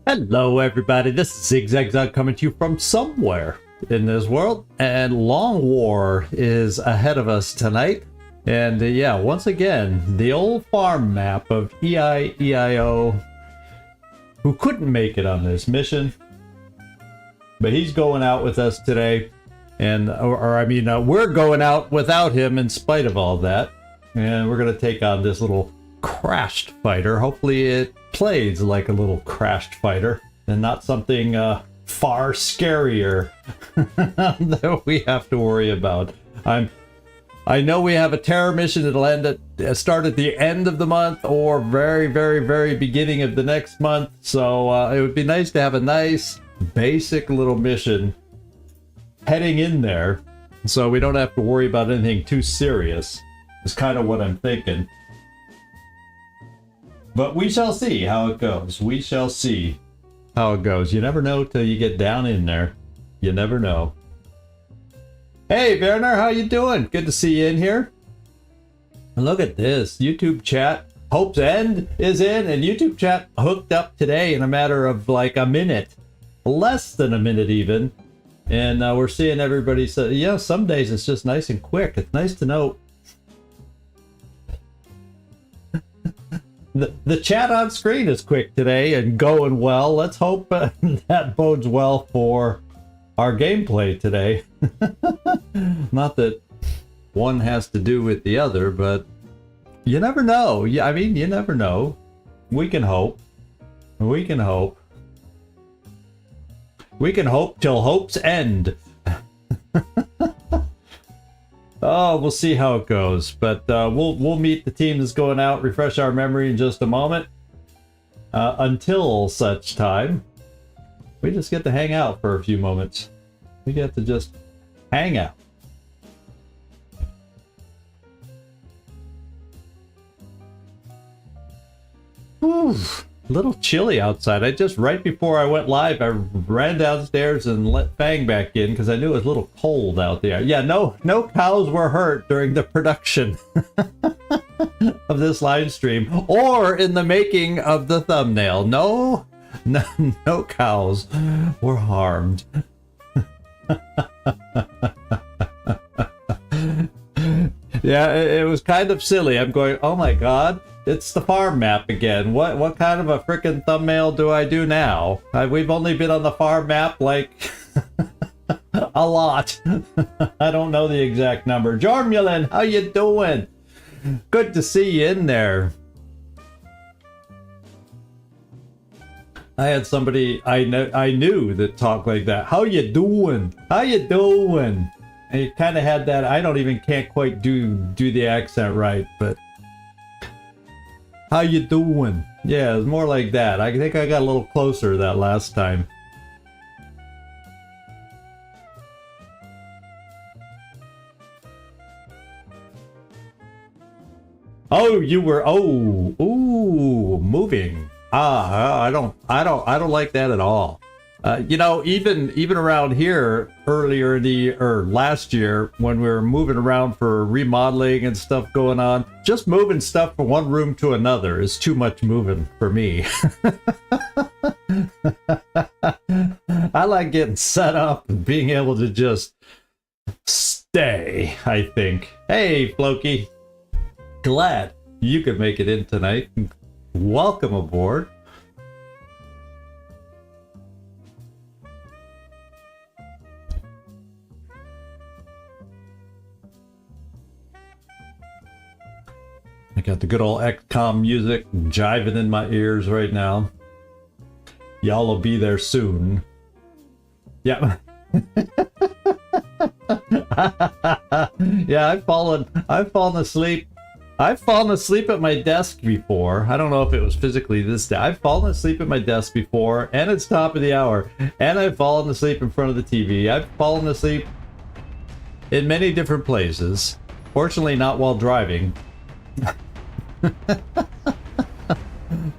Hello everybody, this is Zigzag coming to you from somewhere in this world, and Long War is ahead of us tonight. And yeah, once again, the old farm map of EIO, who couldn't make it on this mission, but he's going out with us today. And we're going out without him in spite of all that, and we're gonna take on this little crashed fighter. Hopefully it plays like a little crashed fighter and not something far scarier that we have to worry about. I know we have a terror mission that'll start at the end of the month or very beginning of the next month, so it would be nice to have a nice basic little mission heading in there so we don't have to worry about anything too serious. Is kind of what I'm thinking. But we shall see how it goes. We shall see how it goes. You never know till you get down in there. You never know. Hey, Werner, how you doing? Good to see you in here. And look at this. YouTube chat. Hope's End is in, and YouTube chat hooked up today in a matter of like a minute. Less than a minute even. And we're seeing everybody say, yeah, some days it's just nice and quick. It's nice to know. The chat on screen is quick today and going well. Let's hope that bodes well for our gameplay today. Not that one has to do with the other, but you never know. Yeah, I mean, you never know. We can hope. We can hope. We can hope till hope's end. Oh, we'll see how it goes, but we'll meet the team that's going out, refresh our memory in just a moment. Until such time, we just get to hang out for a few moments. We get to just hang out. Whew. A little chilly outside. Right before I went live, I ran downstairs and let Fang back in because I knew it was a little cold out there. Yeah, no cows were hurt during the production of this live stream or in the making of the thumbnail. No cows were harmed. Yeah, it was kind of silly. I'm going, oh my god. It's the farm map again. What kind of a frickin' thumbnail do I do now? We've only been on the farm map like a lot. I don't know the exact number. Jormulin, how you doing? Good to see you in there. I had somebody I knew that talked like that. How you doing? How you doing? And it kind of had that. Can't quite do the accent right, but. How you doing? Yeah, it's more like that. I think I got a little closer that last time. Oh, you were moving. I don't like that at all. You know, even around here earlier last year when we were moving around for remodeling and stuff going on, just moving stuff from one room to another is too much moving for me. I like getting set up and being able to just stay, I think. Hey, Floki. Glad you could make it in tonight. Welcome aboard. I got the good old XCom music jiving in my ears right now. Y'all will be there soon. Yeah. Yeah, I've fallen asleep. I've fallen asleep at my desk before. I don't know if it was physically this day. I've fallen asleep at my desk before, and it's top of the hour. And I've fallen asleep in front of the TV. I've fallen asleep in many different places. Fortunately, not while driving.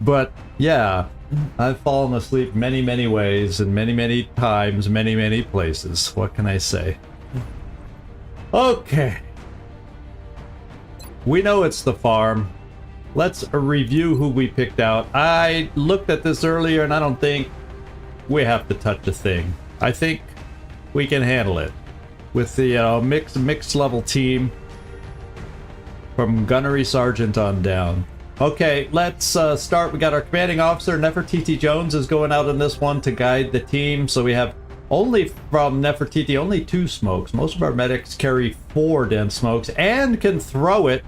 But yeah, I've fallen asleep many ways and many times, many places. What can I say? Okay. We know it's the farm. let's review who we picked out. I looked at this earlier, and I don't think we have to touch a thing. I think we can handle it with the mixed level team from Gunnery Sergeant on down. Okay, let's start. We got our commanding officer, Nefertiti Jones, is going out in this one to guide the team. So we have only from Nefertiti, only 2 smokes. Most of our medics carry 4 dense smokes and can throw it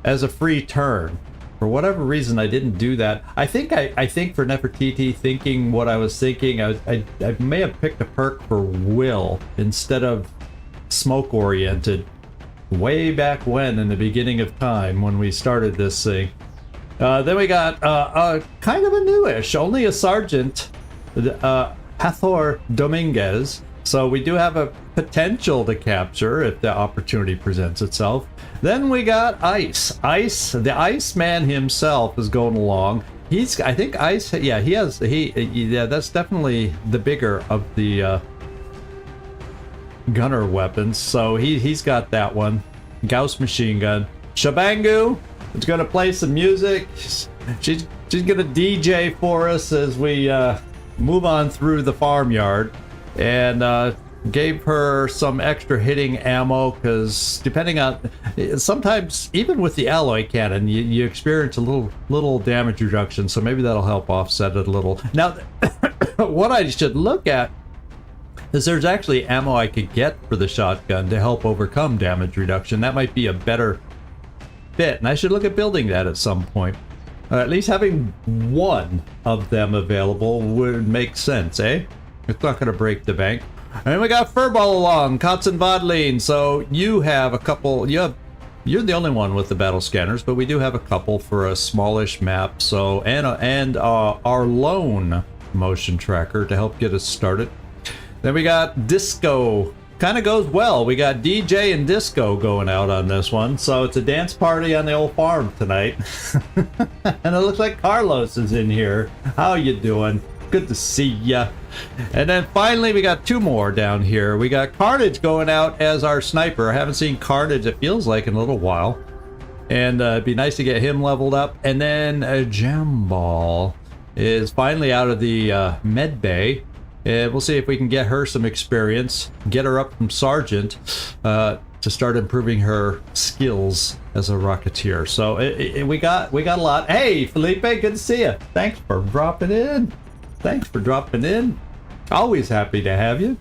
as a free turn. For whatever reason, I didn't do that. I think for Nefertiti, thinking what I was thinking, I may have picked a perk for Will instead of smoke oriented. Way back when, in the beginning of time, when we started this thing. Then we got kind of a newish, only a sergeant, Hathor Dominguez. So we do have a potential to capture if the opportunity presents itself. Then we got Ice. Ice, the Iceman himself is going along. I think Ice, yeah, yeah, that's definitely the bigger of the gunner weapons, so he's got that one. Gauss machine gun. Shabangu is gonna play some music. She's gonna DJ for us as we move on through the farmyard, and gave her some extra hitting ammo, because depending on, sometimes even with the alloy cannon you experience a little damage reduction, so maybe that'll help offset it a little. Now what I should look at is there's actually ammo I could get for the shotgun to help overcome damage reduction. That might be a better fit, and I should look at building that at some point. At least having one of them available would make sense, eh? It's not going to break the bank. And we got Furball along, Kotzen Vodlin. So you have a couple, you're the only one with the battle scanners, but we do have a couple for a smallish map. So, and our lone motion tracker to help get us started. Then we got Disco. Kind of goes well. We got DJ and Disco going out on this one. So it's a dance party on the old farm tonight. And it looks like Carlos is in here. How you doing? Good to see ya. And then finally we got 2 more down here. We got Carnage going out as our sniper. I haven't seen Carnage, it feels like, in a little while. And it'd be nice to get him leveled up. And then Jamball is finally out of the med bay. And we'll see if we can get her some experience, get her up from sergeant to start improving her skills as a rocketeer. So we got a lot. Hey, Felipe, good to see you. Thanks for dropping in. Thanks for dropping in. Always happy to have you.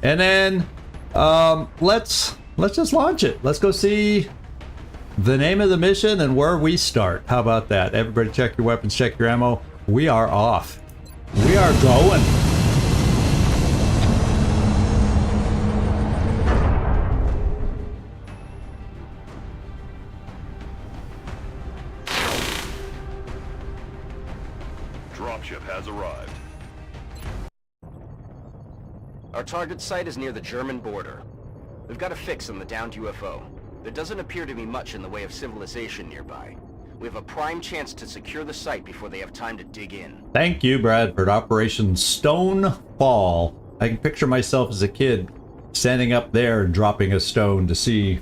And then let's just launch it. Let's go see the name of the mission and where we start. How about that? Everybody, check your weapons, check your ammo. We are off. We are going. Dropship has arrived. Our target site is near the German border. We've got a fix on the downed UFO. There doesn't appear to be much in the way of civilization nearby. We have a prime chance to secure the site before they have time to dig in. Thank you, Bradford. Operation Stonefall. I can picture myself as a kid standing up there and dropping a stone to see,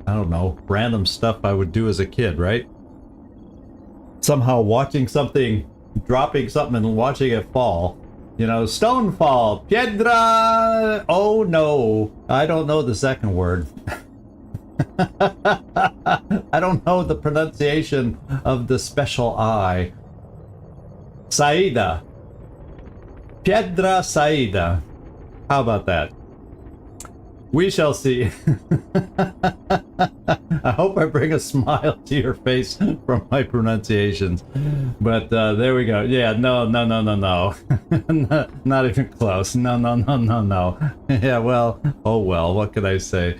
I don't know, random stuff I would do as a kid, right? Somehow watching something, dropping something and watching it fall. You know, Stonefall, Piedra, oh no. I don't know the second word. I don't know the pronunciation of the special I. Saida. Piedra Saida. How about that? We shall see. I hope I bring a smile to your face from my pronunciations. But there we go. Yeah, no. Not even close. No. Yeah, well, oh well, what could I say?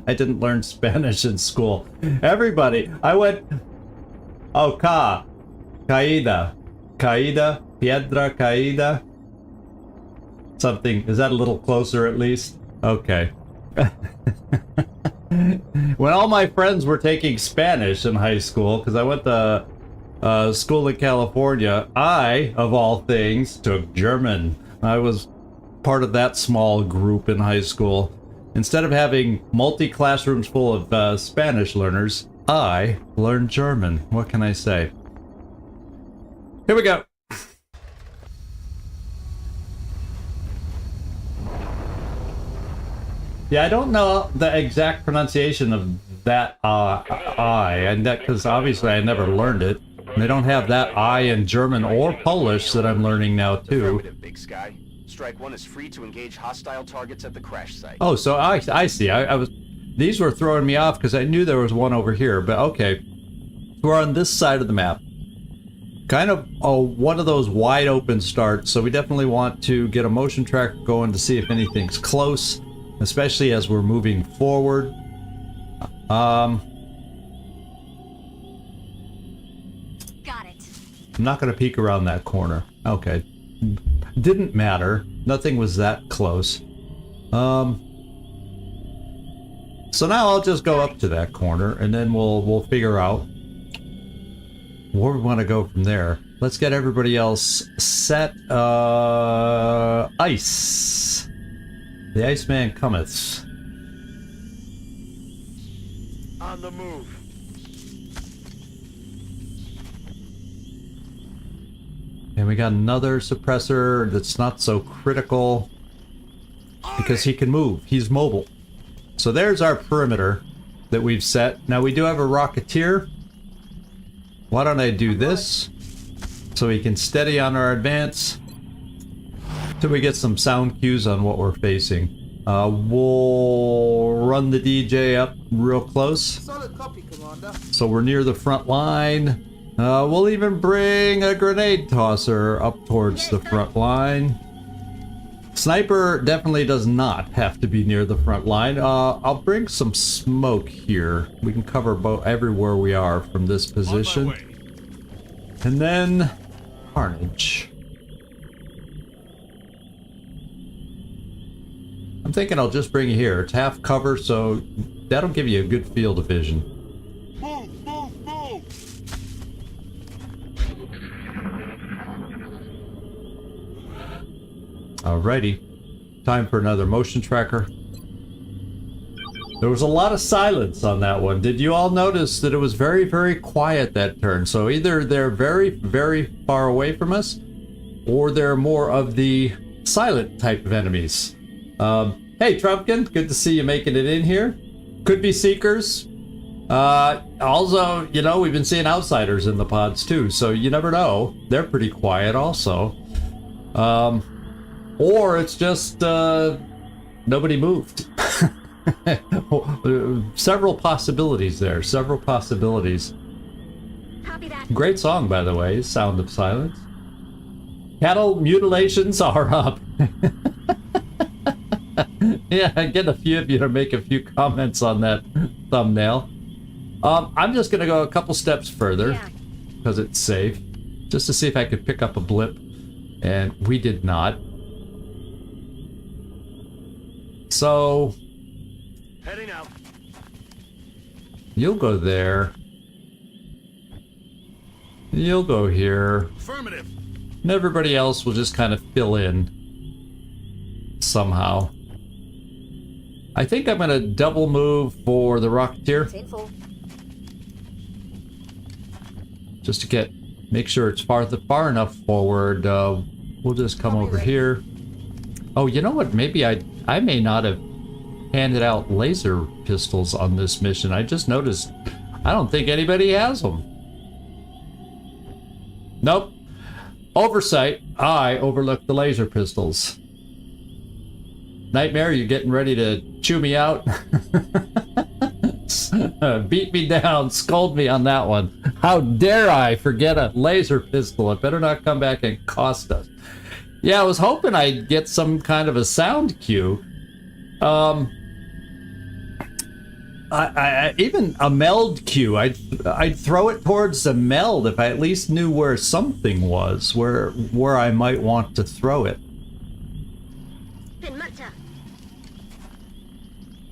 I didn't learn Spanish in school. Everybody, I went... Oh, Caída. Caída. Piedra Caída. Something. Is that a little closer at least? Okay. When all my friends were taking Spanish in high school, because I went to school in California, I, of all things, took German. I was part of that small group in high school. Instead of having multi-classrooms full of Spanish learners, I learned German. What can I say? Here we go. Yeah, I don't know the exact pronunciation of that I, and that because obviously I never learned it. They don't have that I in German or Polish that I'm learning now too. Affirmative, Big Sky. Strike 1 is free to engage hostile targets at the crash site. Oh, so I see. I was, these were throwing me off because I knew there was one over here, but okay. We're on this side of the map. Kind of one of those wide open starts, so we definitely want to get a motion tracker going to see if anything's close, especially as we're moving forward. Got it. I'm not going to peek around that corner. Okay. Didn't matter. Nothing was that close. So now I'll just go up to that corner and then we'll figure out where we want to go from there. Let's get everybody else set. Ice. The Iceman cometh. On the move. And we got another suppressor that's not so critical because he can move. He's mobile. So there's our perimeter that we've set. Now we do have a Rocketeer. Why don't I do this so we can steady on our advance till we get some sound cues on what we're facing. We'll run the DJ up real close. Solid copy, Commander. So we're near the front line. We'll even bring a grenade tosser up towards the front line. Sniper definitely does not have to be near the front line. I'll bring some smoke here. We can cover everywhere we are from this position. And then Carnage. I'm thinking I'll just bring you here. It's half cover, so that'll give you a good field of vision. Move, move, move! Alrighty. Time for another motion tracker. There was a lot of silence on that one. Did you all notice that it was very, very quiet that turn? So either they're very, very far away from us, or they're more of the silent type of enemies. Hey, Trumpkin, good to see you making it in here. Could be Seekers. Also, you know, we've been seeing Outsiders in the pods too, so you never know. They're pretty quiet also. Or it's just, nobody moved. Several possibilities there, several possibilities. Copy that. Great song, by the way, Sound of Silence. Cattle mutilations are up. Yeah, I get a few of you to make a few comments on that thumbnail. I'm just gonna go a couple steps further, because it's safe, just to see if I could pick up a blip, and we did not. So, Heading out. you'll go there. You'll go here. Affirmative. And everybody else will just kind of fill in somehow. I think I'm gonna double move for the Rocketeer, Info. just to make sure it's far enough forward. We'll just come over here. Oh, you know what? Maybe I may not have handed out laser pistols on this mission. I just noticed I don't think anybody has them. Nope. Oversight. I overlooked the laser pistols. Nightmare, you getting ready to chew me out? Beat me down, scold me on that one. How dare I forget a laser pistol? It better not come back and cost us. Yeah, I was hoping I'd get some kind of a sound cue. Even a meld cue. I'd throw it towards the meld if I at least knew where something was, where I might want to throw it.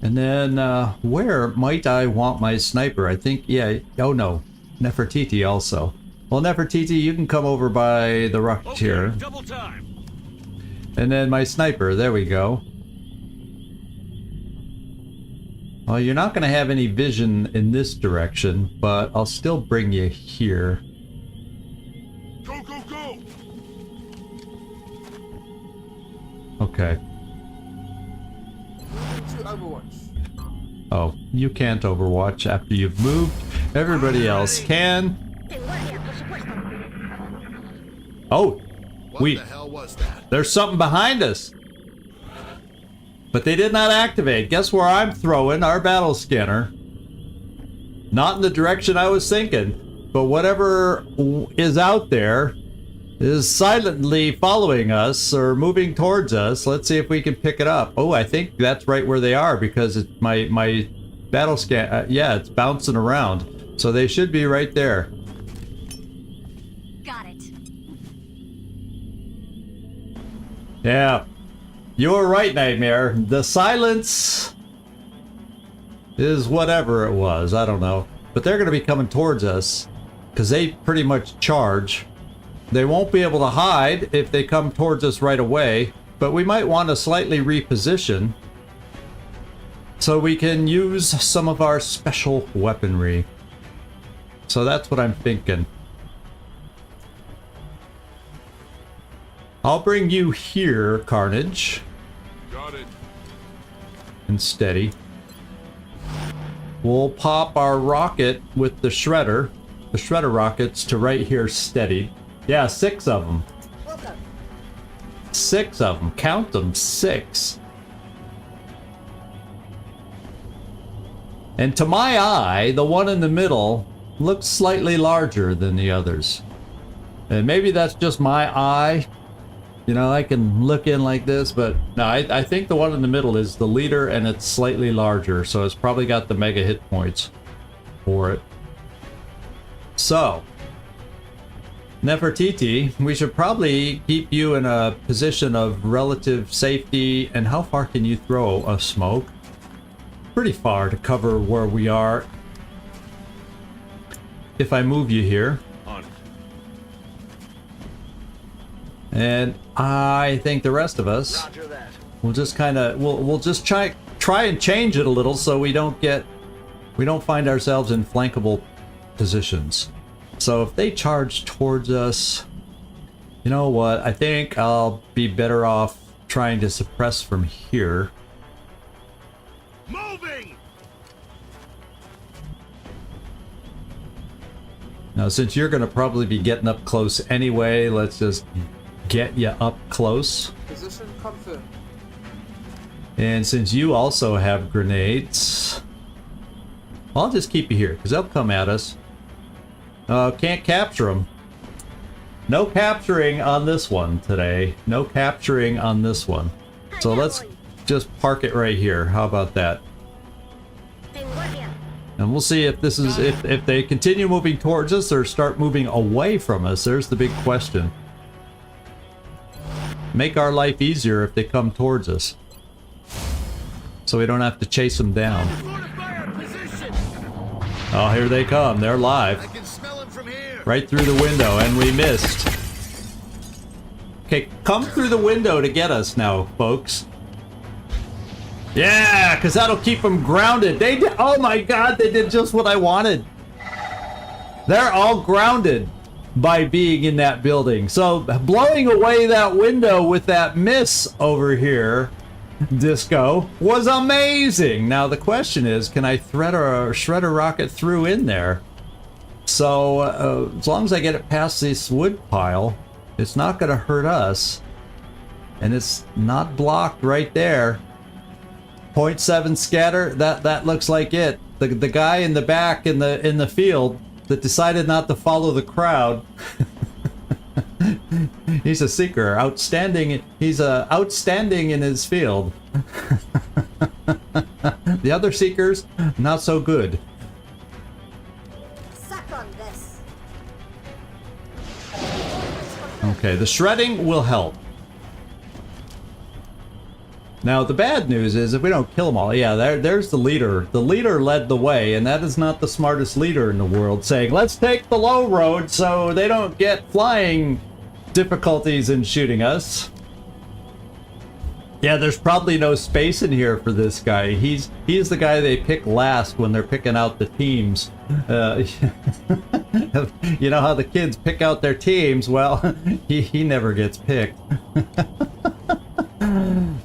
And then, where might I want my sniper? I think, yeah, oh no, Nefertiti also. Well, Nefertiti, you can come over by the Rocketeer. Okay, double time. And then my sniper, there we go. Well, you're not going to have any vision in this direction, but I'll still bring you here. Go, go, go! Okay. To Overwatch. Oh, you can't Overwatch after you've moved. Everybody else can. En guardia, por supuesto. Oh, What the hell was that? there's something behind us. But they did not activate. Guess where I'm throwing our battle scanner? Not in the direction I was thinking, but whatever is out there is silently following us or moving towards us. Let's see if we can pick it up. Oh, I think that's right where they are because it's my battle scan. Yeah, it's bouncing around. So they should be right there. Got it. Yeah. You were right, Nightmare. The silence is whatever it was. I don't know. But they're going to be coming towards us because they pretty much charge. They won't be able to hide if they come towards us right away, but we might want to slightly reposition so we can use some of our special weaponry. So that's what I'm thinking. I'll bring you here, Carnage. Got it. And steady. We'll pop our rocket with the shredder rockets to right here, steady. Yeah, 6 of them. Welcome. 6 of them. Count them, 6. And to my eye, the one in the middle looks slightly larger than the others. And maybe that's just my eye. You know, I can look in like this, but no, I think the one in the middle is the leader and it's slightly larger, so it's probably got the mega hit points for it. So, Nefertiti, we should probably keep you in a position of relative safety. And how far can you throw a smoke? Pretty far to cover where we are. If I move you here. On it. And I think the rest of us Roger that. will just kind of we'll just try and change it a little so we don't find ourselves in flankable positions. So if they charge towards us, you know what? I think I'll be better off trying to suppress from here. Moving! Now, since you're going to probably be getting up close anyway, let's just get you up close. Position confirmed. And since you also have grenades, I'll just keep you here because they'll come at us. Can't capture them. No capturing on this one today. No capturing on this one. So let's just park it right here. How about that? En guardia. And we'll see if this is if they continue moving towards us or start moving away from us. There's the big question. Make our life easier if they come towards us, so we don't have to chase them down. Fortify our position! Oh, here they come. They're live. I can smell him from here! Right through the window, and we missed. Okay, come through the window to get us now, folks. Yeah, because that'll keep them grounded. They did, oh my god, they did just what I wanted. They're all grounded by being in that building. So blowing away that window with that miss over here, Disco, was amazing. Now the question is, can I thread a shredder rocket through in there? So as long as I get it past this wood pile, it's not going to hurt us. And it's not blocked right there. 0.7 scatter, that looks like it. The guy in the back in the field that decided not to follow the crowd. He's a seeker, outstanding. He's outstanding in his field. The other seekers, not so good. Suck on this. Okay, the shredding will help. Now, the bad news is if we don't kill them all, yeah, there's the leader. The leader led the way, and that is not the smartest leader in the world, saying, let's take the low road so they don't get flying difficulties in shooting us. Yeah, there's probably no space in here for this guy. He's the guy they pick last when they're picking out the teams. You know how the kids pick out their teams? Well, he never gets picked.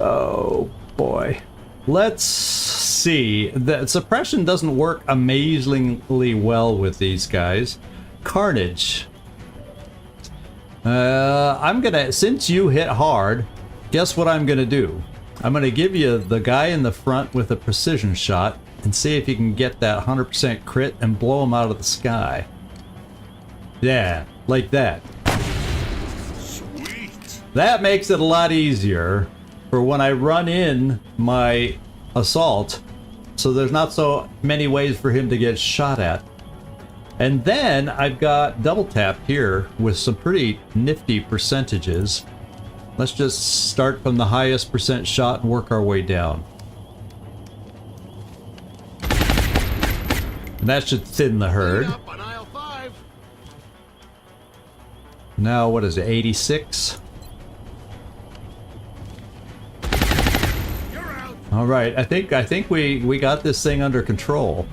Oh boy. Let's see. The suppression doesn't work amazingly well with these guys. Carnage. I'm gonna, since you hit hard, guess what I'm gonna do? I'm gonna give you the guy in the front with a precision shot and see if you can get that 100% crit and blow him out of the sky. Yeah, like that. Sweet. That makes it a lot easier for when I run in my assault, so there's not so many ways for him to get shot at. And then I've got double tap here with some pretty nifty percentages. Let's just start from the highest percent shot and work our way down. And that should thin the herd. Up on aisle 5. Now, what is it, 86? You're out. All right, I think we got this thing under control.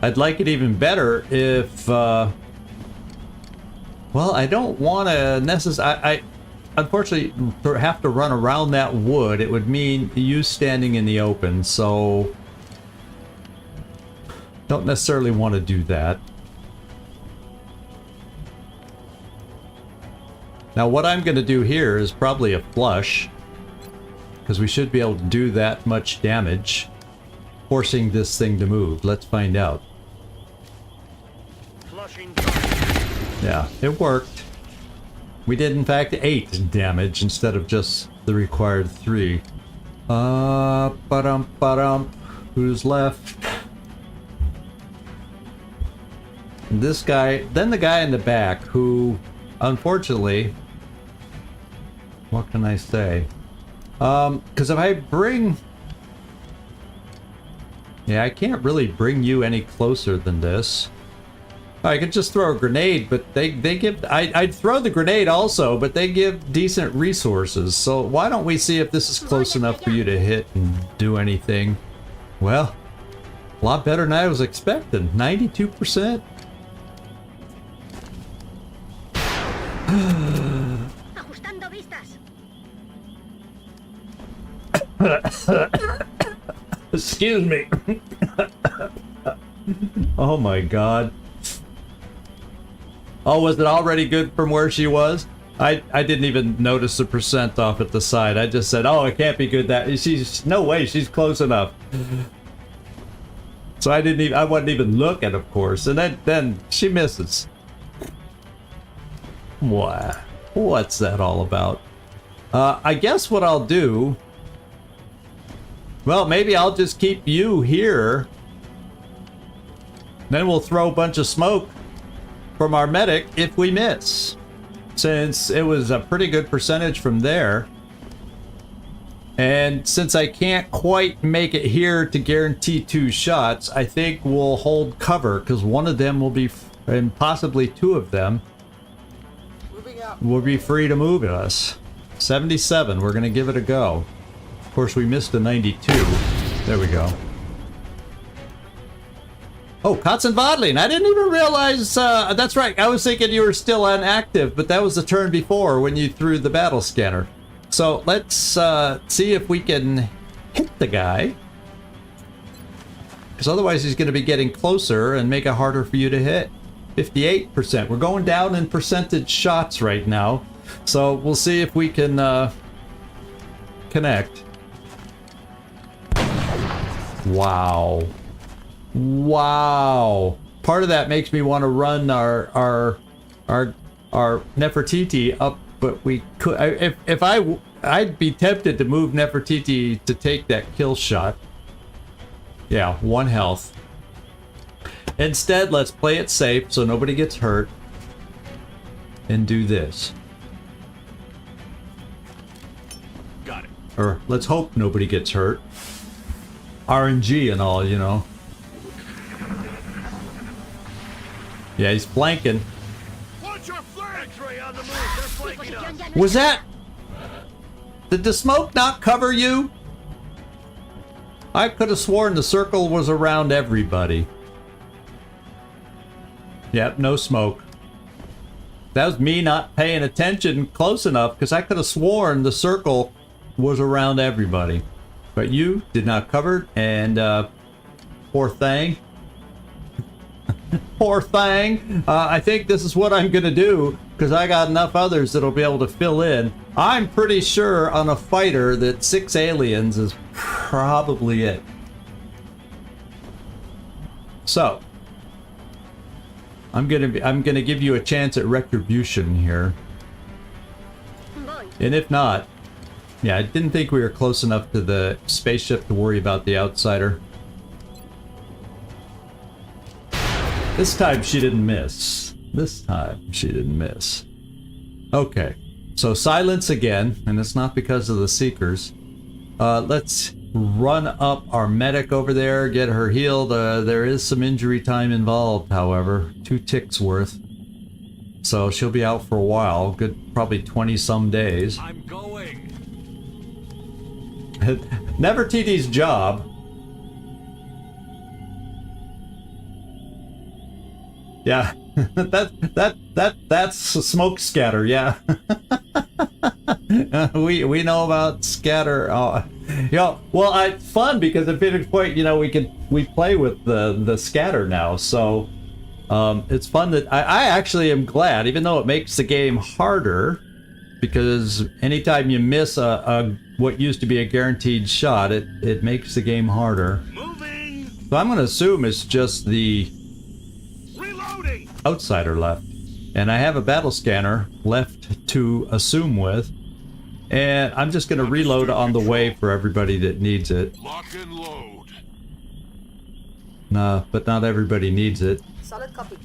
I'd like it even better if, well, I don't want to I unfortunately have to run around that wood. It would mean you standing in the open, so don't necessarily want to do that. Now what I'm going to do here is probably a flush, because we should be able to do that much damage, forcing this thing to move. Let's find out. Flushing. Yeah, it worked. We did in fact 8 damage instead of just the required 3. Ba-dum. Who's left? This guy, then the guy in the back who, unfortunately, what can I say? Because if I bring... Yeah, I can't really bring you any closer than this. I could just throw a grenade, but they give... I'd throw the grenade also, but they give decent resources. So why don't we see if this is close enough for you to hit and do anything? Well, a lot better than I was expecting. 92%? Ajustando vistas. Excuse me. Oh my god. Oh, was it already good from where she was? I didn't even notice the percent off at the side. I just said, oh, it can't be good that she's no way she's close enough. So I wasn't even looking, of course. And then she misses. What? What's that all about? I guess what I'll do, well, maybe I'll just keep you here. Then we'll throw a bunch of smoke from our medic if we miss, since it was a pretty good percentage from there. And since I can't quite make it here to guarantee 2 shots, I think we'll hold cover, because one of them will be, and possibly 2 of them, Moving out. will be free to move us. 77, we're gonna give it a go. Of course, we missed a 92. There we go. Oh, Kotzen Vodlin, I didn't even realize, that's right, I was thinking you were still inactive, but that was the turn before when you threw the battle scanner. So let's see if we can hit the guy, because otherwise he's going to be getting closer and make it harder for you to hit. 58%. We're going down in percentage shots right now, so we'll see if we can connect. Wow. Wow. Part of that makes me want to run our Nefertiti up, but we could, I'd be tempted to move Nefertiti to take that kill shot. Yeah, 1 health. Instead, let's play it safe so nobody gets hurt and do this. Got it. Or let's hope nobody gets hurt. RNG and all, you know. Yeah, he's flanking. Watch your flank. X-ray on the move. They're flanking us. Was that? Did the smoke not cover you? I could have sworn the circle was around everybody. Yep, no smoke. That was me not paying attention close enough because I could have sworn the circle was around everybody. But you did not cover, and poor thing. Poor thing. I think this is what I'm gonna do because I got enough others that'll be able to fill in. I'm pretty sure on a fighter that 6 aliens is probably it. So I'm gonna give you a chance at retribution here. And if not, yeah, I didn't think we were close enough to the spaceship to worry about the outsider. This time she didn't miss. This time she didn't miss. Okay, so silence again, and it's not because of the Seekers. Let's run up our medic over there, get her healed. There is some injury time involved, however. 2 ticks worth. So she'll be out for a while, good probably 20-some days. I'm going. Nefertiti's job. Yeah, that's a smoke scatter. Yeah, we know about scatter. Yeah, well, it's fun because at Vintage Point, you know, we play with the scatter now. So it's fun that I actually am glad, even though it makes the game harder, because anytime you miss a what used to be a guaranteed shot, it makes the game harder. Moving. So I'm going to assume it's just the outsider left, and I have a battle scanner left to assume with, and I'm just going to reload on the way for everybody that needs it. Lock and load. Nah, but not everybody needs it. Solid copy.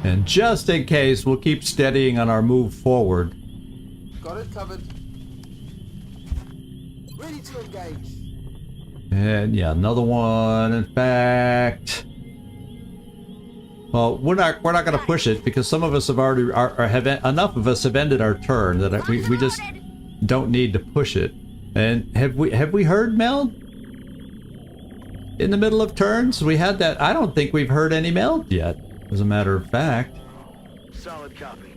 And just in case, we'll keep steadying on our move forward. Got it covered. Ready to engage. And yeah, another one. In fact, well, we're not going to push it because some of us have already enough of us have ended our turn that we just don't need to push it. And have we heard meld in the middle of turns? We had that. I don't think we've heard any meld yet, as a matter of fact. Solid copy.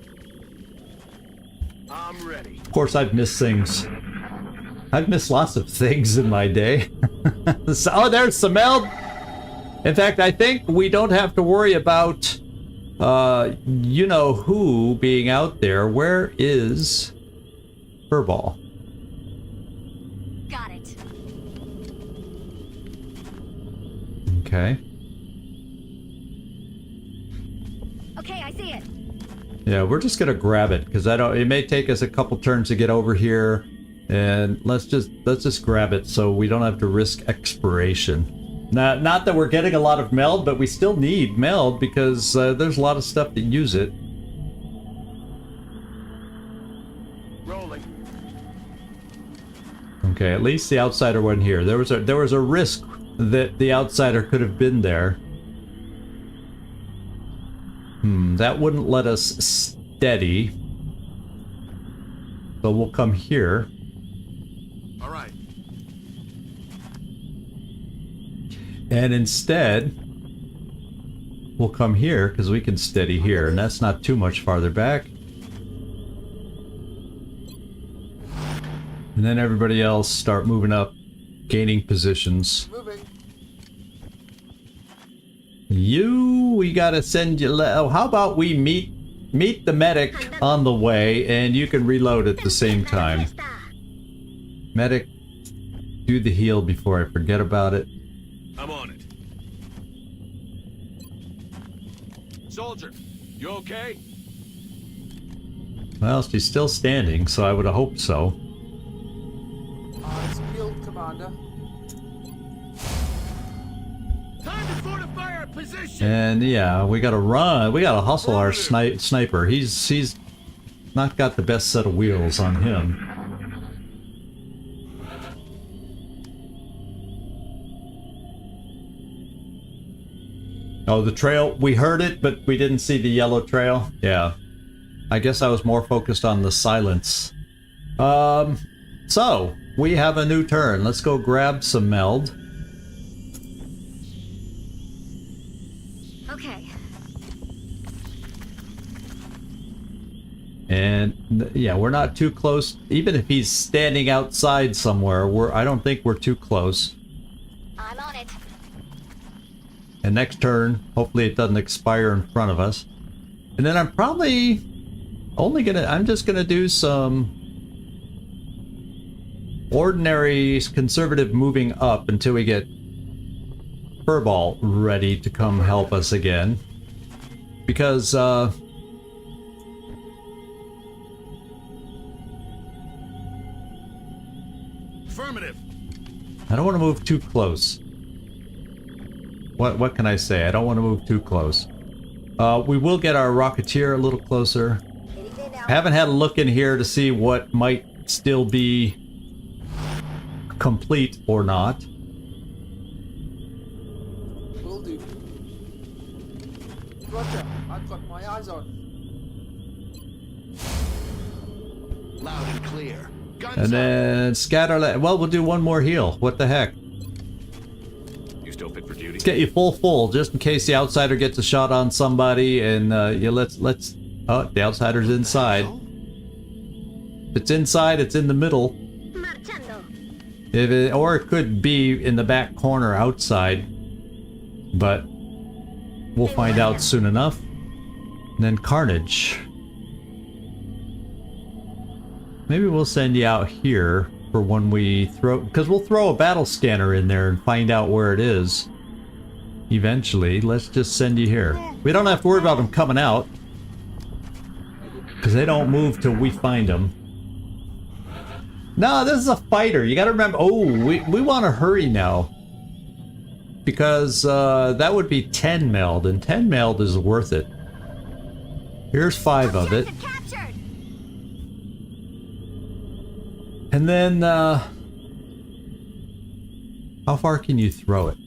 I'm ready. Of course, I've missed things. I've missed lots of things in my day. Oh, there's some meld. In fact, I think we don't have to worry about you know who being out there. Where is Furball? Got it. Okay. Okay, I see it. Yeah, we're just gonna grab it because it may take us a couple turns to get over here. And let's just grab it so we don't have to risk expiration. Not that we're getting a lot of meld, but we still need meld because there's a lot of stuff that use it. Rolling. Okay, at least the outsider went here. There was a risk that the outsider could have been there. That wouldn't let us steady. So we'll come here. All right. And instead, we'll come here because we can steady here, and that's not too much farther back. And then everybody else start moving up, gaining positions. Moving. We gotta send you. Oh, how about we meet the medic on the way, and you can reload at the same time. Medic, do the heal before I forget about it. I'm on it. Soldier, you okay? Well, she's still standing, so I would have hoped so. It's field commander. Time to fortify our position. And yeah, we gotta run. We gotta hustle our sniper. He's not got the best set of wheels on him. Oh, the trail. We heard it, but we didn't see the yellow trail. Yeah. I guess I was more focused on the silence. So, we have a new turn. Let's go grab some meld. Okay. And yeah, we're not too close. Even if he's standing outside somewhere, I don't think we're too close. I'm on it. And next turn, hopefully it doesn't expire in front of us. And then I'm probably I'm just gonna do some ordinary conservative moving up until we get Furball ready to come help us again. Because, Affirmative. I don't want to move too close. What can I say? I don't want to move too close. We will get our Rocketeer a little closer. I haven't had a look in here to see what might still be complete or not. Will do. Roger, I've got my eyes on. Loud and clear. Guns And up. then scatter. Well, we'll do one more heal. What the heck? You still fit for duty? Let's get you full, just in case the outsider gets a shot on somebody. And yeah, let's. Oh, the outsider's inside. If it's inside, it's in the middle. Marchando. Or it could be in the back corner outside. But we'll find out soon enough. And then Carnage. Maybe we'll send you out here for when we throw... Because we'll throw a battle scanner in there and find out where it is. Eventually. Let's just send you here. We don't have to worry about them coming out. Because they don't move till we find them. No, this is a fighter. You gotta remember... Oh, we want to hurry now. Because that would be 10 meld. And 10 meld is worth it. Here's 5 of it. Objective captured. And then, how far can you throw it?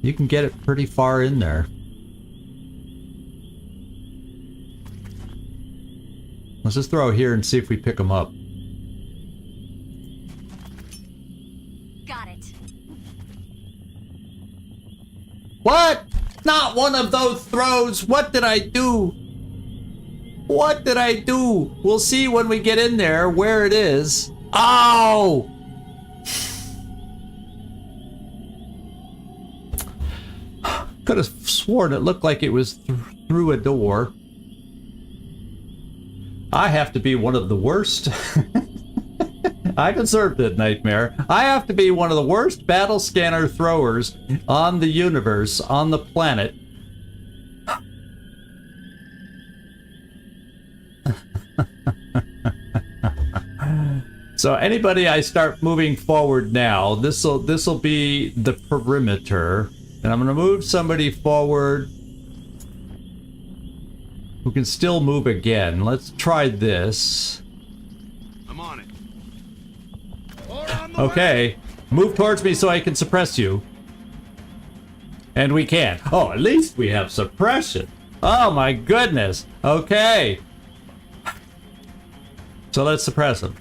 You can get it pretty far in there. Let's just throw it here and see if we pick them up. Got it. What? Not one of those throws! What did I do? What did I do? We'll see when we get in there where it is. Oh! Could have sworn it looked like it was through a door. I have to be one of the worst. I deserved it, Nightmare. I have to be one of the worst battle scanner throwers on the universe, on the planet. So anybody I start moving forward now, this'll be the perimeter, and I'm gonna move somebody forward who can still move again. Let's try this. I'm on it. Or on the Okay, move towards me so I can suppress you. And we can. Oh, at least we have suppression. Oh my goodness. Okay. So let's suppress him.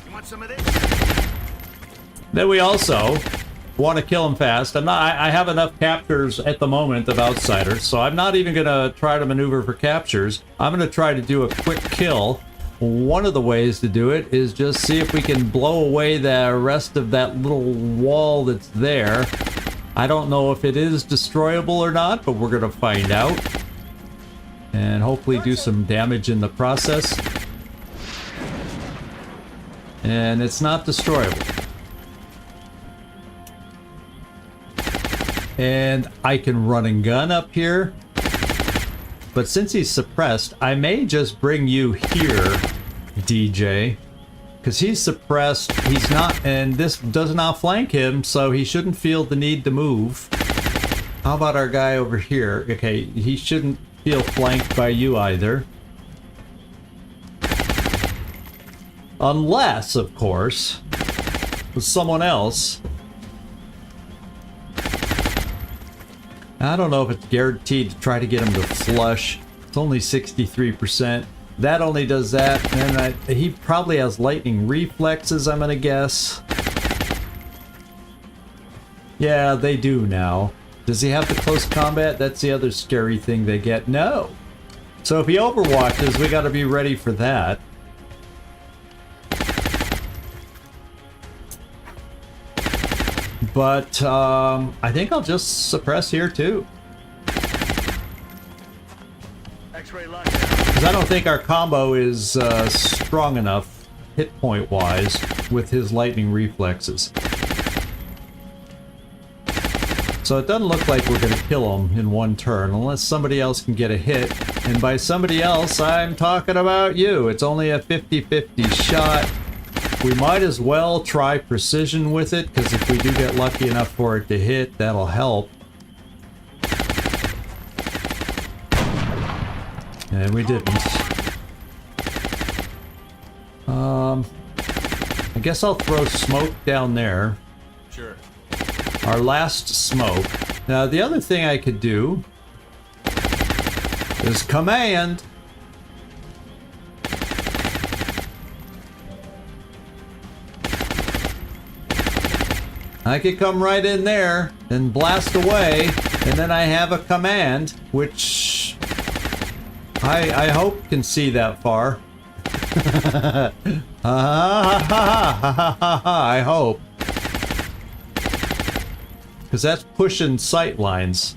You want some of this? Then we also want to kill him fast. I have enough captures at the moment of outsiders, so I'm not even gonna try to maneuver for captures. I'm gonna try to do a quick kill. One of the ways to do it is just see if we can blow away the rest of that little wall that's there. I don't know if it is destroyable or not, but we're gonna find out. And hopefully do some damage in the process. And it's not destroyable. And I can run and gun up here. But since he's suppressed, I may just bring you here, DJ. Because he's suppressed, he's not, and this does not flank him, so he shouldn't feel the need to move. How about our guy over here? Okay, he shouldn't feel flanked by you either. Unless, of course, with someone else I don't know if it's guaranteed to try to get him to flush. It's only 63%. That only does that, and he probably has lightning reflexes, I'm gonna guess. Yeah, they do now. Does he have the close combat? That's the other scary thing they get. No! So if he overwatches, we gotta be ready for that. But, I think I'll just suppress here too. X-ray lockdown. Because I don't think our combo is strong enough, hit point wise, with his lightning reflexes. So it doesn't look like we're going to kill him in one turn, unless somebody else can get a hit. And by somebody else, I'm talking about you. It's only a 50-50 shot. We might as well try precision with it, because if we do get lucky enough for it to hit, that'll help. And we didn't. I guess I'll throw smoke down there. Sure. Our last smoke. Now, the other thing I could do is command. I could come right in there and blast away, and then I have a command, which I hope can see that far. I hope. Because that's pushing sight lines.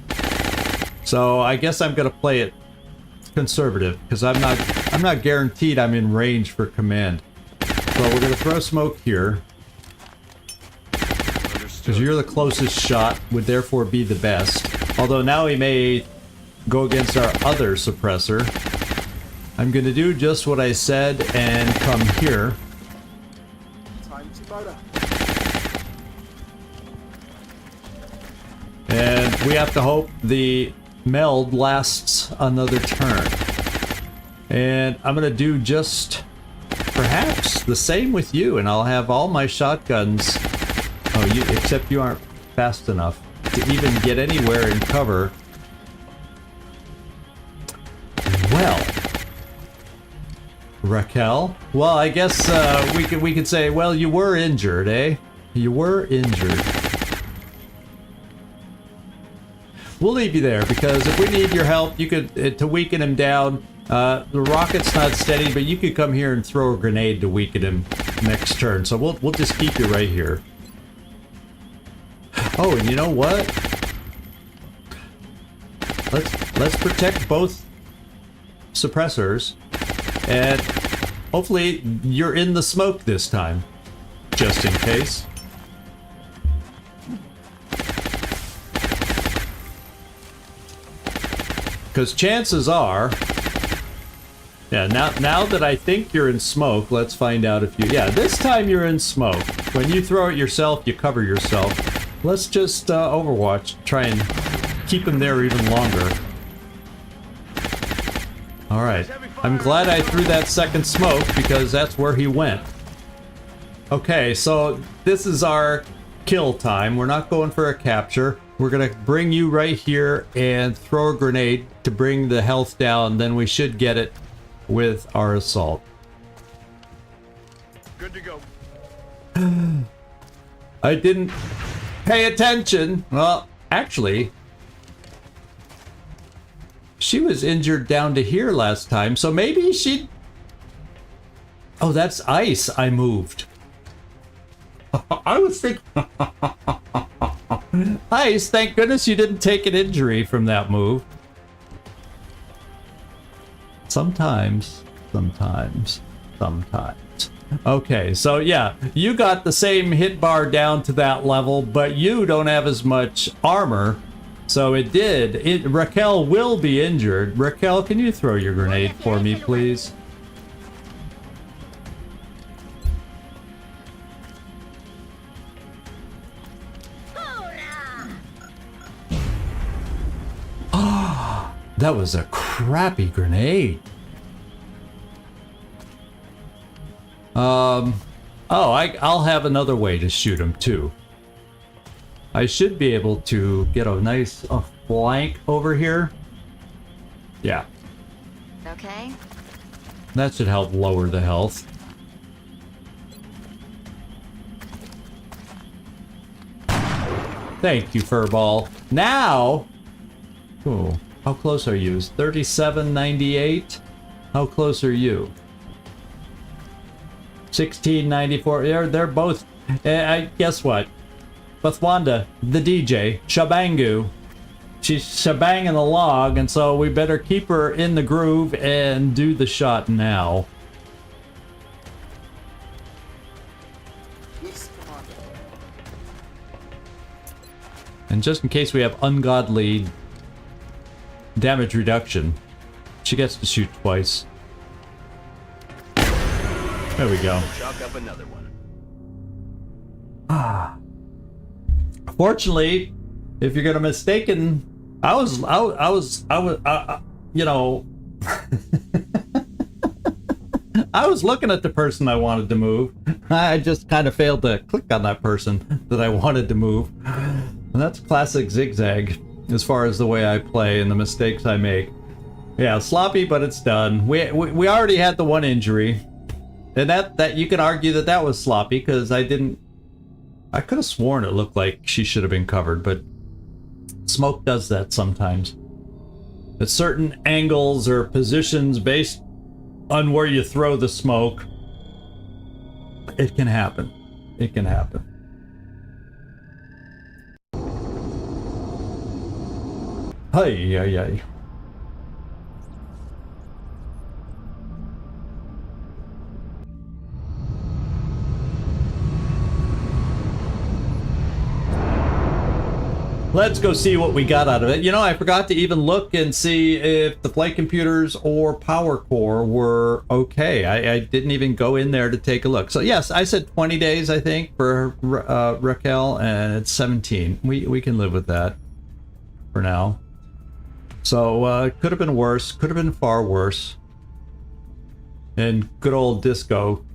So I guess I'm gonna play it conservative, because I'm not guaranteed I'm in range for command. So we're gonna throw smoke here. Because you're the closest shot, would therefore be the best. Although now he may go against our other suppressor. I'm gonna do just what I said and come here. Time to murder. And we have to hope the meld lasts another turn. And I'm gonna do just perhaps the same with you, and I'll have all my shotguns. Oh, except you aren't fast enough to even get anywhere in cover. Well, Raquel. Well, I guess we could say, well, you were injured, eh? You were injured. We'll leave you there, because if we need your help, you could to weaken him down. The rocket's not steady, but you could come here and throw a grenade to weaken him next turn. So we'll just keep you right here. Oh, and you know what? Let's protect both suppressors, and hopefully you're in the smoke this time, just in case. Because chances are, yeah, now that I think you're in smoke, let's find out if you, yeah, this time you're in smoke. When you throw it yourself, you cover yourself. Let's just Overwatch, try and keep him there even longer. Alright, I'm glad I threw that second smoke, because that's where he went. Okay, so this is our kill time. We're not going for a capture. We're gonna bring you right here and throw a grenade to bring the health down, then we should get it with our assault. Good to go. I didn't pay attention. Well, actually, she was injured down to here last time, so maybe she... Oh, that's ice I moved. I was thinking... Ice, thank goodness you didn't take an injury from that move. Sometimes. Okay, so yeah, you got the same hit bar down to that level, but you don't have as much armor. So it did. Raquel will be injured. Raquel, can you throw your grenade for me, please? Ah, that was a crappy grenade. Oh, I'll have another way to shoot him too. I should be able to get a nice flank over here. Yeah. Okay. That should help lower the health. Thank you, Furball. Now... Oh, how close are you? 3798? How close are you? 1694. They're both... guess what? Bathwanda, the DJ, Shabangu. She's shabanging the log, and so we better keep her in the groove and do the shot now. Yes, Commander. And just in case we have ungodly damage reduction, she gets to shoot twice. There we go. Chalk up another one. Fortunately, if you're gonna mistaken, I was, you know, I was looking at the person I wanted to move. I just kind of failed to click on that person that I wanted to move. And that's classic zigzag as far as the way I play and the mistakes I make. Yeah, sloppy, but it's done. We already had the one injury, and that you can argue that was sloppy because I could have sworn it looked like she should have been covered, but smoke does that sometimes. At certain angles or positions based on where you throw the smoke, it can happen. It can happen. Hey, ay, ay. Let's go see what we got out of it. You know, I forgot to even look and see if the flight computers or power core were okay. I didn't even go in there to take a look. So yes, I said 20 days, I think, for Raquel, and it's 17. We can live with that for now. So it could have been worse. Could have been far worse. And good old Disco.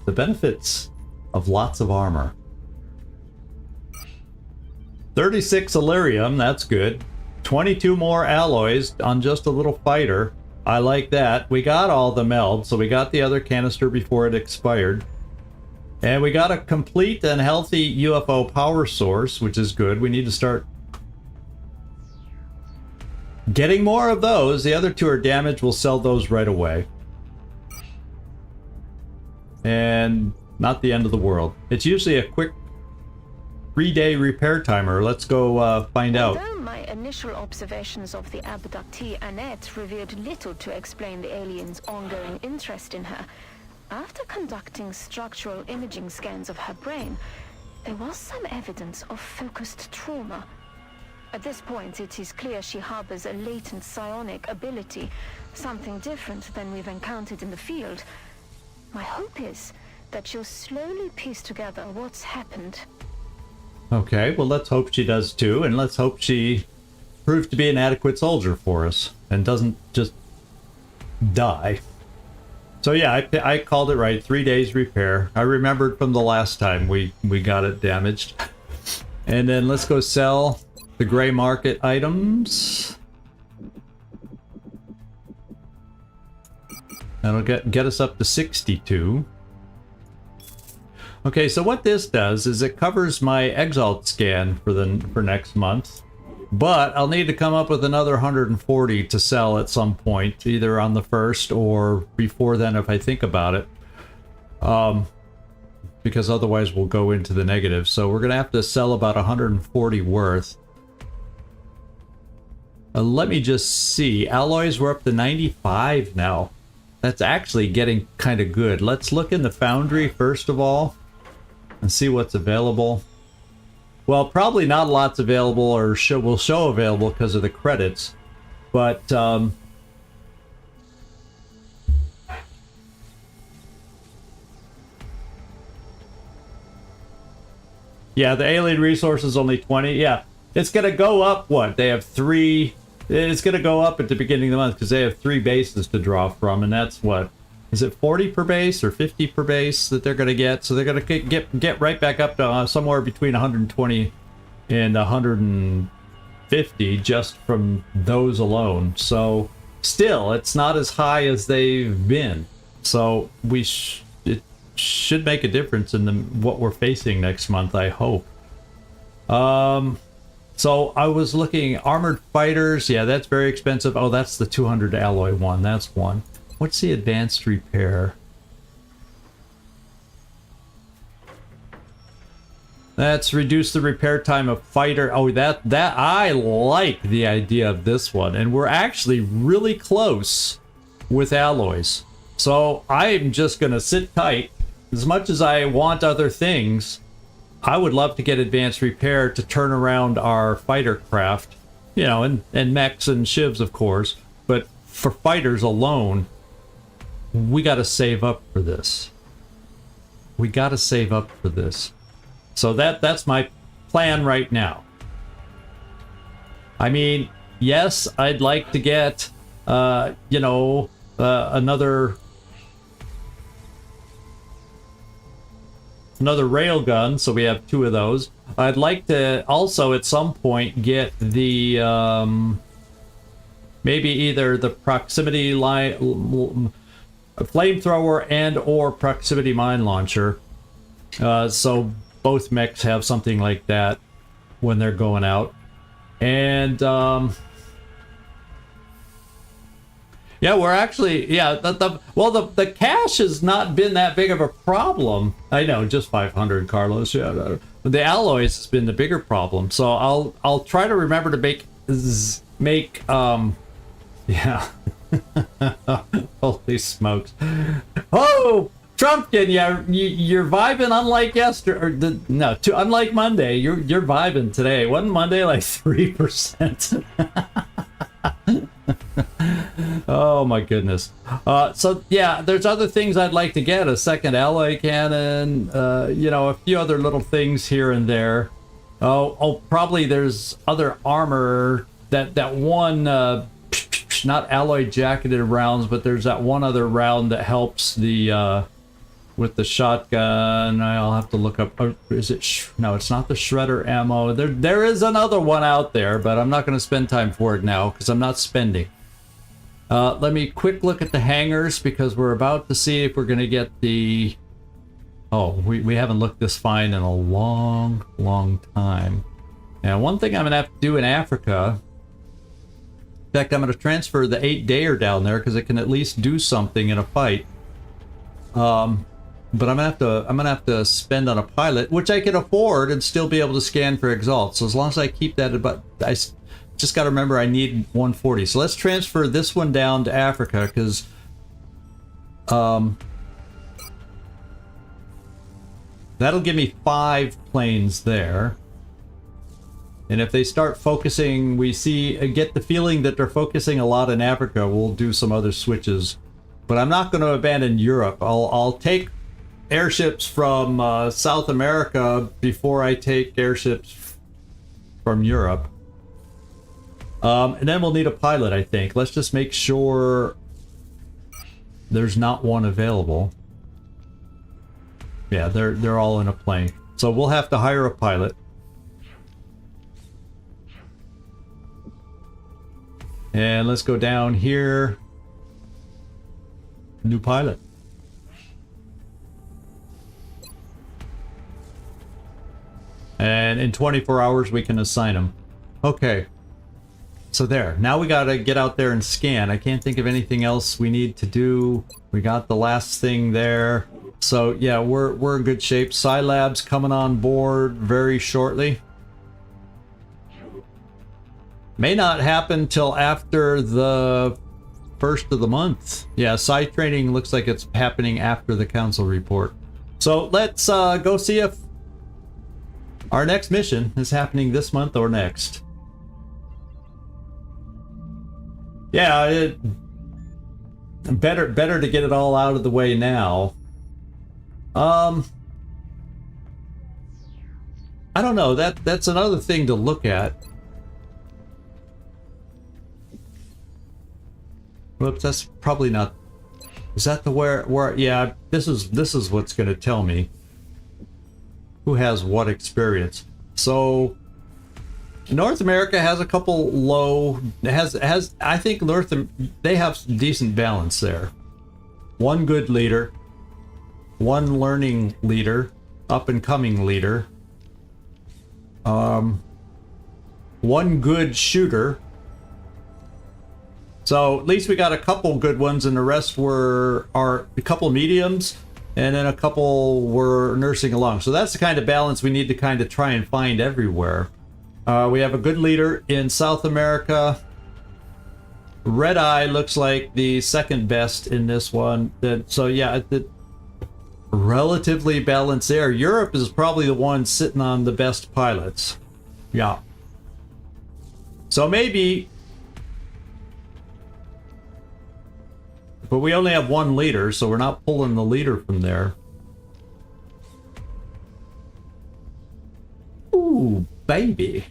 The benefits of lots of armor. 36 Illyrium, that's good. 22 more alloys on just a little fighter. I like that. We got all the meld, so we got the other canister before it expired. And we got a complete and healthy UFO power source, which is good. We need to start getting more of those. The other two are damaged. We'll sell those right away. And not the end of the world. It's usually a quick 3-day repair timer. Let's go find out. Although my initial observations of the abductee Annette revealed little to explain the alien's ongoing interest in her, after conducting structural imaging scans of her brain, there was some evidence of focused trauma. At this point, it is clear she harbors a latent psionic ability, something different than we've encountered in the field. My hope is that she'll slowly piece together what's happened. Okay, well, let's hope she does too, and let's hope she proves to be an adequate soldier for us and doesn't just die. So yeah, I called it right. 3 days repair. I remembered from the last time we got it damaged. And then let's go sell the gray market items. That'll get us up to 62. Okay, so what this does is it covers my Exalt scan for next month, but I'll need to come up with another 140 to sell at some point, either on the 1st or before then if I think about it, because otherwise we'll go into the negative. So we're gonna have to sell about 140 worth. Let me just see. Alloys, we're up to 95 now. That's actually getting kind of good. Let's look in the foundry first of all and see what's available. Well, probably not lots available, or will show available because of the credits, but yeah, the alien resource is only 20. Yeah, it's gonna go up. What, they have 3? It's gonna go up at the beginning of the month because they have 3 bases to draw from, and that's what, is it 40 per base or 50 per base that they're going to get? So they're going to get right back up to somewhere between 120 and 150 just from those alone. So still, it's not as high as they've been. So it should make a difference in what we're facing next month, I hope. So I was looking, armored fighters, yeah, that's very expensive. Oh, that's the 200 alloy one, that's one. What's the advanced repair? That's reduce the repair time of fighter. Oh, that I like the idea of this one, and we're actually really close with alloys. So I'm just gonna sit tight. As much as I want other things, I would love to get advanced repair to turn around our fighter craft, you know, and mechs and shivs, of course. But for fighters alone, we got to save up for this. We got to save up for this. So that's my plan right now. I mean, yes, I'd like to get, you know, another railgun, so we have 2 of those. I'd like to also at some point get the maybe either the proximity flamethrower and or proximity mine launcher, so both mechs have something like that when they're going out. And yeah, we're actually, yeah, the cash has not been that big of a problem. I know, just 500, Carlos. Yeah, the alloys has been the bigger problem. So I'll try to remember to make yeah. Holy smokes! Oh, Trumpkin, yeah, you're vibing unlike yesterday. Unlike Monday. You're vibing today. Wasn't Monday like 3%? Oh my goodness. So yeah, there's other things I'd like to get. A second alloy cannon, you know, a few other little things here and there. Oh, probably there's other armor, that one, not alloy jacketed rounds, but there's that one other round that helps the, with the shotgun. I'll have to look up, is it, no, it's not the shredder ammo. There is another one out there, but I'm not going to spend time for it now because I'm not spending. Let me quick look at the hangars because we're about to see if we're going to get the... Oh, we haven't looked this fine in a long, long time. Now, one thing I'm going to have to do in Africa... In fact, I'm going to transfer the 8-dayer down there because it can at least do something in a fight. But I'm gonna have to spend on a pilot, which I can afford and still be able to scan for exalt. So as long as I keep that, but I just got to remember I need 140. So let's transfer this one down to Africa because that'll give me 5 planes there. And if they start focusing, get the feeling that they're focusing a lot in Africa, we'll do some other switches. But I'm not going to abandon Europe. I'll take airships from South America before I take airships from Europe. And then we'll need a pilot, I think. Let's just make sure there's not one available. Yeah, they're all in a plane. So we'll have to hire a pilot. And let's go down here. New pilot. And in 24 hours we can assign them. Okay. So there. Now we gotta get out there and scan. I can't think of anything else we need to do. We got the last thing there. So yeah, we're in good shape. Scilab's coming on board very shortly. May not happen till after the first of the month. Yeah, site training looks like it's happening after the council report. So let's go see if our next mission is happening this month or next. Yeah, better to get it all out of the way now. I don't know. That's another thing to look at. Whoops, that's probably not... Is that the where yeah, this is what's gonna tell me who has what experience. So North America has a couple low, has I think they have some decent balance there. One good leader, one learning leader, up and coming leader, one good shooter. So at least we got a couple good ones, and the rest are a couple mediums, and then a couple were nursing along. So that's the kind of balance we need to kind of try and find everywhere. We have a good leader in South America. Red Eye looks like the second best in this one. So yeah, relatively balanced there. Europe is probably the one sitting on the best pilots. Yeah. So maybe, but we only have one leader, so we're not pulling the leader from there. Ooh, baby.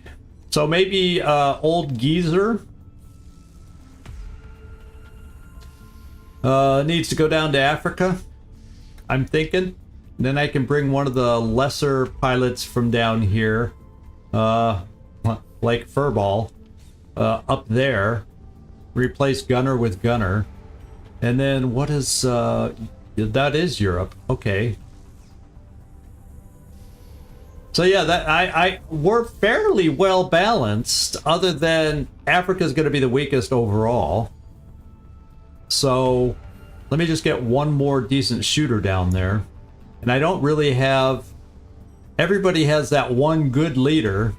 So maybe old geezer needs to go down to Africa, I'm thinking. Then I can bring one of the lesser pilots from down here, like Furball, up there, replace Gunner with Gunner. And then what is, that is Europe. Okay. So yeah, we're fairly well balanced, other than Africa's going to be the weakest overall. So let me just get one more decent shooter down there. And I don't really have, everybody has that one good leader,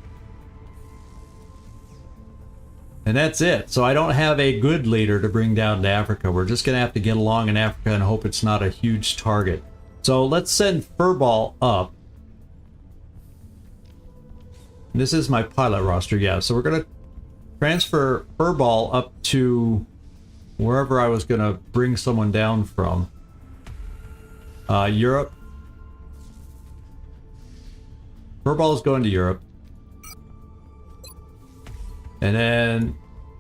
and that's it. So I don't have a good leader to bring down to Africa. We're just going to have to get along in Africa and hope it's not a huge target. So let's send Furball up. This is my pilot roster, yeah. So we're going to transfer Furball up to wherever I was going to bring someone down from. Europe. Furball is going to Europe. And then,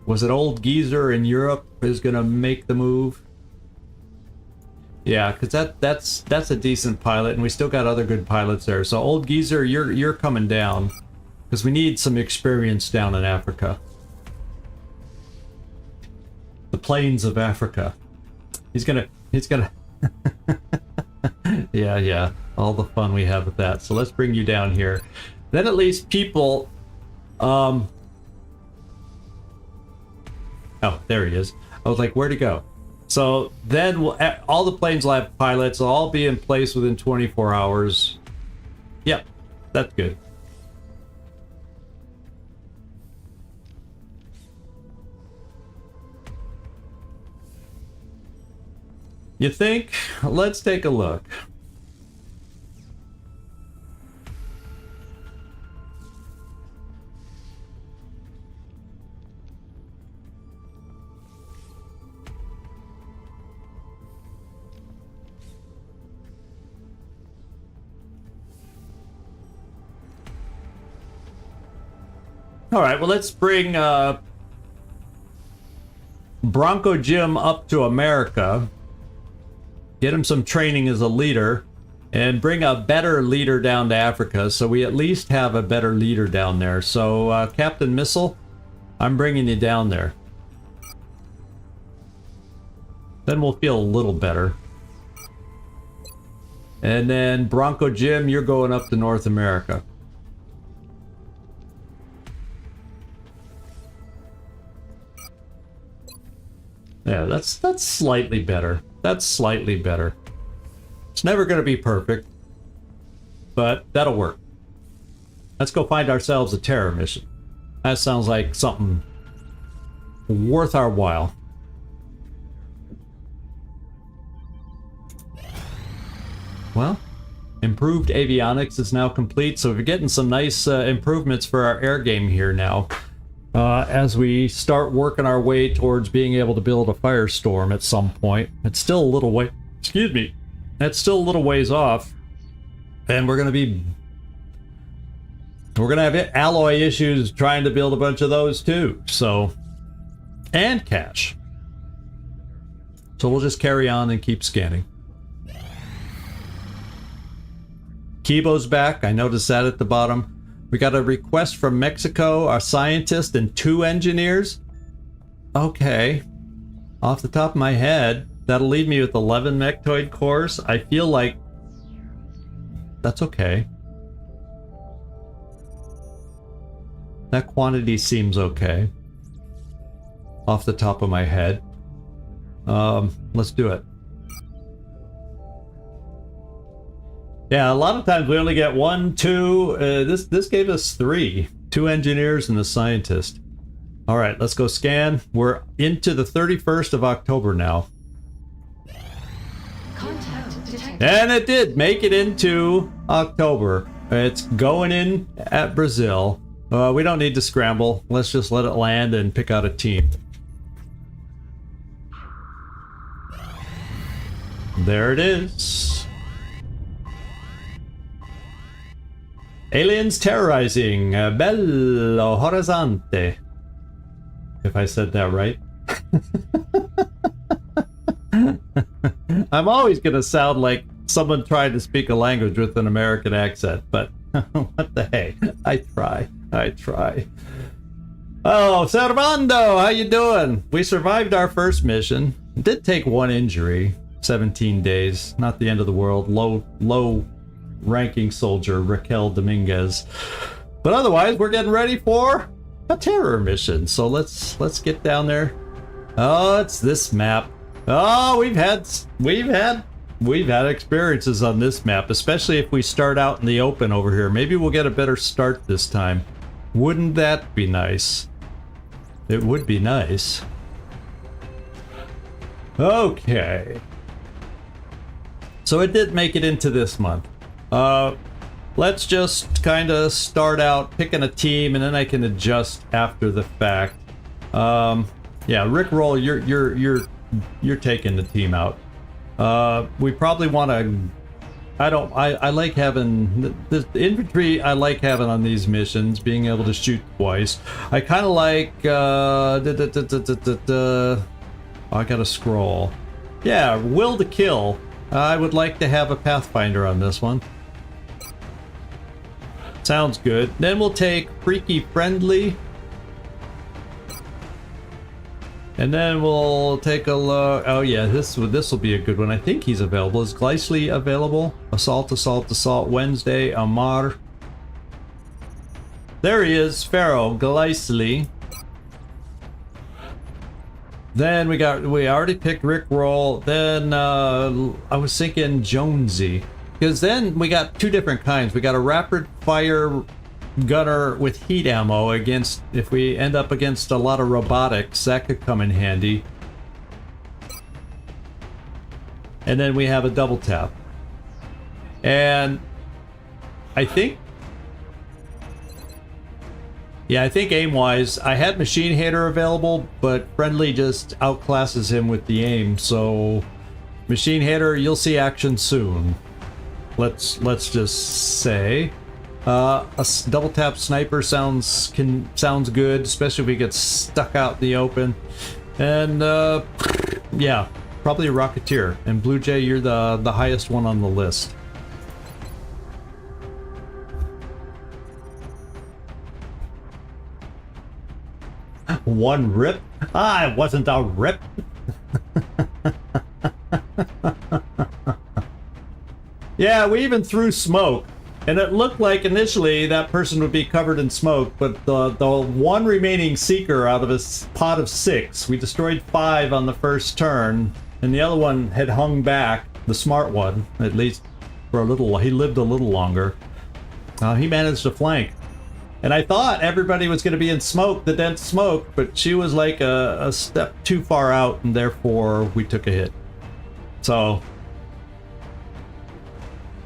was it old geezer in Europe is going to make the move? Yeah, because that's a decent pilot, and we still got other good pilots there. So old geezer, you're coming down, because we need some experience down in Africa. The plains of Africa. He's gonna yeah, all the fun we have with that. So let's bring you down here. Then at least people, oh, there he is. I was like, where'd he go? So then all the planes will have pilots. They'll all be in place within 24 hours. Yep, that's good. You think? Let's take a look. All right, well, let's bring Bronco Jim up to America. Get him some training as a leader, and bring a better leader down to Africa, so we at least have a better leader down there. So, Captain Missile, I'm bringing you down there. Then we'll feel a little better. And then, Bronco Jim, you're going up to North America. Yeah, that's slightly better. That's slightly better. It's never going to be perfect, but that'll work. Let's go find ourselves a terror mission. That sounds like something worth our while. Well, improved avionics is now complete, so we're getting some nice improvements for our air game here now. As we start working our way towards being able to build a firestorm at some point. It's still a little way, excuse me, that's still a little ways off, and we're gonna have alloy issues trying to build a bunch of those too. So, and cash. So we'll just carry on and keep scanning. Kibo's back. I noticed that at the bottom. We got a request from Mexico, our scientist and 2 engineers. Okay. Off the top of my head, that'll leave me with 11 mechtoid cores. I feel like that's okay. That quantity seems okay. Off the top of my head. Let's do it. Yeah, a lot of times we only get 1, 2. This gave us 3. 2 engineers and a scientist. All right, let's go scan. We're into the 31st of October now. And it did make it into October. It's going in at Brazil. We don't need to scramble. Let's just let it land and pick out a team. There it is. Aliens terrorizing Belo Horizonte. If I said that right. I'm always going to sound like someone trying to speak a language with an American accent, but what the hey? I try. Oh, Servando, how you doing? We survived our first mission. It did take 1 injury, 17 days. Not the end of the world. Low ranking soldier Raquel Dominguez. But otherwise, we're getting ready for a terror mission. So let's get down there. Oh, it's this map. Oh, we've had experiences on this map, especially if we start out in the open over here. Maybe we'll get a better start this time. Wouldn't that be nice? It would be nice. Okay. So it did make it into this month. Let's just kind of start out picking a team, and then I can adjust after the fact. Yeah, Rick Roll, you're taking the team out. We probably want to. I like having the infantry. I like having on these missions, being able to shoot twice. I kind of like. I gotta scroll. Yeah, will to kill. I would like to have a Pathfinder on this one. Sounds good. Then we'll take Freaky Friendly. And then we'll take a look. Oh yeah, this will be a good one. I think he's available. Is Gleisly available? Assault, Wednesday, Amar. There he is, Pharaoh, Gleisly. Then we already picked Rick Roll. Then I was thinking Jonesy. Because then we got 2 different kinds. We got a rapid fire gunner with heat ammo against, if we end up against a lot of robotics, that could come in handy. And then we have a double tap. And I think aim-wise, I had Machine Hater available, but Friendly just outclasses him with the aim, so Machine Hater, you'll see action soon. Let's just say. A double tap sniper sounds good, especially if we get stuck out in the open. And yeah, probably a Rocketeer. And Blue Jay, you're the highest one on the list. One rip? Ah, it wasn't a rip. Yeah, we even threw smoke. And it looked like initially that person would be covered in smoke, but the one remaining seeker out of a pot of 6, we destroyed 5 on the first turn, and the other one had hung back, the smart one, at least for a little, he lived a little longer. He managed to flank. And I thought everybody was going to be in smoke, the dense smoke, but she was like a step too far out, and therefore we took a hit. So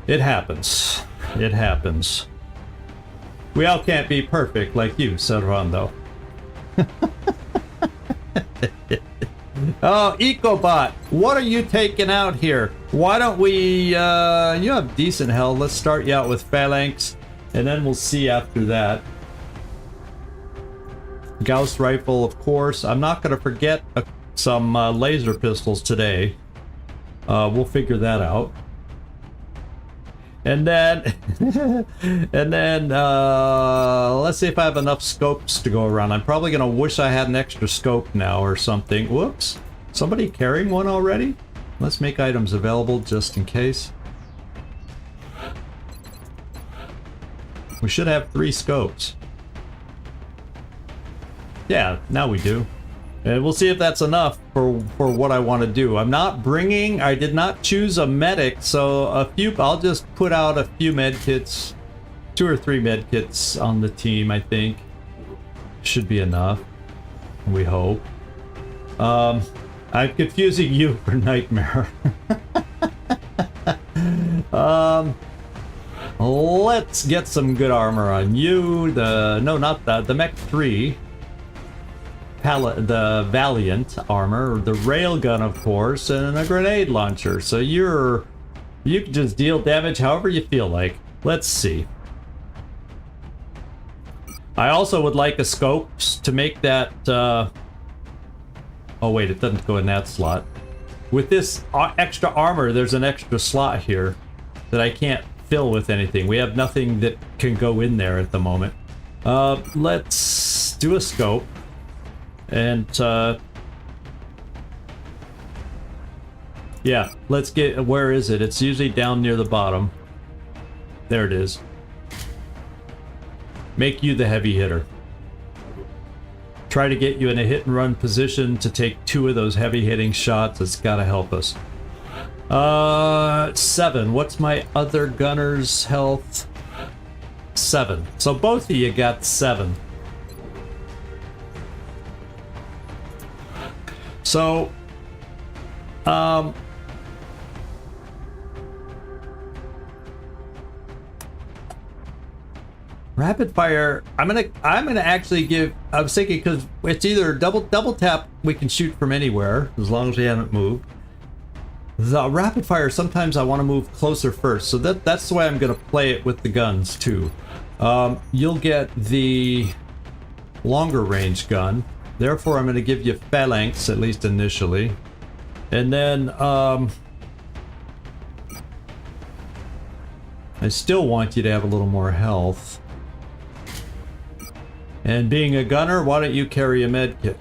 it happens. It happens. We all can't be perfect like you, Servando. Oh, EcoBot, what are you taking out here? Why don't we, you have decent health. Let's start you out with Phalanx, and then we'll see after that. Gauss rifle, of course. I'm not going to forget a some laser pistols today. We'll figure that out. And then, let's see if I have enough scopes to go around. I'm probably gonna wish I had an extra scope now or something. Whoops! Somebody carrying one already? Let's make items available just in case. We should have 3 scopes. Yeah, now we do. And we'll see if that's enough for what I want to do. I'm not bringing, I did not choose a medic, so I'll just put out a few med kits, 2 or 3 med kits on the team, I think. Should be enough, we hope. I'm confusing you for Nightmare. Let's get some good armor on you. The Mech 3. The Valiant armor, the railgun of course, and a grenade launcher. So you can just deal damage however you feel like. Let's see. I also would like a scope to make that oh wait, it doesn't go in that slot. With this extra armor, there's an extra slot here that I can't fill with anything. We have nothing that can go in there at the moment. Let's do a scope. And yeah, let's get, where is it? It's usually down near the bottom. There it is. Make you the heavy hitter. Try to get you in a hit and run position to take 2 of those heavy hitting shots. It's gotta help us. 7. What's my other gunner's health? 7. So both of you got 7. So, rapid fire. I'm gonna actually give. I was thinking because it's either double tap. We can shoot from anywhere as long as we haven't moved. The rapid fire. Sometimes I want to move closer first, so that's the way I'm gonna play it with the guns too. You'll get the longer range gun. Therefore, I'm going to give you phalanx, at least initially. And then, I still want you to have a little more health. And being a gunner, why don't you carry a med kit?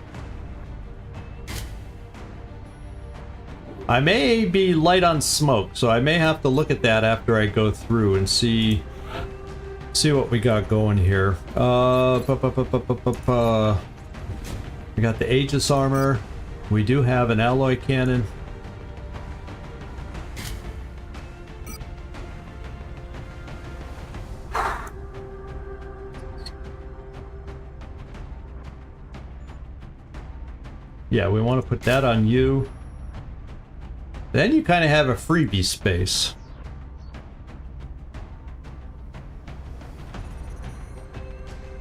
I may be light on smoke, so I may have to look at that after I go through and see what we got going here. We got the Aegis armor. We do have an alloy cannon. Yeah, we want to put that on you. Then you kind of have a freebie space.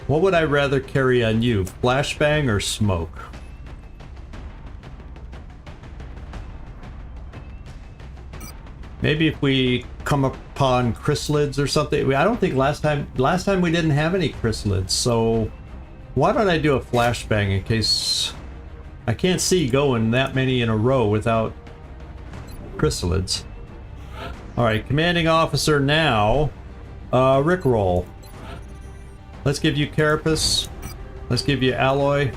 What would I rather carry on you, flashbang or smoke? Maybe if we come upon chrysalids or something. I don't think last time we didn't have any chrysalids, so why don't I do a flashbang in case I can't see going that many in a row without chrysalids. All right, commanding officer now, Rickroll. Let's give you Carapace. Let's give you Alloy.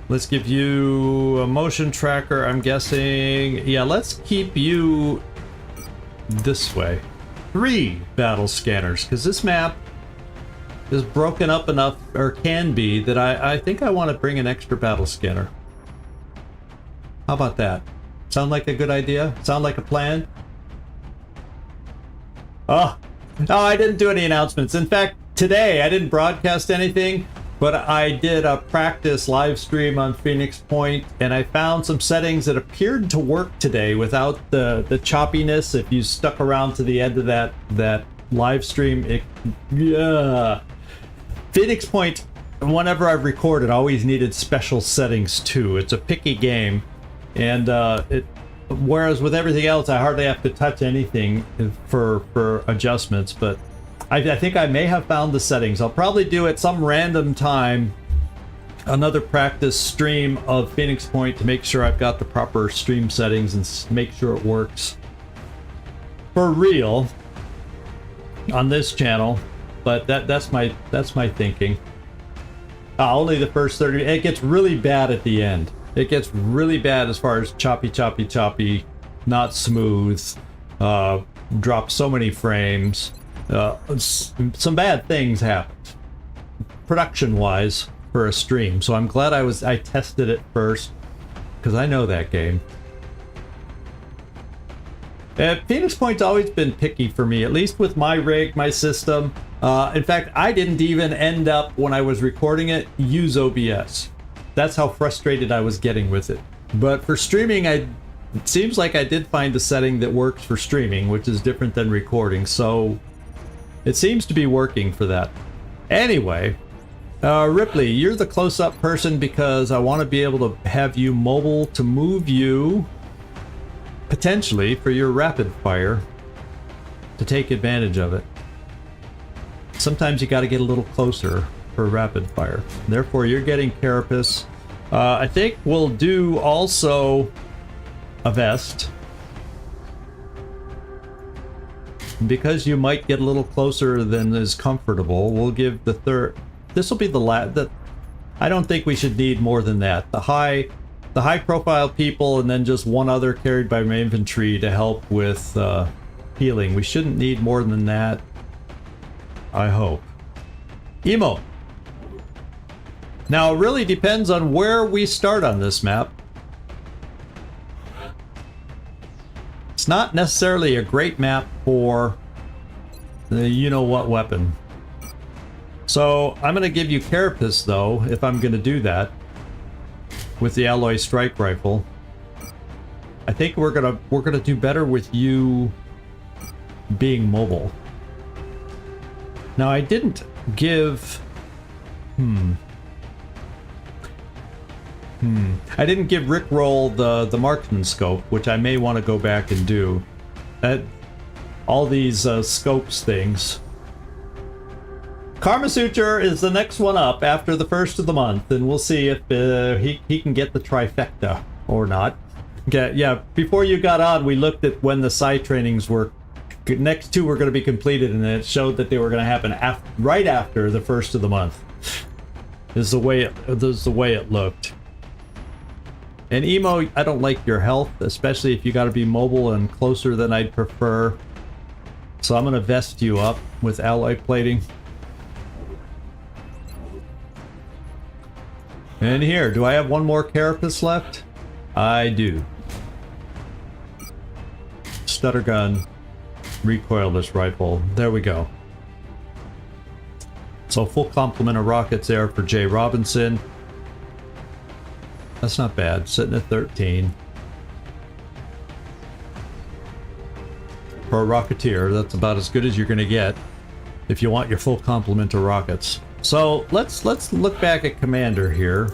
Let's give you a motion tracker, I'm guessing. Yeah, let's keep you this way. 3 battle scanners, because this map is broken up enough, or can be, that I think I want to bring an extra battle scanner. How about that? Sound like a good idea? Sound like a plan? Oh, I didn't do any announcements. In fact, today I didn't broadcast anything, but I did a practice live stream on Phoenix Point, and I found some settings that appeared to work today without the choppiness. If you stuck around to the end of that live stream, yeah. Phoenix Point, whenever I've recorded, always needed special settings too. It's a picky game, and whereas with everything else, I hardly have to touch anything for adjustments, but I think I may have found the settings. I'll probably do at some random time another practice stream of Phoenix Point to make sure I've got the proper stream settings and make sure it works for real on this channel. But that's my thinking. Only the first 30. It gets really bad at the end. It gets really bad as far as choppy, not smooth. Drops so many frames. Some bad things happened production-wise for a stream. So I'm glad I tested it first because I know that game. Phoenix Point's always been picky for me, at least with my rig, my system. In fact, I didn't even end up, when I was recording it, use OBS. That's how frustrated I was getting with it. But for streaming, it seems like I did find a setting that works for streaming, which is different than recording. So it seems to be working for that. Anyway, Ripley, you're the close-up person because I want to be able to have you mobile to move you potentially for your rapid fire to take advantage of it. Sometimes you got to get a little closer for rapid fire. Therefore, you're getting Carapace. I think we'll do also a vest. Because you might get a little closer than is comfortable, we'll give the third. This will be the last. I don't think we should need more than that. The high profile people, and then just one other carried by my infantry to help with healing. We shouldn't need more than that, I hope. Emo. Now, it really depends on where we start on this map. It's not necessarily a great map for the you-know-what weapon. So, I'm going to give you Carapace, though, if I'm going to do that, with the Alloy Strike Rifle. I think we're gonna do better with you being mobile. Now, I didn't give... I didn't give Rickroll the marksman scope, which I may want to go back and do. All these scopes things. Karma Suture is the next one up after the first of the month, and we'll see if he can get the trifecta or not. Okay, yeah, before you got on, we looked at when the psi trainings were. Next two were going to be completed, and it showed that they were going to happen right after the first of the month. This is the way it looked. And Emo, I don't like your health, especially if you got to be mobile and closer than I'd prefer. So I'm going to vest you up with alloy plating. And here, do I have one more Carapace left? I do. Stutter gun, recoilless rifle. There we go. So full complement of rockets there for Jay Robinson. That's not bad, sitting at 13. For a Rocketeer, that's about as good as you're going to get if you want your full complement of rockets. So let's look back at Commander here.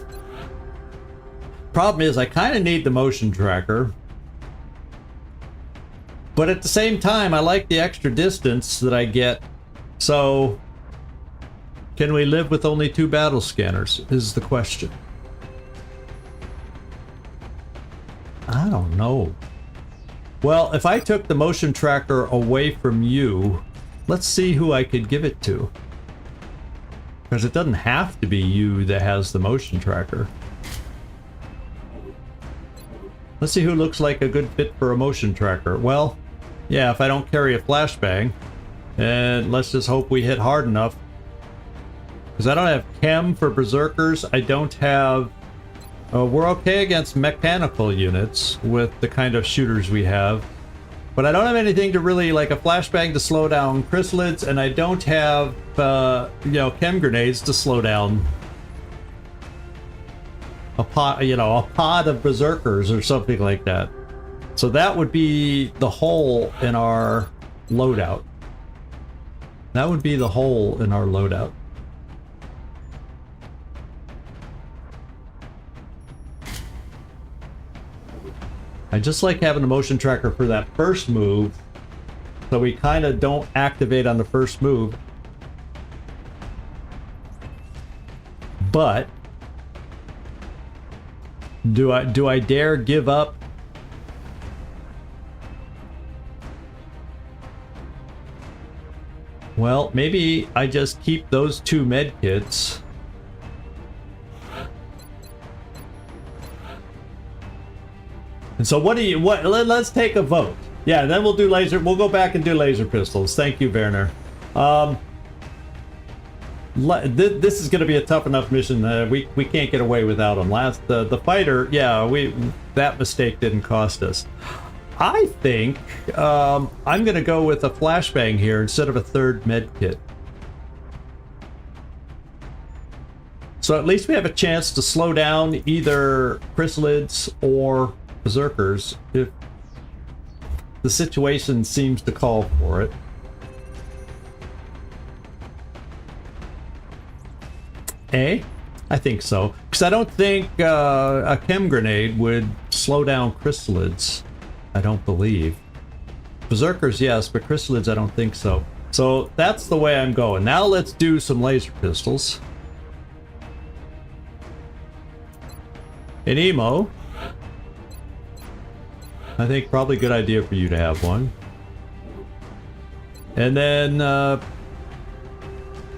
Problem is, I kind of need the motion tracker, but at the same time, I like the extra distance that I get. So, can we live with only 2 battle scanners? Is the question. I don't know. Well, if I took the motion tracker away from you, let's see who I could give it to. Because it doesn't have to be you that has the motion tracker. Let's see who looks like a good fit for a motion tracker. Well, yeah, if I don't carry a flashbang, and let's just hope we hit hard enough. Because I don't have chem for berserkers. I don't have... we're okay against mechanical units with the kind of shooters we have. But I don't have anything to really, like a flashbang to slow down chrysalids, and I don't have, chem grenades to slow down a pod of berserkers or something like that. So that would be the hole in our loadout. That would be the hole in our loadout. I just like having a motion tracker for that first move, so we kind of don't activate on the first move. But Do I dare give up? Well, maybe I just keep those 2 med kits. And so let's take a vote. Yeah, then we'll do laser. We'll go back and do laser pistols. Thank you, Werner. This is going to be a tough enough mission. We can't get away without him. The fighter, yeah, that mistake didn't cost us. I think I'm going to go with a flashbang here instead of a 3rd med kit. So at least we have a chance to slow down either chrysalids or berserkers if the situation seems to call for it. I think so. Because I don't think a chem grenade would slow down chrysalids. I don't believe. Berserkers, yes, but chrysalids, I don't think so. So that's the way I'm going. Now let's do some laser pistols. An emo. I think probably a good idea for you to have one. And then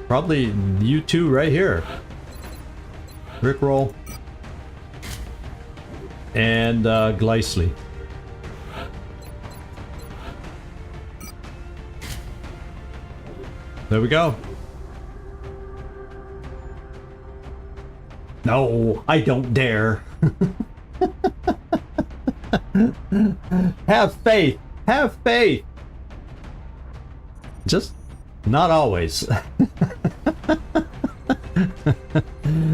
probably you two right here. Rickroll. And Gleisley. There we go. No, I don't dare. Have faith. Have faith. Just not always.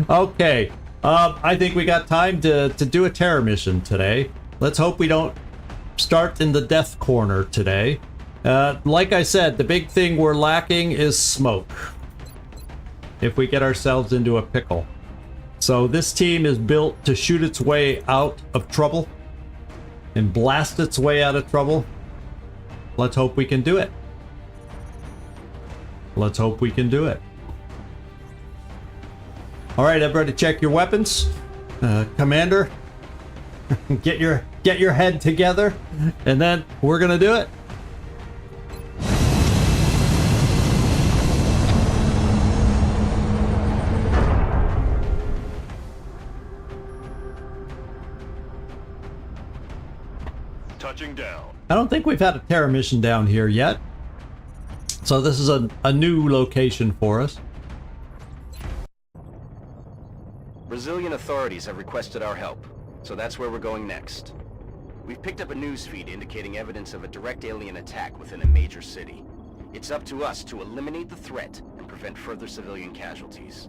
Okay. I think we got time to do a terror mission today. Let's hope we don't start in the death corner today. Like I said, the big thing we're lacking is smoke. If we get ourselves into a pickle. So this team is built to shoot its way out of trouble and blast its way out of trouble. Let's hope we can do it. Let's hope we can do it. All right, everybody, check your weapons. Commander, get your head together, and then we're gonna do it. Touching down. I don't think we've had a terror mission down here yet. So this is a new location for us. Brazilian authorities have requested our help, so that's where we're going next. We've picked up a news feed indicating evidence of a direct alien attack within a major city. It's up to us to eliminate the threat and prevent further civilian casualties.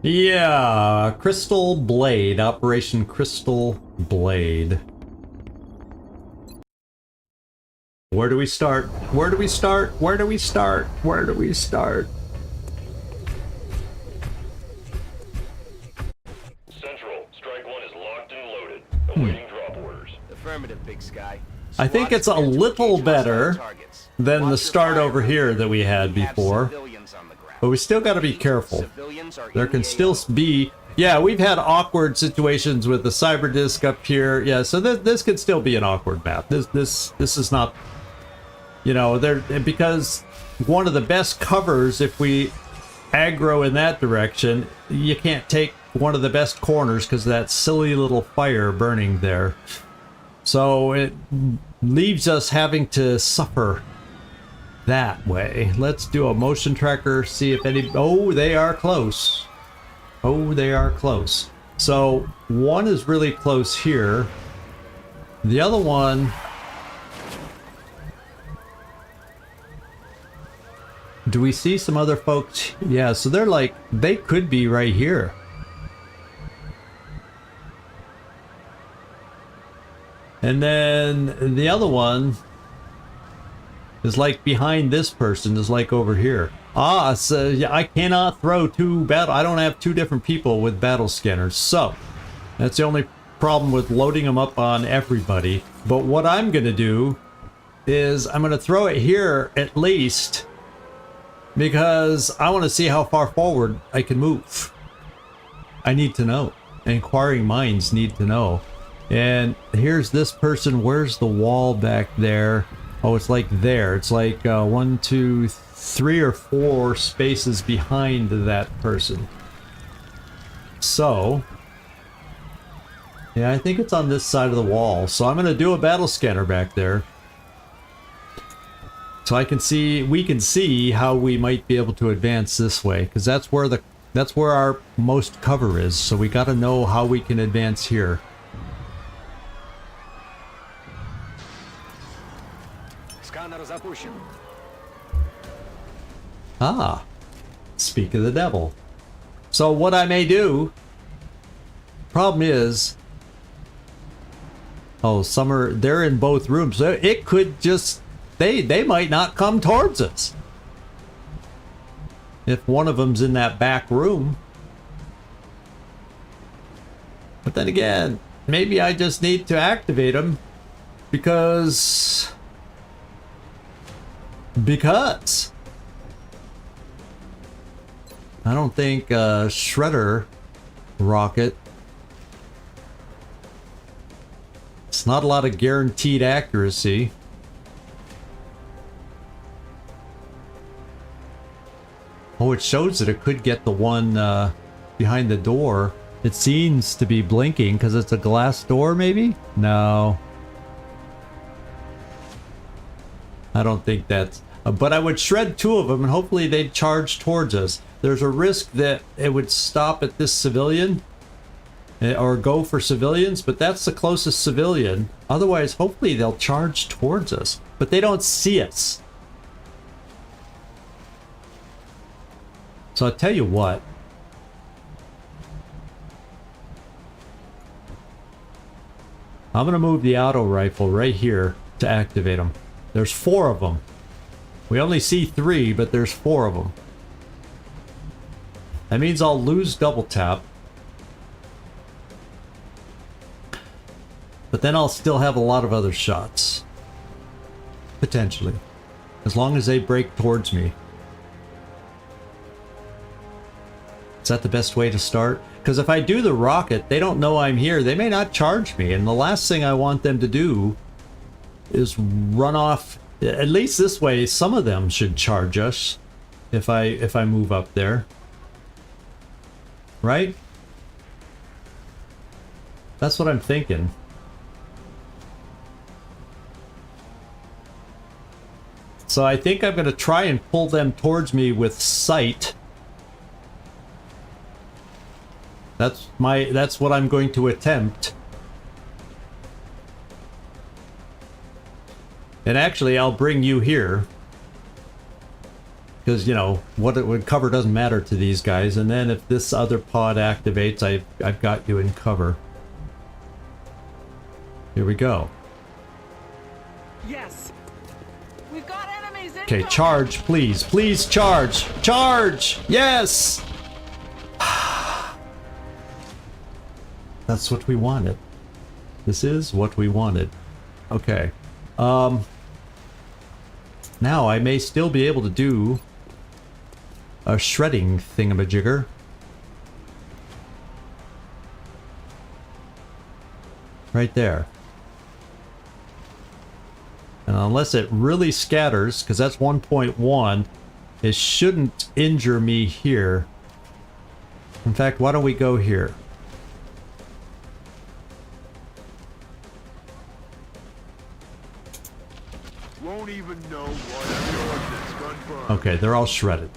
Yeah, Crystal Blade, Operation Crystal Blade. Where do we start? Where do we start? Where do we start? Where do we start? Central, Strike 1 is locked and loaded, awaiting drop orders. Affirmative, Big Sky. I think it's a little better than the start over here that we had before. But we still got to be careful. There can still be... Yeah, we've had awkward situations with the cyber disc up here. Yeah, so this could still be an awkward map. This is not... You know, because one of the best covers, if we aggro in that direction, you can't take one of the best corners because of that silly little fire burning there. So it leaves us having to suffer that way. Let's do a motion tracker, see if any... Oh, they are close. Oh, they are close. So one is really close here. The other one... Do we see some other folks? Yeah, so they're like, they could be right here. And then the other one is like behind this person, is like over here. Ah, so yeah, I cannot throw I don't have two different people with battle scanners. So that's the only problem with loading them up on everybody. But what I'm going to do is I'm going to throw it here at least, because I want to see how far forward I can move. I need to know. inquiring minds need to know. And here's this person. Where's the wall back there? Oh, it's like there. It's like 1, 2, 3 or 4 spaces behind that person. So, yeah, I think it's on this side of the wall. So I'm going to do a battle scanner back there. So we can see how we might be able to advance this way, because that's where our most cover is. So we got to know how we can advance here. Ah, speak of the devil. So what I may do, problem is, oh, they're in both rooms. So it could just, they might not come towards us. If one of them's in that back room. But then again, maybe I just need to activate them because I don't think Shredder rocket. It's not a lot of guaranteed accuracy. Oh, it shows that it could get the one behind the door. It seems to be blinking because it's a glass door, maybe? No. I don't think that's... but I would shred 2 of them and hopefully they'd charge towards us. There's a risk that it would stop at this civilian or go for civilians, but that's the closest civilian. Otherwise, hopefully they'll charge towards us, but they don't see us. So I'll tell you what. I'm going to move the auto rifle right here to activate them. There's 4 of them. We only see 3, but there's 4 of them. That means I'll lose double tap. But then I'll still have a lot of other shots. Potentially. As long as they break towards me. Is that the best way to start? Because if I do the rocket, they don't know I'm here. They may not charge me. And the last thing I want them to do is run off. At least this way, some of them should charge us if I move up there. Right? That's what I'm thinking. So I think I'm going to try and pull them towards me with sight. That's what I'm going to attempt. And actually, I'll bring you here. Because, you know, what cover doesn't matter to these guys. And then if this other pod activates, I've got you in cover. Here we go. Yes. We've got enemies in. Okay, charge, please. Please charge. Charge! Yes! That's what we wanted. This is what we wanted. Okay. Now I may still be able to do a shredding thingamajigger. Right there. And unless it really scatters, because that's 1.1, it shouldn't injure me here. In fact, why don't we go here? Won't even know what I'm Okay, they're all shredded.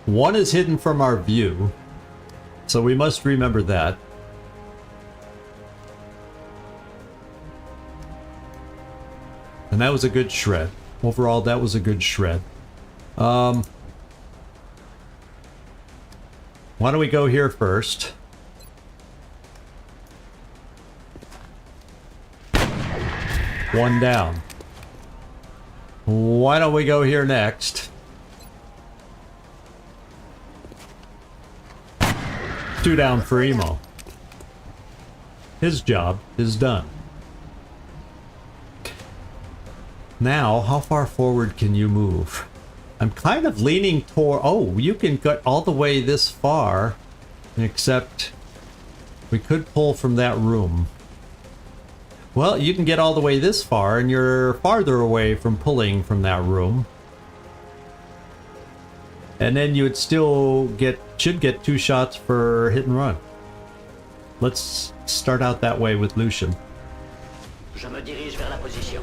One is hidden from our view, so we must remember that. And that was a good shred. Overall, that was a good shred. Why don't we go here first? One down. Why don't we go here next? 2 down for Emo. His job is done. Now, how far forward can you move? I'm kind of leaning toward... Oh, you can get all the way this far. Except we could pull from that room. Well, you can get all the way this far, and you're farther away from pulling from that room. And then you would still should get 2 shots for hit and run. Let's start out that way with Lucian. Je me dirige vers la position.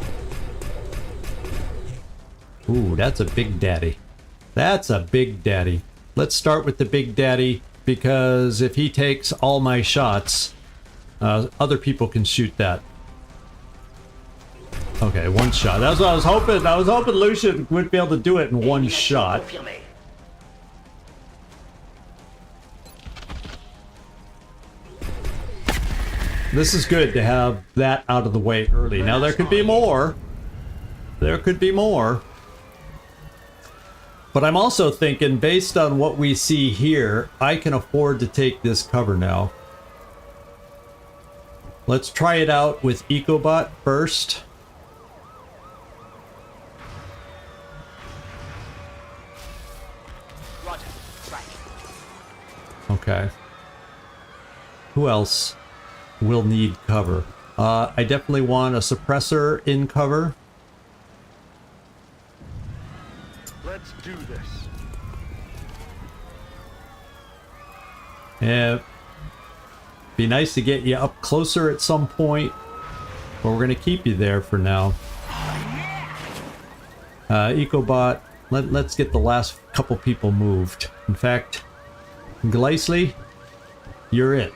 Ooh, that's a big daddy. That's a big daddy. Let's start with the big daddy, because if he takes all my shots, other people can shoot that. Okay, 1 shot. That's what I was hoping. I was hoping Lucian would be able to do it in 1 shot. Confirmé. This is good to have that out of the way early. Now there could be more. There could be more. But I'm also thinking, based on what we see here, I can afford to take this cover now. Let's try it out with EcoBot first. Roger. Right. Okay. Who else will need cover? I definitely want a suppressor in cover. Let's do this. Yeah. Be nice to get you up closer at some point, but we're gonna keep you there for now. EcoBot, let's get the last couple people moved. In fact, Gleisley, you're it.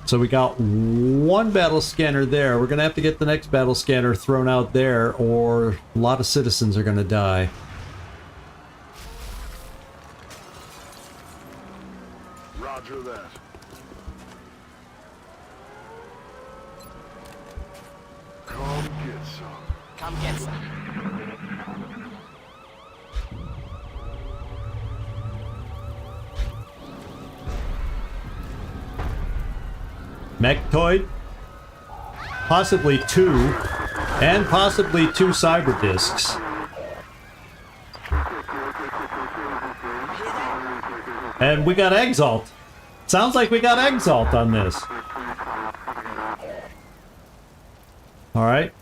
So we got 1 battle scanner there. We're gonna have to get the next battle scanner thrown out there, or a lot of citizens are gonna die. Roger that. Come get some. Come get some. Mechtoid, possibly 2, and possibly 2 cyber discs. And we got Exalt. Sounds like we got Exalt on this. All right.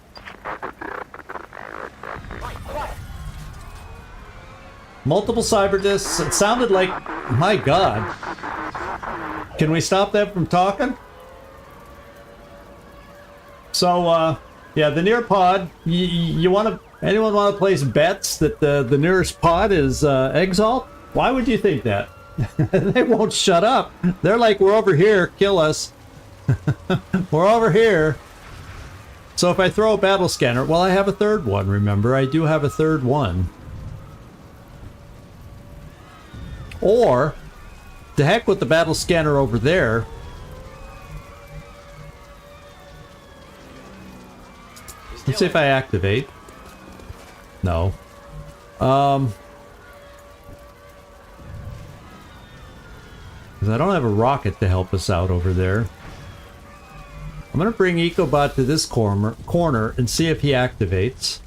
Multiple cyber discs. It sounded like, my God. Can we stop them from talking? So, yeah, the near pod, you want to, anyone want to place bets that the nearest pod is Exalt? Why would you think that? They won't shut up. They're like, we're over here, kill us. We're over here. So if I throw a battle scanner, well, I have a 3rd one, remember? I do have a 3rd one. Or, to heck with the battle scanner over there. Let's see if I activate. No. Because I don't have a rocket to help us out over there. I'm going to bring EcoBot to this corner and see if he activates.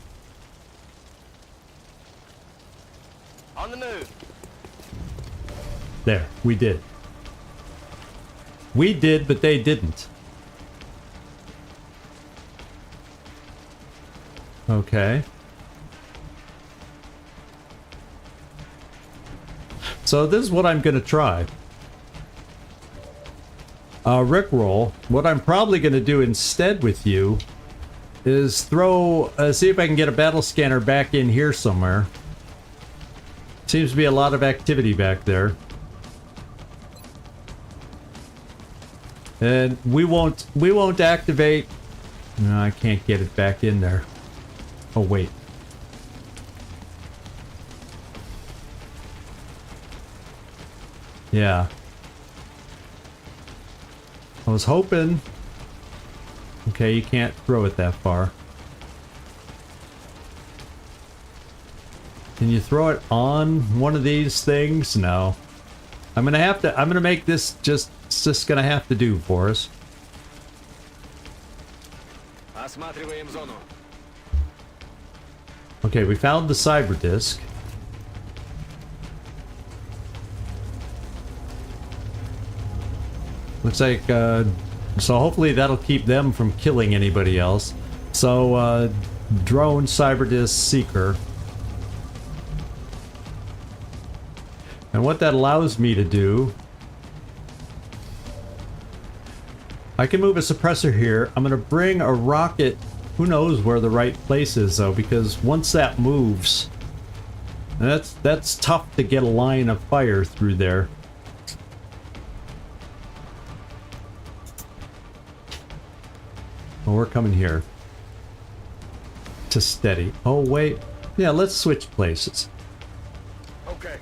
On the move. There, we did. We did, but they didn't. Okay. So this is what I'm going to try. Rickroll, what I'm probably going to do instead with you is throw, see if I can get a battle scanner back in here somewhere. Seems to be a lot of activity back there. And we won't activate. No, I can't get it back in there. Oh, wait. Yeah. I was hoping... Okay, you can't throw it that far. Can you throw it on one of these things? No. I'm gonna make this just gonna have to do for us. Осматриваем зону. Okay, we found the cyber disk. Looks like, so hopefully that'll keep them from killing anybody else. So, drone cyber disk seeker. And what that allows me to do, I can move a suppressor here. I'm going to bring a rocket. Who knows where the right place is though, because once that moves, that's tough to get a line of fire through there. Oh, we're coming here to steady. Oh wait, yeah, let's switch places. Okay.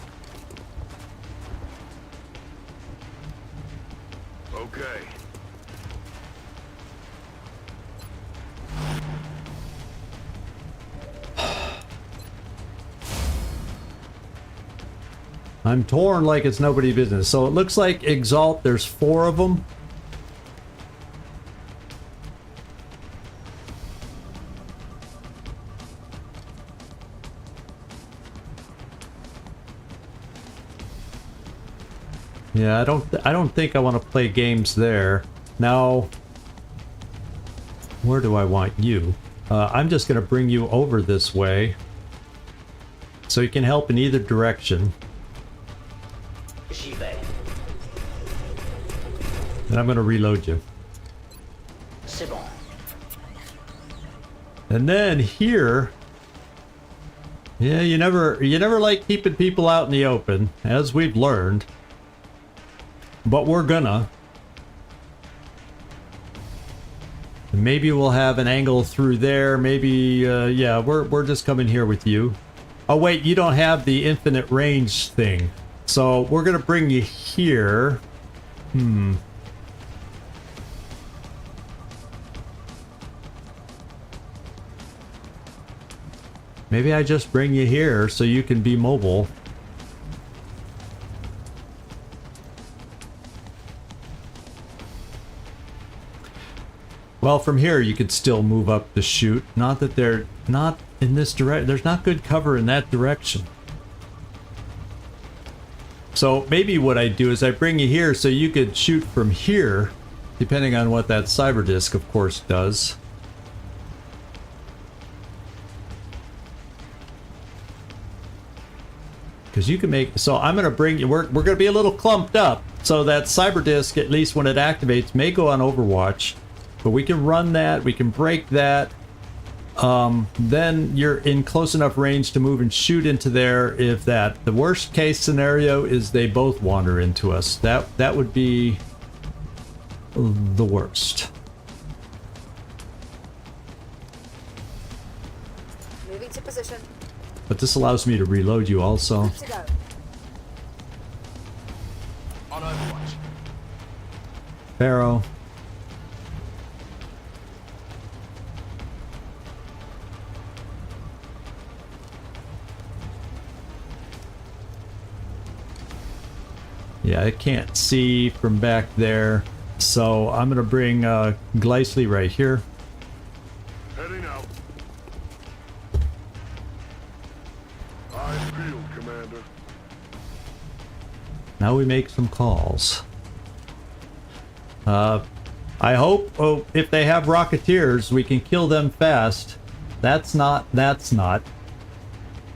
Okay. I'm torn like it's nobody's business. So it looks like Exalt, there's 4 of them. Yeah, I don't think I want to play games there. Now, where do I want you? I'm just going to bring you over this way so you can help in either direction. J'y vais. And I'm going to reload you. C'est bon. And then here, yeah, you never like keeping people out in the open, as we've learned. But we're gonna. Maybe we'll have an angle through there. Maybe, yeah, we're just coming here with you. Oh wait, you don't have the infinite range thing. So we're gonna bring you here. Maybe I just bring you here so you can be mobile. Well, from here you could still move up to shoot. Not that they're not in this direction. There's not good cover in that direction. So maybe what I do is I bring you here so you could shoot from here, depending on what that cyber disk, of course, does. Because you can make, so I'm going to bring you, we're going to be a little clumped up, so that cyber disk, at least when it activates, may go on Overwatch. But we can run that, we can break that. Then you're in close enough range to move and shoot into there if that. The worst case scenario is they both wander into us. That would be the worst. Moving to position. But this allows me to reload you also. To go. On Overwatch. Pharaoh. Yeah, I can't see from back there, so I'm gonna bring Gleisly right here. Heading out. Eyes peeled, Commander. Now we make some calls. I hope, oh, if they have Rocketeers, we can kill them fast. That's not.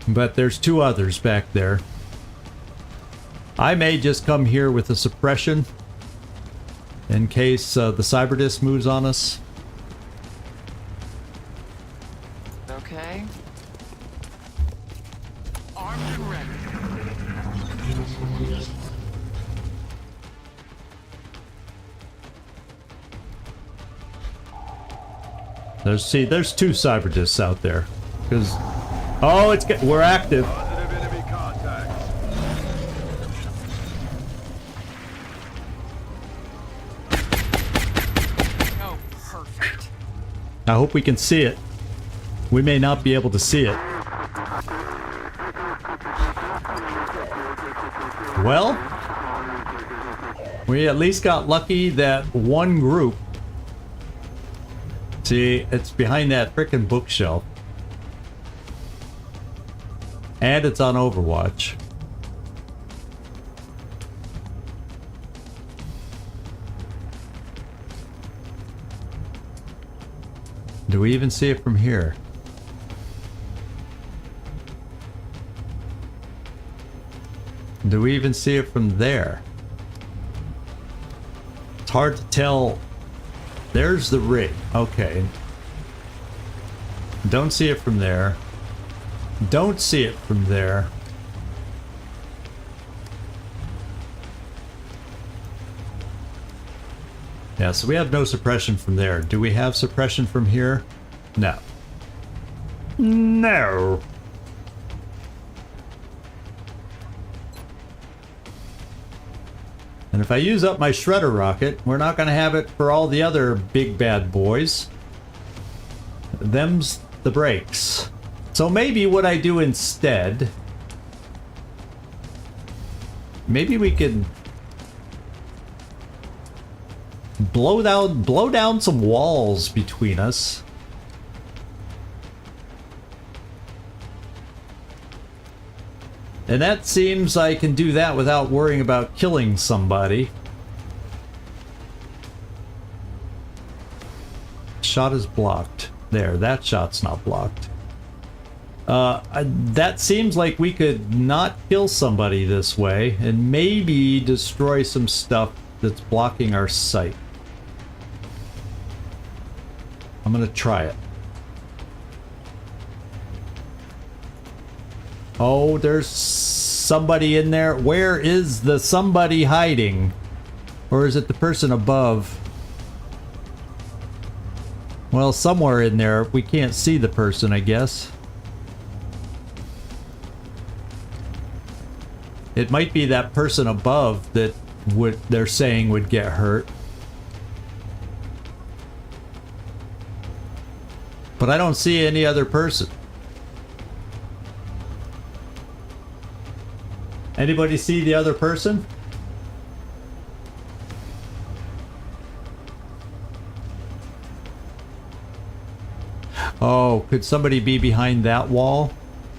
But there's 2 others back there. I may just come here with a suppression in case the cyber disk moves on us. Okay. Armed and ready. There's 2 cyber disks out there. Because, oh, we're active. Positive enemy contact. Oh, perfect. I hope we can see it. We may not be able to see it. Well, we at least got lucky that one group See, it's behind that frickin' bookshelf. And it's on Overwatch. Do we even see it from here? Do we even see it from there? It's hard to tell. There's the rig. Okay. Don't see it from there. Don't see it from there. Yeah, so we have no suppression from there. Do we have suppression from here? No. No. And if I use up my shredder rocket, we're not going to have it for all the other big bad boys. Them's the breaks. So maybe what I do instead... Maybe we could... blow down some walls between us. And that seems I can do that without worrying about killing somebody. Shot is blocked. There, that shot's not blocked. That seems like we could not kill somebody this way and maybe destroy some stuff that's blocking our sight. I'm gonna try it. Oh, there's somebody in there. Where is the somebody hiding? Or is it the person above? Well, somewhere in there. We can't see the person, I guess. It might be that person above that they're saying would get hurt. But I don't see any other person. Anybody see the other person? Oh, could somebody be behind that wall?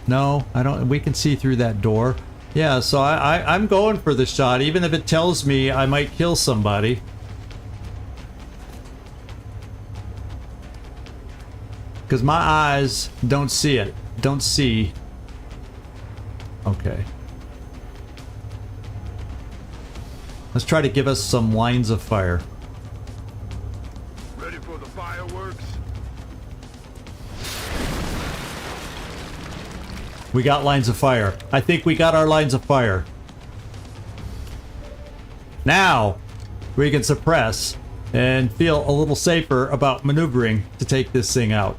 No, I don't. We can see through that door. Yeah, so I'm going for the shot, even if it tells me I might kill somebody. Because my eyes don't see it. Don't see. Okay. Let's try to give us some lines of fire. Ready for the fireworks? We got lines of fire. I think we got our lines of fire. Now we can suppress and feel a little safer about maneuvering to take this thing out.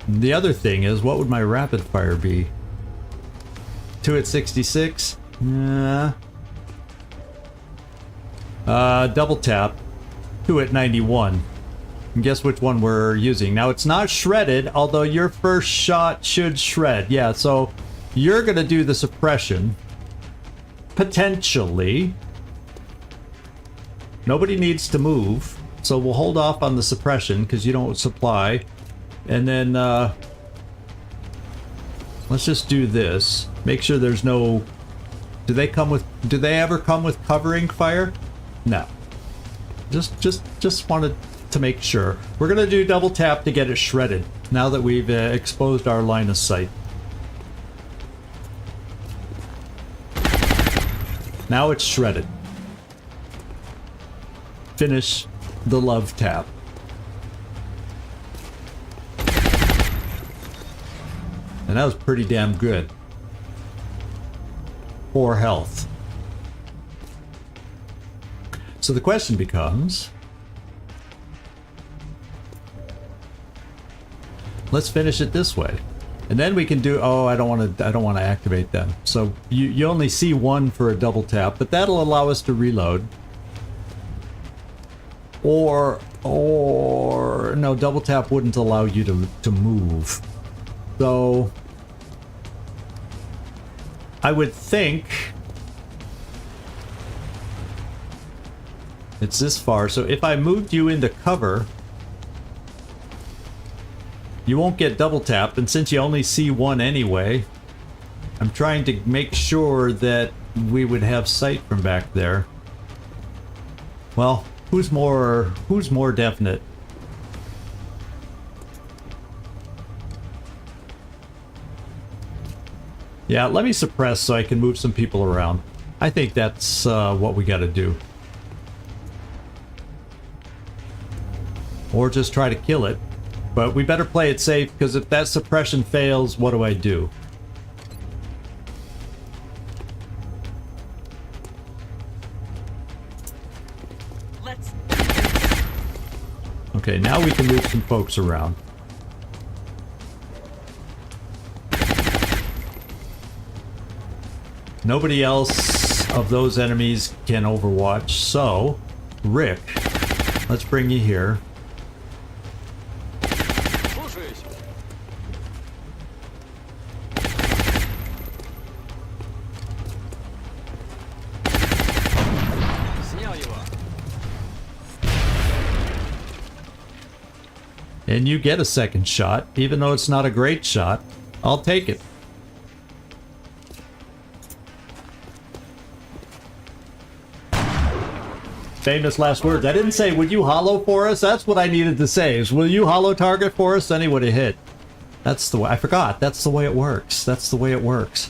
The other thing is, what would my rapid fire be? 2 at 66? Nah. Double tap. 2 at 91. And guess which one we're using. Now, it's not shredded, although your first shot should shred. Yeah, so you're gonna do the suppression. Potentially. Nobody needs to move, so we'll hold off on the suppression because you don't supply. And then, let's just do this. Make sure there's no... Do they ever come with covering fire? No. Just wanted to make sure. We're gonna do double tap to get it shredded now that we've exposed our line of sight. Now it's shredded. Finish the love tap. And that was pretty damn good. 4 health. So the question becomes, let's finish it this way. And then we can do, oh, I don't want to activate them. So you only see one for a double tap, but that'll allow us to reload. Or no, double tap wouldn't allow you to move. So I would think It's this far, so if I moved you into cover, you won't get double tapped, and since you only see one anyway, I'm trying to make sure that we would have sight from back there. Well, who's more definite? Yeah, let me suppress so I can move some people around. I think that's what we gotta do. Or just try to kill it. But we better play it safe, because if that suppression fails, what do I do? Okay, now we can move some folks around. Nobody else of those enemies can Overwatch, so Rick, let's bring you here. And you get a second shot, even though it's not a great shot. I'll take it. Famous last words. I didn't say, would you hollow for us? That's what I needed to say, is will you hollow target for us? Then he would have hit. That's the way, I forgot. That's the way it works. That's the way it works.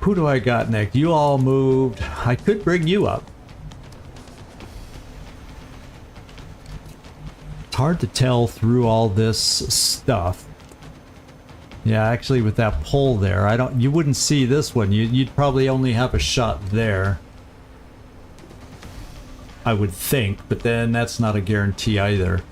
Who do I got next? You all moved. I could bring you up. It's hard to tell through all this stuff. Yeah, actually with that pole there, you wouldn't see this one. You'd probably only have a shot there. I would think, but then that's not a guarantee either.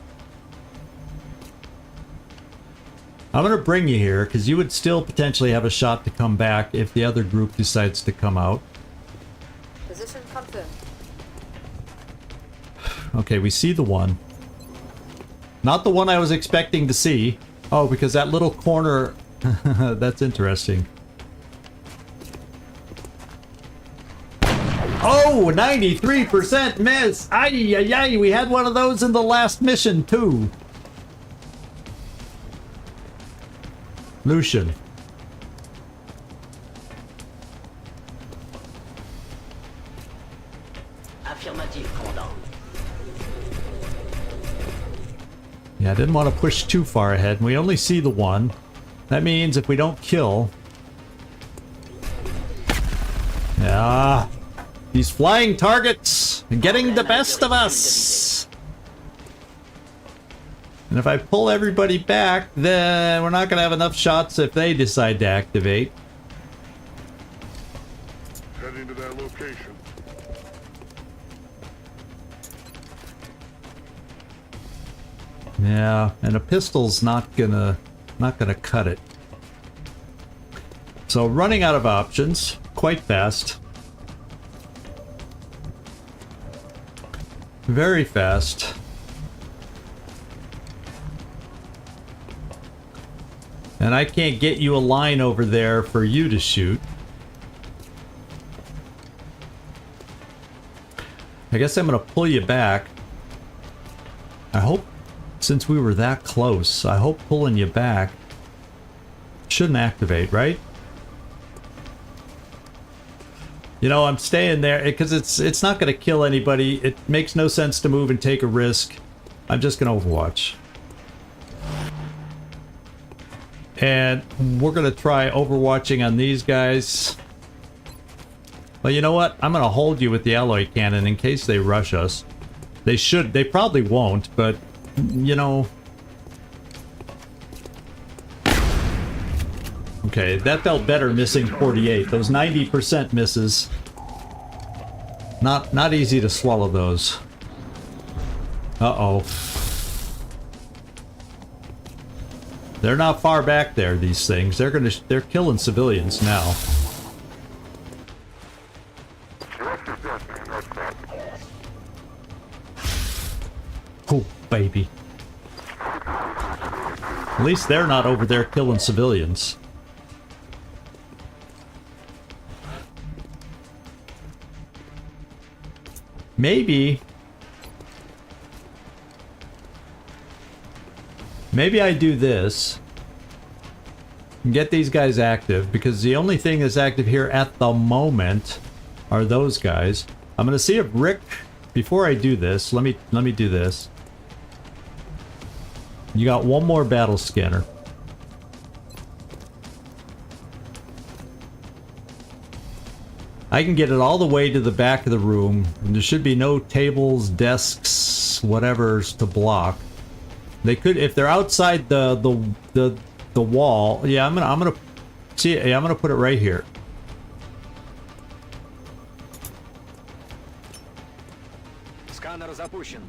I'm gonna bring you here, because you would still potentially have a shot to come back if the other group decides to come out. Position confirmed. Okay, we see the one. Not the one I was expecting to see. Oh, because that little corner... That's interesting. Oh, 93% miss! Ay, ay, ay, we had one of those in the last mission, too. Lucian. Affirmative, Commandant. Yeah, I didn't want to push too far ahead, and we only see the one. That means if we don't kill... Yeah, these flying targets are getting the best of us! And if I pull everybody back, then we're not going to have enough shots if they decide to activate. Heading to that location. Yeah, and a pistol's not gonna cut it. So running out of options quite fast. Very fast. And I can't get you a line over there for you to shoot. I guess I'm gonna pull you back. I hope, since we were that close, I hope pulling you back shouldn't activate, right? You know, I'm staying there because it's not gonna kill anybody. It makes no sense to move and take a risk. I'm just gonna Overwatch. And we're gonna try overwatching on these guys. Well, you know what? I'm gonna hold you with the alloy cannon in case they rush us. They probably won't, but, you know... Okay, that felt better missing 48. Those 90% misses. Not easy to swallow those. Uh-oh. They're not far back there, these things. They're killing civilians now. Oh. At least they're not over there killing civilians. Maybe I do this and get these guys active, because the only thing that's active here at the moment are those guys. I'm gonna see if Rick, before I do this, let me do this. You got one more battle scanner. I can get it all the way to the back of the room, and there should be no tables, desks, whatever's to block. They could, if they're outside the wall. Yeah, I'm gonna see. Yeah, I'm gonna put it right here. Сканер запущен.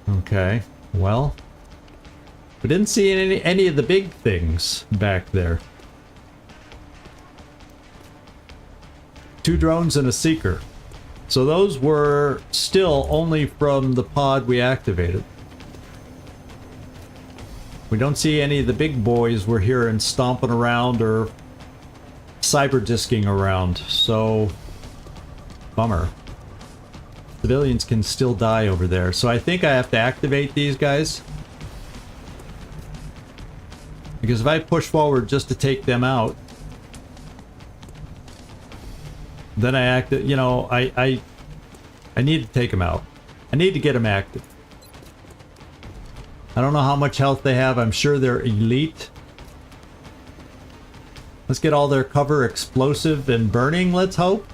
Okay. Well, we didn't see any of the big things back there. 2 drones and a seeker. So those were still only from the pod we activated. We don't see any of the big boys we're hearing stomping around or cyber disking around, so bummer. Civilians can still die over there, so I think I have to activate these guys. Because if I push forward just to take them out, then I need to take them out. I need to get them active. I don't know how much health they have. I'm sure they're elite. Let's get all their cover explosive and burning, let's hope.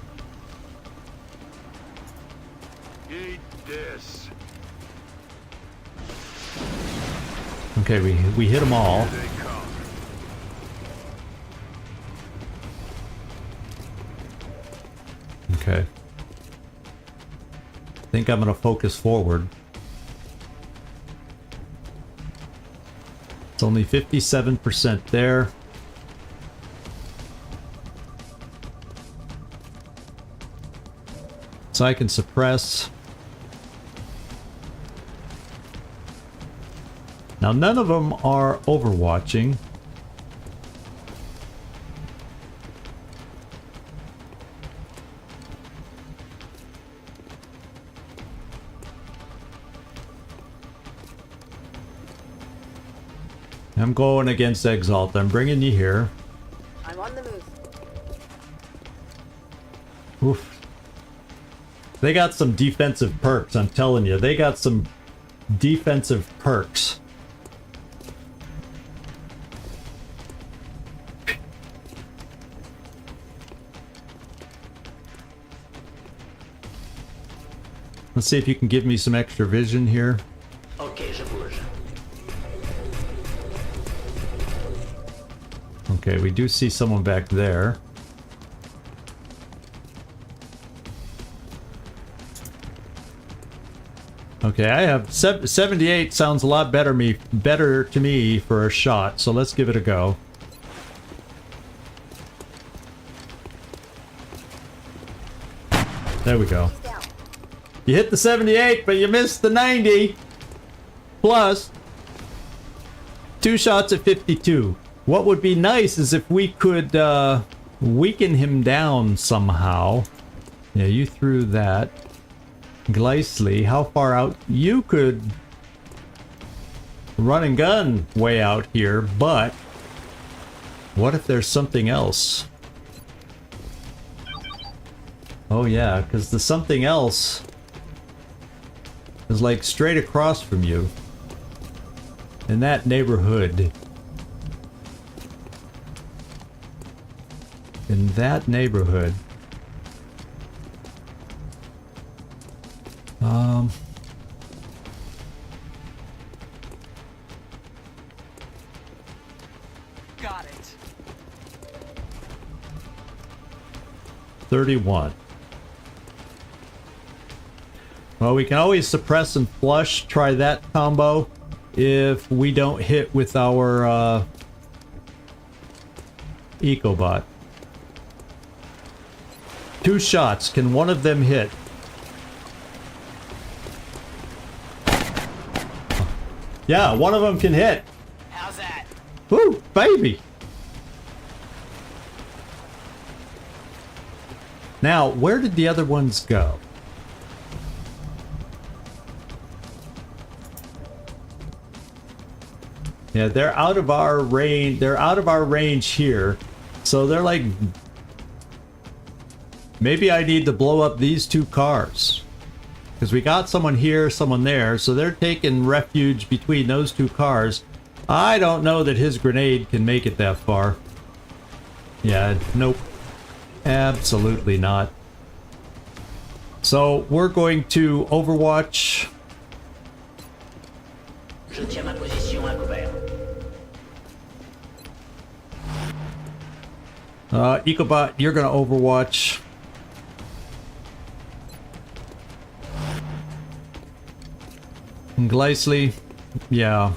Eat this. Okay, we hit them all. Here they come. Okay. I think I'm gonna focus forward. It's only 57% there. So I can suppress. Now none of them are overwatching. I'm going against Exalt. I'm bringing you here. I'm on the move. Oof. They got some defensive perks, I'm telling you. They got some defensive perks. Let's see if you can give me some extra vision here. Ok, je bouge. Okay, we do see someone back there. Okay, I have 78 sounds a lot better to me for a shot, so let's give it a go. There we go. He's down. You hit the 78, but you missed the 90. Plus 2 shots at 52. What would be nice is if we could weaken him down somehow. Yeah, you threw that. Gleisly, how far out? You could run and gun way out here, but what if there's something else? Oh yeah, because the something else is like straight across from you in that neighborhood. In that neighborhood. Got it. 31. Well, we can always suppress and flush. Try that combo if we don't hit with our Ecobot. 2 shots. Can one of them hit? Yeah, one of them can hit. How's that? Woo, baby. Now, where did the other ones go? Yeah, they're out of our range. They're out of our range here. So they're like... Maybe I need to blow up these two cars. Because we got someone here, someone there. So they're taking refuge between those two cars. I don't know that his grenade can make it that far. Yeah, nope. Absolutely not. So we're going to Overwatch. Je tiens ma position à couvert. Ecobot, you're gonna Overwatch. And Glycely, yeah.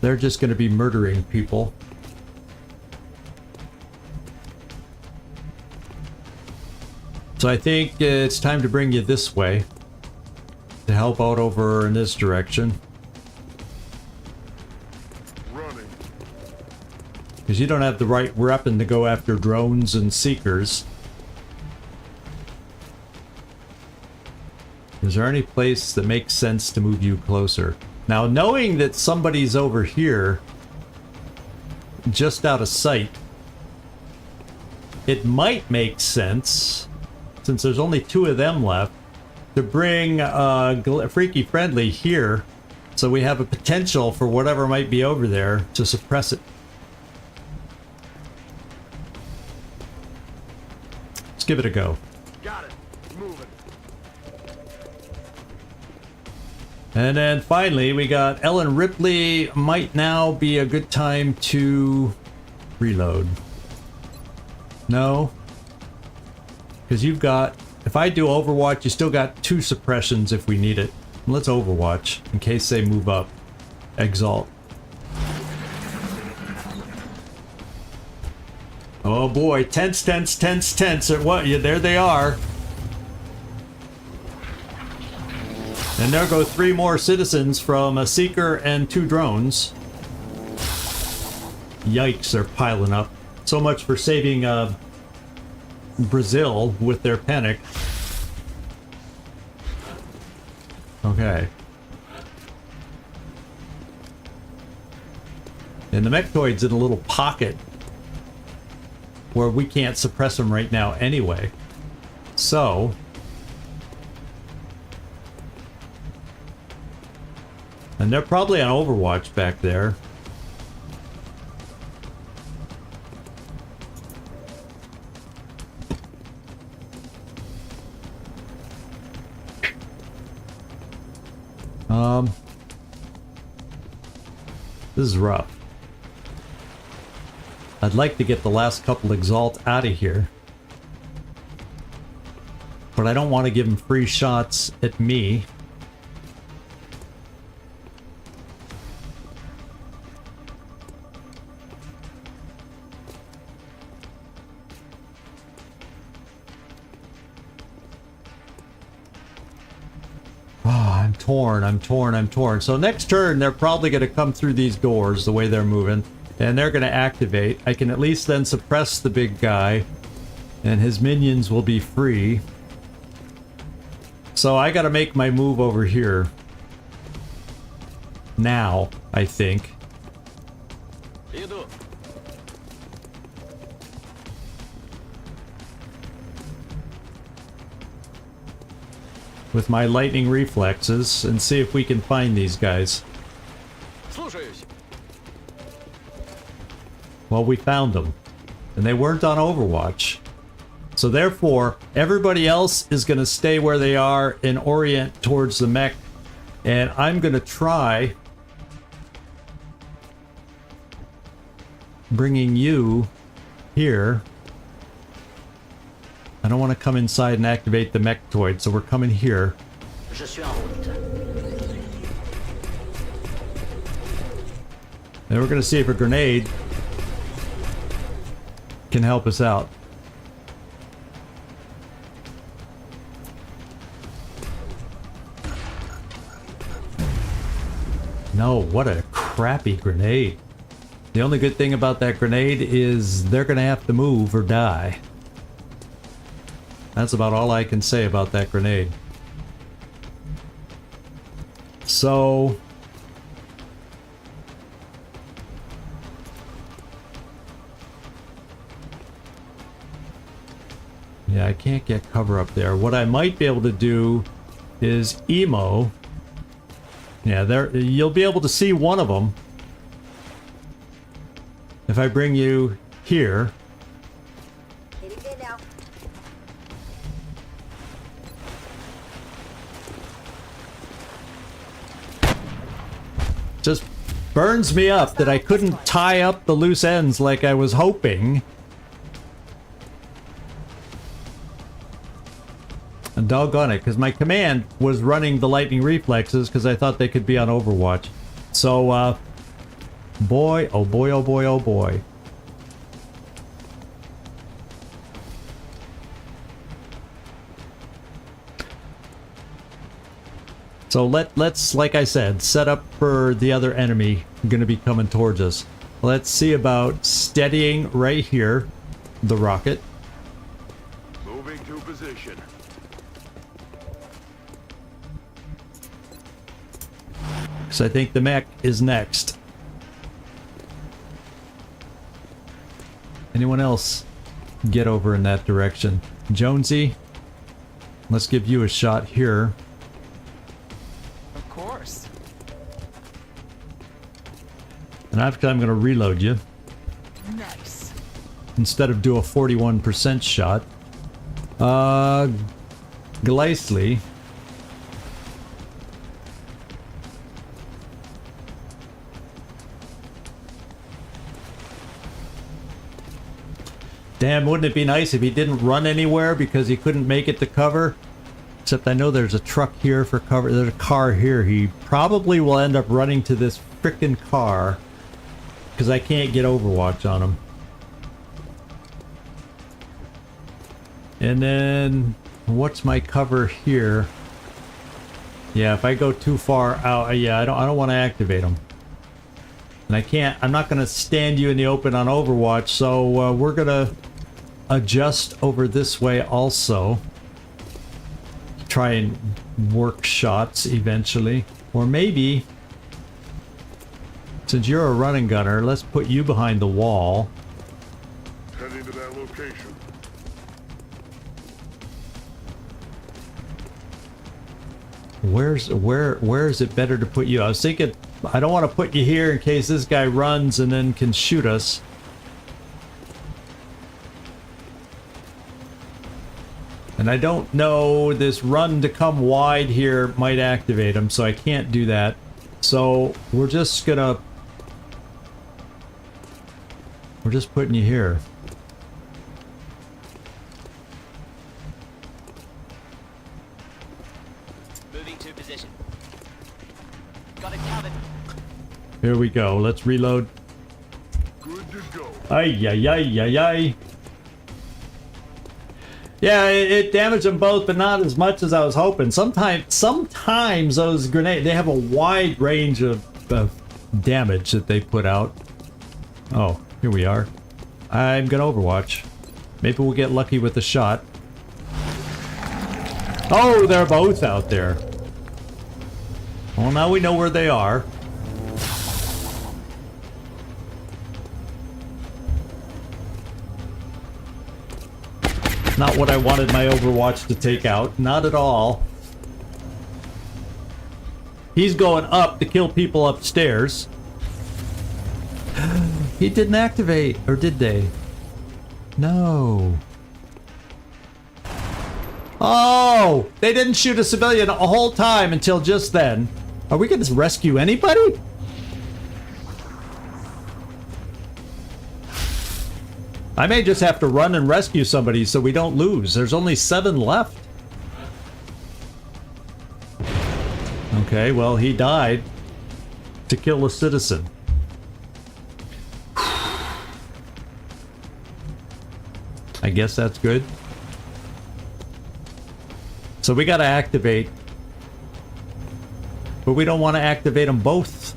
They're just gonna be murdering people. So I think it's time to bring you this way. To help out over in this direction. Running. Because you don't have the right weapon to go after drones and seekers. Is there any place that makes sense to move you closer? Now, knowing that somebody's over here, just out of sight, it might make sense, since there's only two of them left, to bring Freaky Friendly here, so we have a potential for whatever might be over there to suppress it. Let's give it a go. Got it. Moving. And then finally, we got Ellen Ripley. Might now be a good time to reload. No? Because you've got... If I do Overwatch, you still got 2 suppressions if we need it. Let's Overwatch, in case they move up. Exalt. Oh boy, tense. What? Yeah, there they are. And there go 3 more citizens from a Seeker and 2 drones. Yikes, they're piling up. So much for saving Brazil with their panic. Okay. And the Mechtoid's in a little pocket where we can't suppress them right now anyway. So... And they're probably on Overwatch back there. This is rough. I'd like to get the last couple Exalt out of here. But I don't want to give them free shots at me. I'm torn. So next turn, they're probably going to come through these doors the way they're moving. And they're going to activate. I can at least then suppress the big guy. And his minions will be free. So I got to make my move over here. Now, I think. With my lightning reflexes and see if we can find these guys. Well, we found them. And they weren't on Overwatch. So therefore, everybody else is going to stay where they are and orient towards the mech. And I'm going to try bringing you here. I don't want to come inside and activate the Mechtoid, so we're coming here. Je suis en route. And we're going to see if a grenade can help us out. No, what a crappy grenade. The only good thing about that grenade is they're gonna have to move or die. That's about all I can say about that grenade. So... yeah, I can't get cover up there. What I might be able to do is emo. Yeah, there you'll be able to see one of them. If I bring you here. Hitting it now. Just burns me up that I couldn't tie up the loose ends like I was hoping. And doggone it, because my command was running the lightning reflexes because I thought they could be on Overwatch. So, boy, oh boy, oh boy, oh boy. So let's, like I said, set up for the other enemy going to be coming towards us. Let's see about steadying right here the rocket. Moving to position. So I think the mech is next. Anyone else get over in that direction? Jonesy, let's give you a shot here. Of course. And I'm going to reload you. Nice. Instead of do a 41% shot. Glycely. Damn, wouldn't it be nice if he didn't run anywhere because he couldn't make it to cover? Except I know there's a truck here for cover. There's a car here. He probably will end up running to this frickin' car because I can't get Overwatch on him. And then, what's my cover here? Yeah, if I go too far out, yeah, I don't want to activate him. And I can't, I'm not going to stand you in the open on Overwatch, so we're going to adjust over this way also. Try and work shots eventually. Or maybe, since you're a running gunner, let's put you behind the wall. Heading to that location. Where is it better to put you? I was thinking I don't want to put you here in case this guy runs and then can shoot us. And I don't know, this run to come wide here might activate him, so I can't do that. So we're just gonna... we're just putting you here. Moving to position. Got it covered. Here we go, let's reload. Good to go. Ay, ay, ay, ay, ay. Yeah, it damaged them both, but not as much as I was hoping. Sometimes those grenades, they have a wide range of damage that they put out. Oh, here we are. I'm gonna Overwatch. Maybe we'll get lucky with the shot. Oh, they're both out there. Well, now we know where they are. Not what I wanted my Overwatch to take out. Not at all. He's going up to kill people upstairs. He didn't activate, or did they? No. Oh! They didn't shoot a civilian a whole time until just then. Are we going to rescue anybody? I may just have to run and rescue somebody so we don't lose. There's only 7 left. Okay, well, he died to kill a citizen. I guess that's good. So we gotta activate. But we don't want to activate them both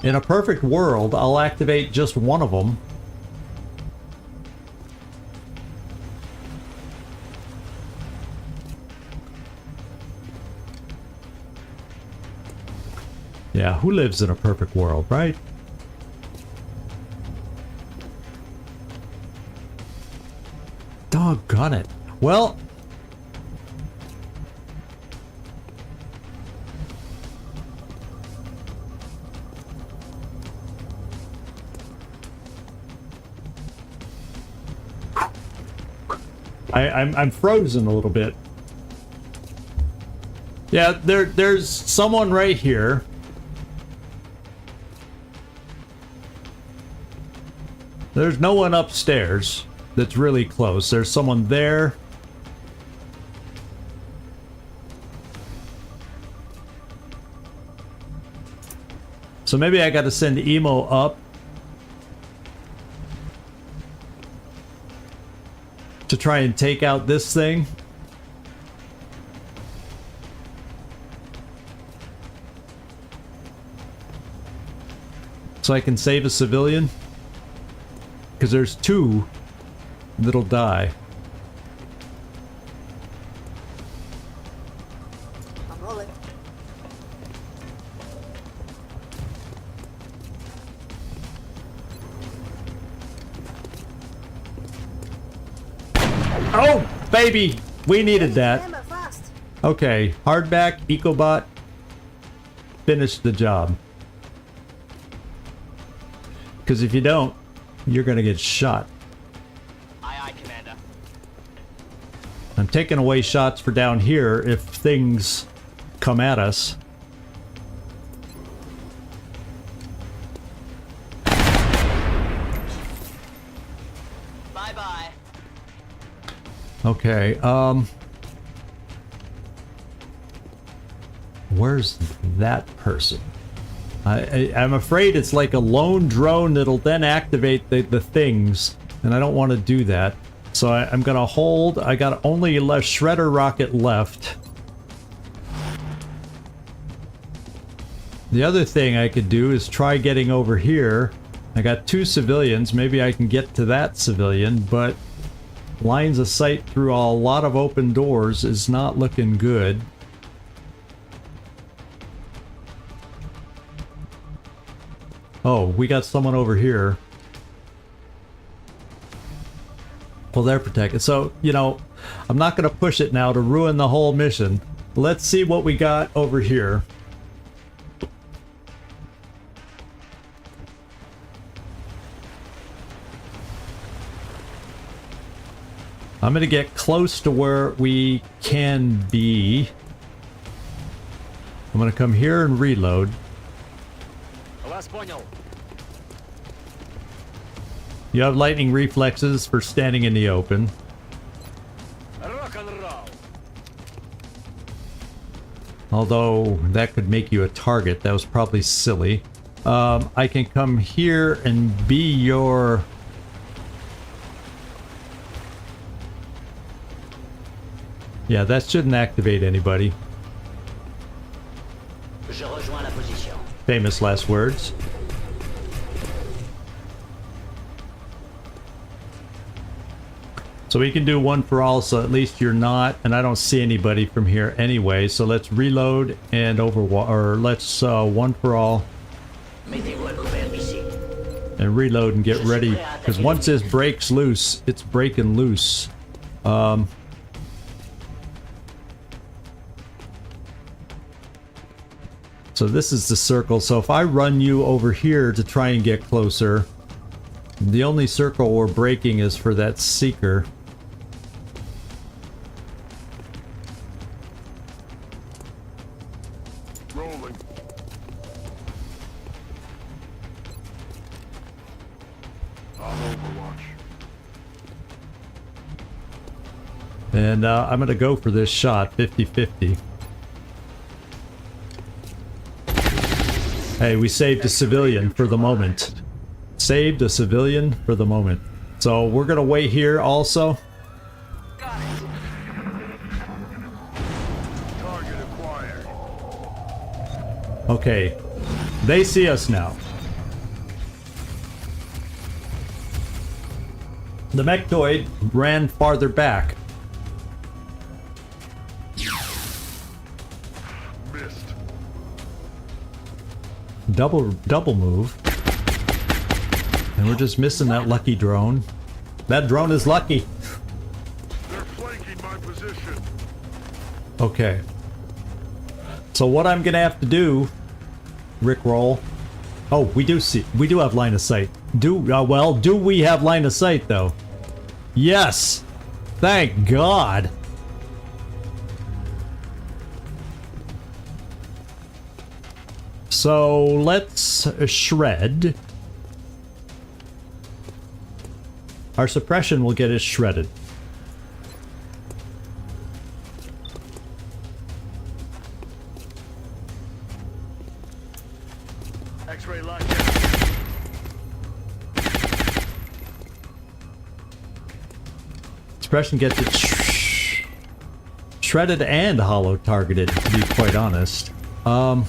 In a perfect world, I'll activate just one of them. Yeah, who lives in a perfect world, right? Doggone it. Well, I'm frozen a little bit. Yeah, there's someone right here. There's no one upstairs that's really close. There's someone there. So maybe I gotta send Emo up to try and take out this thing. So I can save a civilian. Because there's two that'll die. I'm rolling. Oh, baby! We needed that. Hammer fast. Okay, hardback, Ecobot. Finish the job. Because if you don't, you're gonna get shot. Aye, aye, Commander. I'm taking away shots for down here if things come at us. Bye-bye. Okay, where's that person? I'm afraid it's like a lone drone that'll then activate the things, and I don't want to do that. So I'm gonna hold. I got only a shredder rocket left. The other thing I could do is try getting over here. I got two civilians. Maybe I can get to that civilian, but lines of sight through a lot of open doors is not looking good. Oh, we got someone over here. Well, they're protected. So, you know, I'm not going to push it now to ruin the whole mission. Let's see what we got over here. I'm going to get close to where we can be. I'm going to come here and reload. You have lightning reflexes for standing in the open. Although that could make you a target. That was probably silly. I can come here and be your... Yeah, that shouldn't activate anybody. Famous last words. So we can do one for all, so at least you're not, and I don't see anybody from here anyway, so let's reload and Overwatch, or let's one for all. And reload and get ready, because once this breaks loose, it's breaking loose. So this is the circle, so if I run you over here to try and get closer, the only circle we're breaking is for that seeker. Rolling. I'm Overwatch. And I'm going to go for this shot, 50-50. Hey, we saved a civilian for the moment. Saved a civilian for the moment. So we're going to wait here also. Got it. Target acquired. Okay. They see us now. The mechtoid ran farther back. Missed. Double move. And we're just missing that lucky drone. That drone is lucky. They're flanking my position. Okay. So what I'm gonna have to do, Rickroll. Oh, we do have line of sight. Do we have line of sight though? Yes. Thank God. So let's shred. Our suppression will get us shredded. X-ray lockdown. Suppression gets it shredded and hollow targeted, to be quite honest. So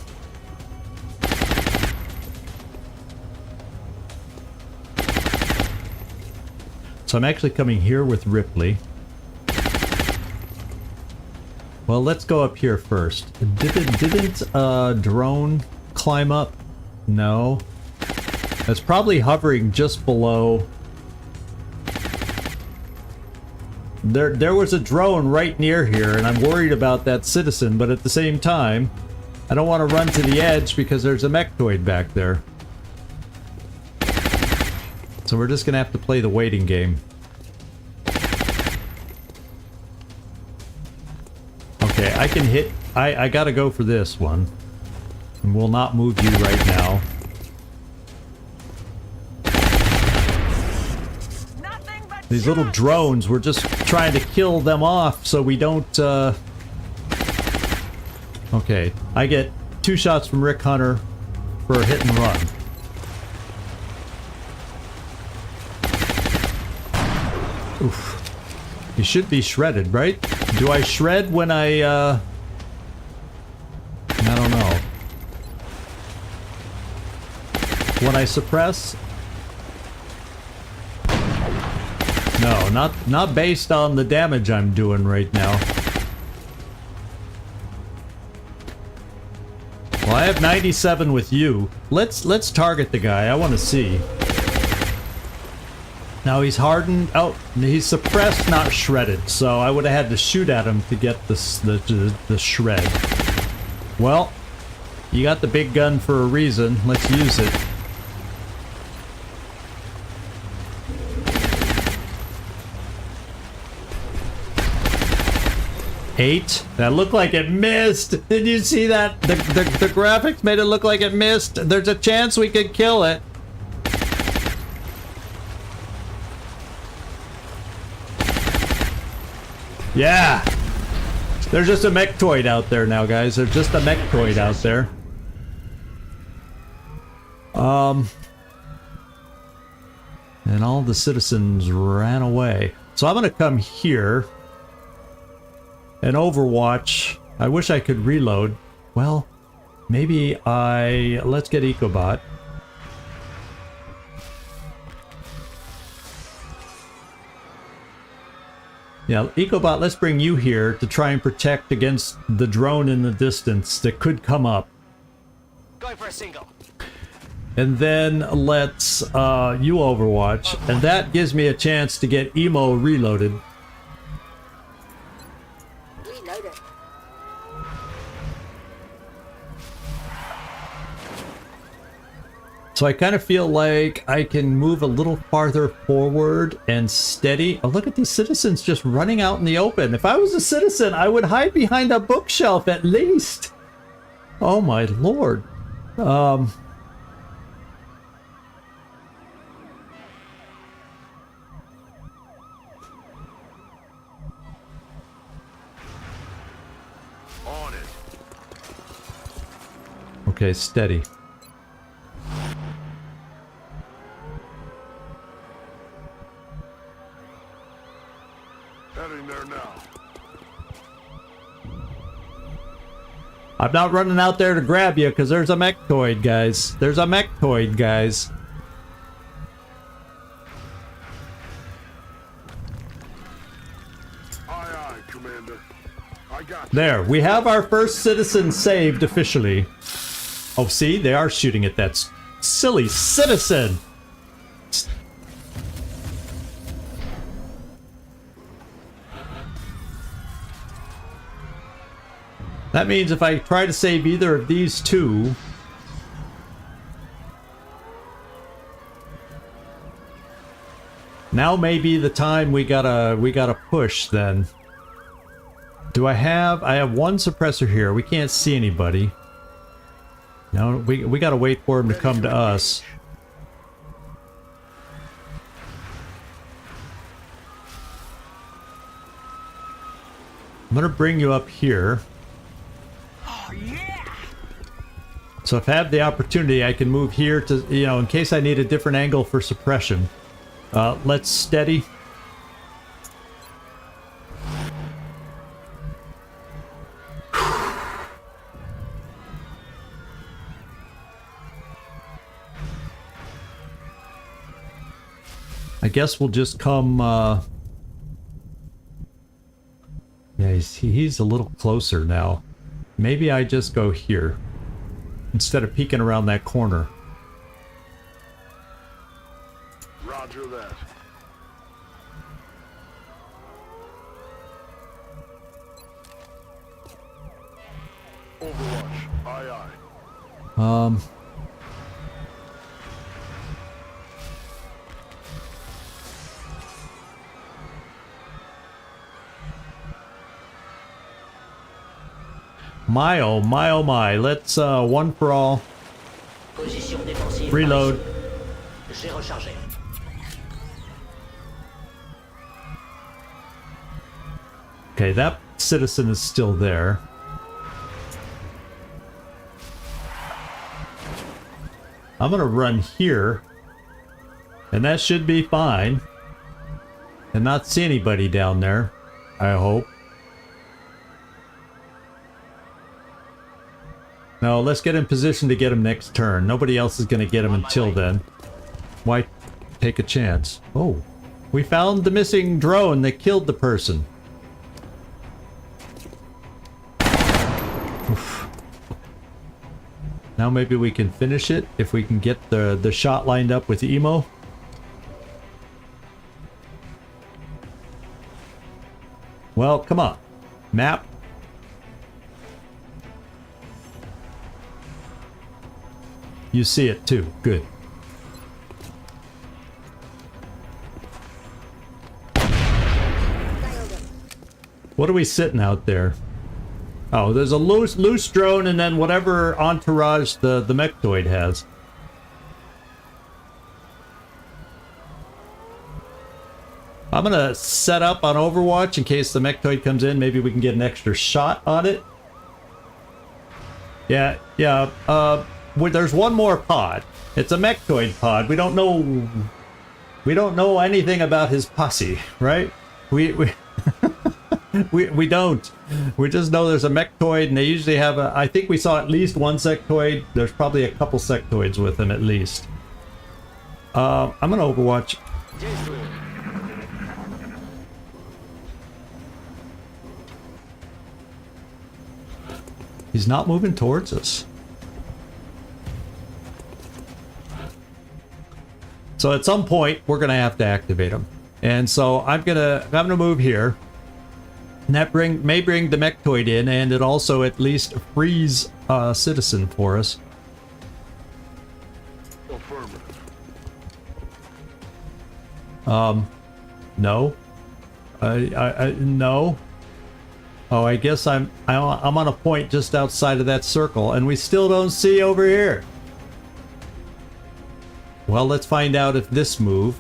I'm actually coming here with Ripley. Well, let's go up here first. Didn't drone climb up? No. It's probably hovering just below. There was a drone right near here, and I'm worried about that citizen, but at the same time, I don't want to run to the edge because there's a mechtoid back there. So we're just gonna have to play the waiting game. Okay, I can hit... I gotta go for this one. And we'll not move you right now. These little drones, we're just trying to kill them off so we don't, Okay, I get 2 shots from Rick Hunter for a hit and run. Oof. You should be shredded, right? Do I shred when I don't know. When I suppress? No, not based on the damage I'm doing right now. Well, I have 97 with you. Let's target the guy. I want to see. Now he's hardened. Oh, he's suppressed, not shredded. So I would have had to shoot at him to get the shred. Well, you got the big gun for a reason. Let's use it. Eight. That looked like it missed. Did you see that? The graphics made it look like it missed. There's a chance we could kill it. Yeah. There's just a mechtoid out there now, guys. There's just a mechtoid out there. And all the citizens ran away. So I'm gonna come here. And Overwatch. I wish I could reload. Well, maybe let's get Ecobot. Yeah, Ecobot, let's bring you here to try and protect against the drone in the distance that could come up. Going for a single. And then let's you Overwatch, and that gives me a chance to get Emo reloaded. Reloaded. So I kind of feel like I can move a little farther forward and steady. Oh, look at these citizens just running out in the open. If I was a citizen, I would hide behind a bookshelf at least. Oh my lord. On it. Okay, steady. Heading there now. I'm not running out there to grab you because there's a mechtoid, guys. There's a mechtoid, guys. Aye, aye, Commander. I got you. There, we have our first citizen saved officially. Oh, see, they are shooting at that silly citizen. That means if I try to save either of these two, now may be the time we gotta push then. Do I have one suppressor here. We can't see anybody. No, we gotta wait for him to come to us. I'm gonna bring you up here. Oh, yeah! So if I have the opportunity, I can move here to, you know, in case I need a different angle for suppression. Let's steady. I guess we'll just come, yeah, he's a little closer now. Maybe I just go here instead of peeking around that corner. Roger that. Overwatch. Aye, aye. My oh my oh my. Let's one for all. Position défensive. Reload. J'ai rechargé. Okay, that citizen is still there. I'm gonna run here, and that should be fine, and not see anybody down there, I hope. No, let's get in position to get him next turn. Nobody else is gonna get him until then. Why take a chance? Oh, we found the missing drone that killed the person. Oof. Now maybe we can finish it if we can get the shot lined up with Emo. Well, come on. Map. You see it too. Good. What are we sitting out there? Oh, there's a loose drone and then whatever entourage the mechtoid has. I'm gonna set up on Overwatch in case the mechtoid comes in. Maybe we can get an extra shot on it. Yeah. There's one more pod. It's a mechtoid pod. We don't know anything about his posse, right? We don't. We just know there's a mechtoid, and they usually have a. I think we saw at least one sectoid. There's probably a couple sectoids with him at least. I'm gonna Overwatch. He's not moving towards us. So at some point we're gonna have to activate him, and so I'm gonna move here. And that may bring the mechtoid in, and it also at least frees a citizen for us. Affirmative. No. No. Oh, I guess I'm on a point just outside of that circle, and we still don't see over here. Well, let's find out if this moved.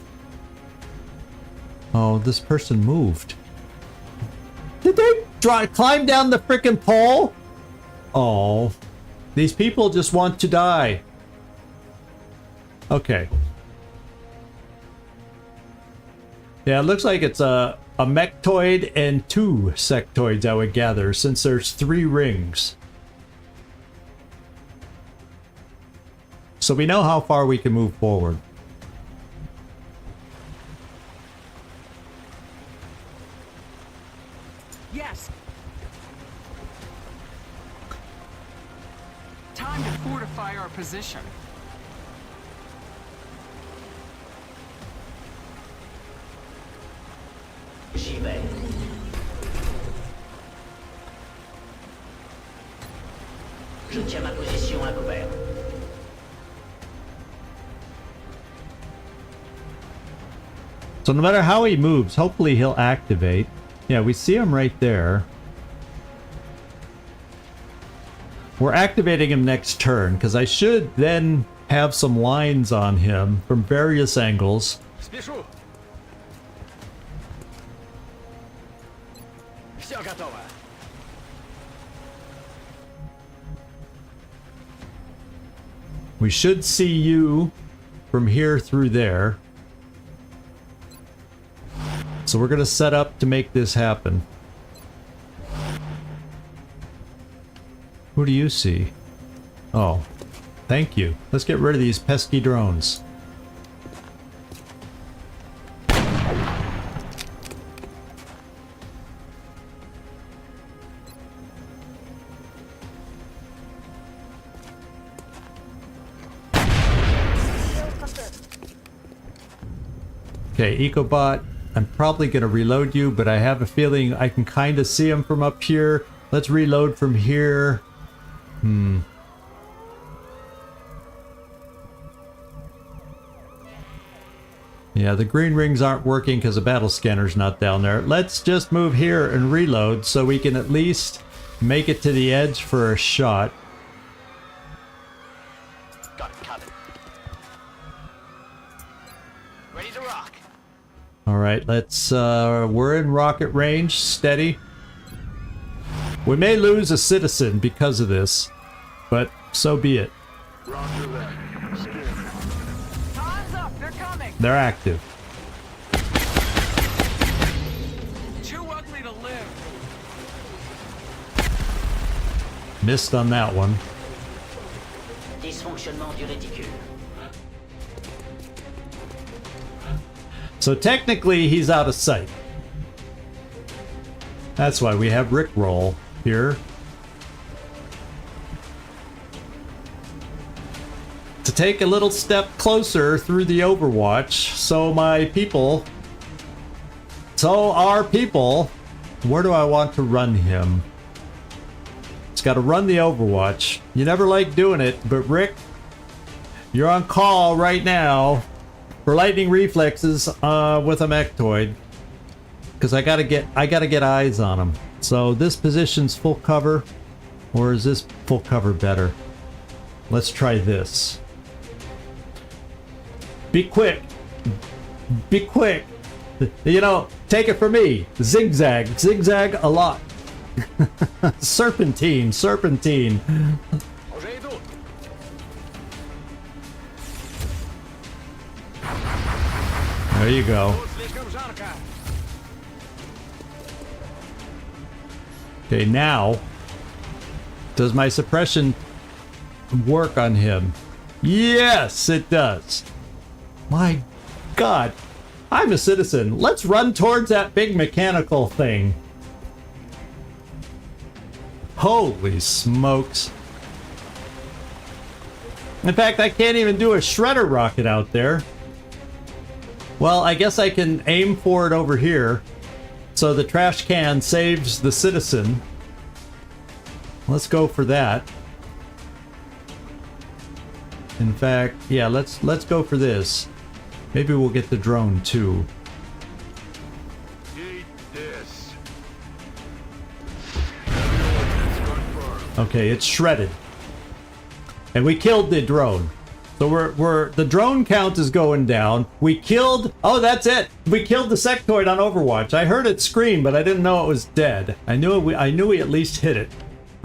Oh, this person moved. Did they climb down the frickin' pole? Oh, these people just want to die. Okay. Yeah, it looks like it's a mechtoid and 2 sectoids, I would gather, since there's 3 rings. So we know how far we can move forward. Yes. Time to fortify our position. J'y vais. Je tiens ma position à couvert. So no matter how he moves, hopefully he'll activate. Yeah, we see him right there. We're activating him next turn, because I should then have some lines on him from various angles. Спешу. Все готово. We should see you from here through there. So we're going to set up to make this happen. Who do you see? Oh, thank you. Let's get rid of these pesky drones. Okay, EcoBot, I'm probably going to reload you, but I have a feeling I can kind of see him from up here. Let's reload from here. Yeah, the green rings aren't working because the battle scanner's not down there. Let's just move here and reload so we can at least make it to the edge for a shot. Got it covered. Ready to rock. All right, let's, we're in rocket range, steady. We may lose a citizen because of this, but so be it. Roger that. Scan. Time's up. They're coming. They're active. Too ugly to live. Missed on that one. Dysfonctionnement du réticule. So technically, he's out of sight. That's why we have Rickroll here. To take a little step closer through the Overwatch, so our people, where do I want to run him? It's got to run the Overwatch. You never like doing it, but Rick, you're on call right now for lightning reflexes with a Mechtoid, because I gotta get eyes on him. So this position's full cover, or is this full cover better? Let's try this. Be quick. Be quick. You know, take it from me. Zigzag. Zigzag a lot. Serpentine. Serpentine. Уже иду. There you go. Слишком жарко. Okay, now, does my suppression work on him? Yes, it does. My God, I'm a citizen. Let's run towards that big mechanical thing. Holy smokes. In fact, I can't even do a shredder rocket out there. Well, I guess I can aim for it over here. So the trash can saves the citizen. Let's go for that. In fact, yeah, let's go for this. Maybe we'll get the drone too. Eat this. Okay, it's shredded. And we killed the drone. So we're the drone count is going down. We killed, oh, that's it. We killed the sectoid on Overwatch. I heard it scream, but I didn't know it was dead. I knew we at least hit it.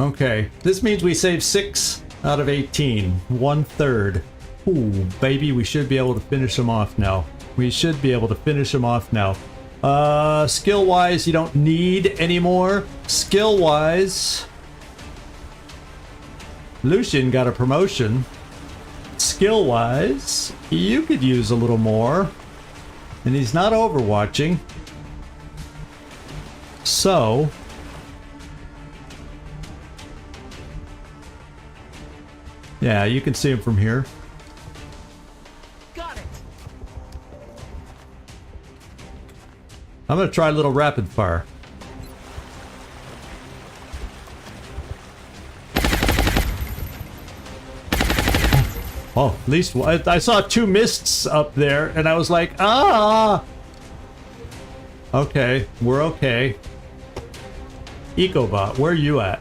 Okay, this means we saved 6 out of 18, 1/3. Ooh, baby, we should be able to finish him off now. We should be able to finish him off now. Skill-wise, you don't need any more. Skill-wise, Lucian got a promotion. Skill-wise, you could use a little more. And he's not overwatching. So, Yeah, you can see him from here. Got it. I'm gonna try a little rapid fire. Oh, at least I saw 2 mists up there, and I was like, ah! Okay, we're okay. Ecobot, where are you at?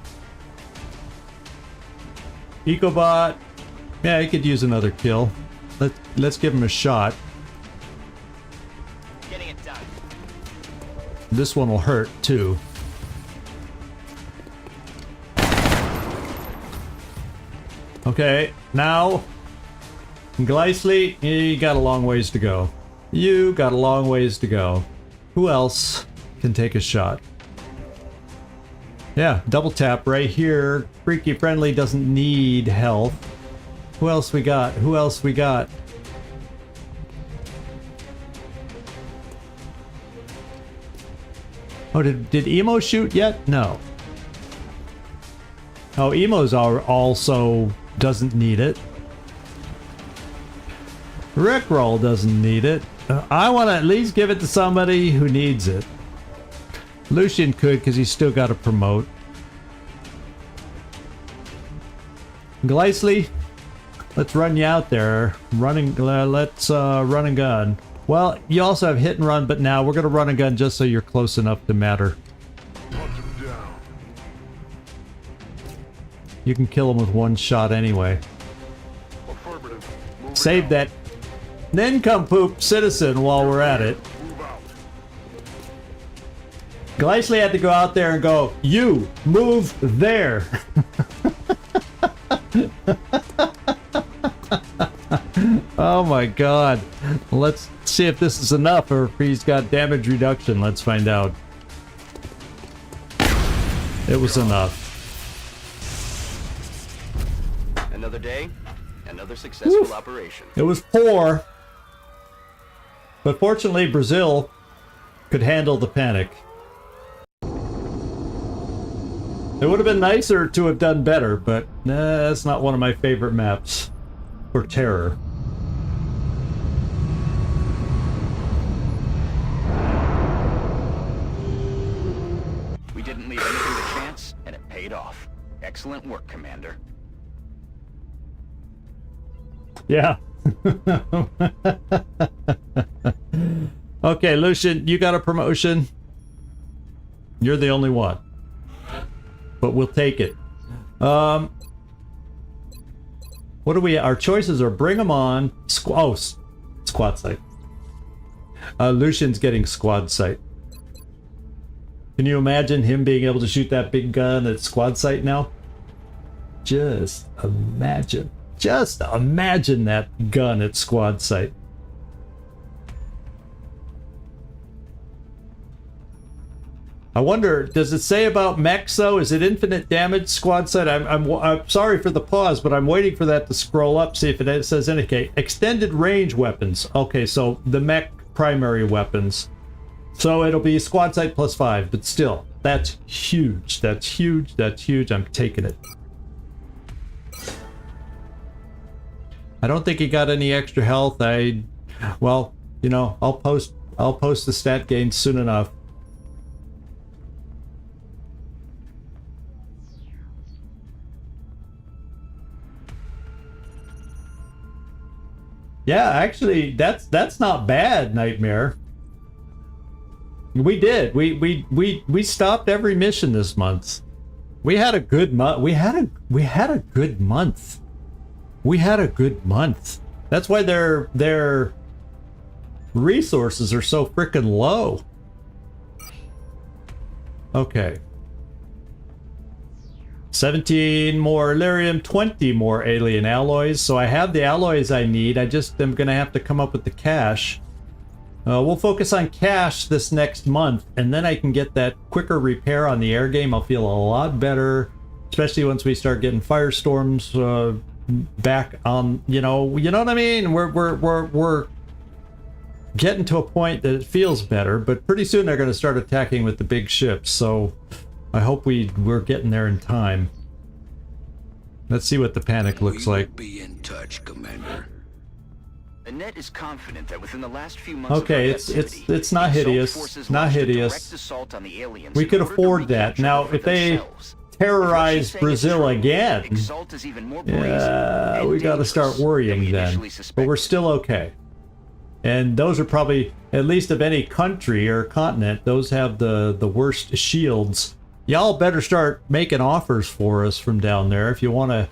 Ecobot, yeah, he could use another kill. Let's give him a shot. Getting it done. This one will hurt too. Okay, now Gleisly, you got a long ways to go. You got a long ways to go. Who else can take a shot? Yeah, double tap right here. Freaky Friendly doesn't need health. Who else we got? Who else we got? Oh, did Emo shoot yet? No. Oh, Emo's also doesn't need it. Rickroll doesn't need it. I want to at least give it to somebody who needs it. Lucian could, because he's still got to promote. Gleisly, let's run you out there. Let's run and gun. Well, you also have hit and run, but now we're going to run and gun just so you're close enough to matter. Hunt him down. You can kill him with one shot anyway. Affirmative. Moving Save out. that nincompoop citizen while we're at it. Move out. Gleisly had to go out there and go, you, move there. Oh my god. Let's see if this is enough or if he's got damage reduction. Let's find out. It was enough. Another day, another successful operation. It was poor. But fortunately, Brazil could handle the panic. It would have been nicer to have done better, but that's not one of my favorite maps for terror. We didn't leave anything to chance, and it paid off. Excellent work, Commander. Yeah. Okay, Lucian, you got a promotion. You're the only one. But we'll take it. What do we... Our choices are bring them on... squad sight. Lucian's getting squad sight. Can you imagine him being able to shoot that big gun at squad sight now? Just imagine. Just imagine that gun at squad sight. I wonder, does it say about mechs though? Is it infinite damage squad sight? I'm sorry for the pause, but I'm waiting for that to scroll up, see if it says anything. Extended range weapons. Okay, so the mech primary weapons. So it'll be squad sight +5, but still, that's huge. That's huge. That's huge. I'm taking it. I don't think he got any extra health. Well, you know, I'll post the stat gains soon enough. Yeah, actually, that's not bad, Nightmare. We did. We stopped every mission this month. We had a good month. We had a good month. We had a good month. That's why their resources are so freaking low. Okay. 17 more Illyrium, 20 more alien alloys. So I have the alloys I need. I just am going to have to come up with the cash. We'll focus on cash this next month, and then I can get that quicker repair on the air game. I'll feel a lot better, especially once we start getting firestorms back on. You know what I mean? We're getting to a point that it feels better, but pretty soon they're going to start attacking with the big ships. So I hope we're getting there in time. Let's see what the panic looks like. Be in touch, Commander. Annette is confident that within the last few months Okay, of it's not hideous. Not hideous. We could afford that. Now, if they terrorize Brazil again, yeah, we got to start worrying then. But we're still okay. And those are probably, at least of any country or continent, those have the worst shields. Y'all better start making offers for us from down there if you want to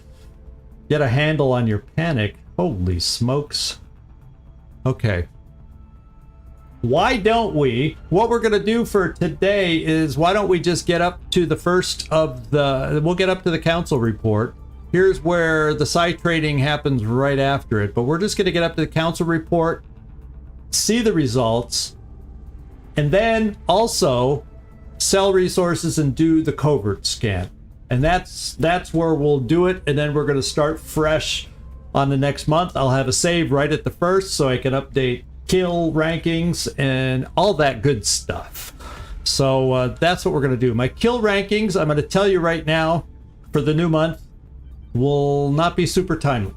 get a handle on your panic. Holy smokes. Okay. Why don't we, what we're going to do for today is, why don't we just get up to the first of the, we'll get up to the council report. Here's where the site trading happens right after it, but we're just going to get up to the council report, see the results, and then also sell resources and do the covert scan. And that's where we'll do it, and then we're going to start fresh on the next month. I'll have a save right at the first so I can update kill rankings and all that good stuff. So that's what we're going to do. My kill rankings, I'm going to tell you right now, for the new month, will not be super timely.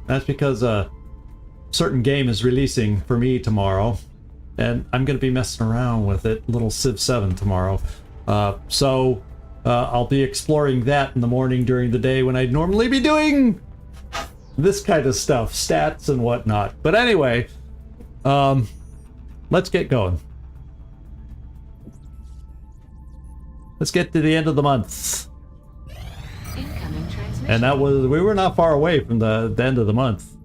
That's because a certain game is releasing for me tomorrow, and I'm going to be messing around with it, little Civ 7 tomorrow. So I'll be exploring that in the morning during the day when I'd normally be doing this kind of stuff, stats and whatnot. But anyway, let's get going. Let's get to the end of the month. And that was, we were not far away from the end of the month.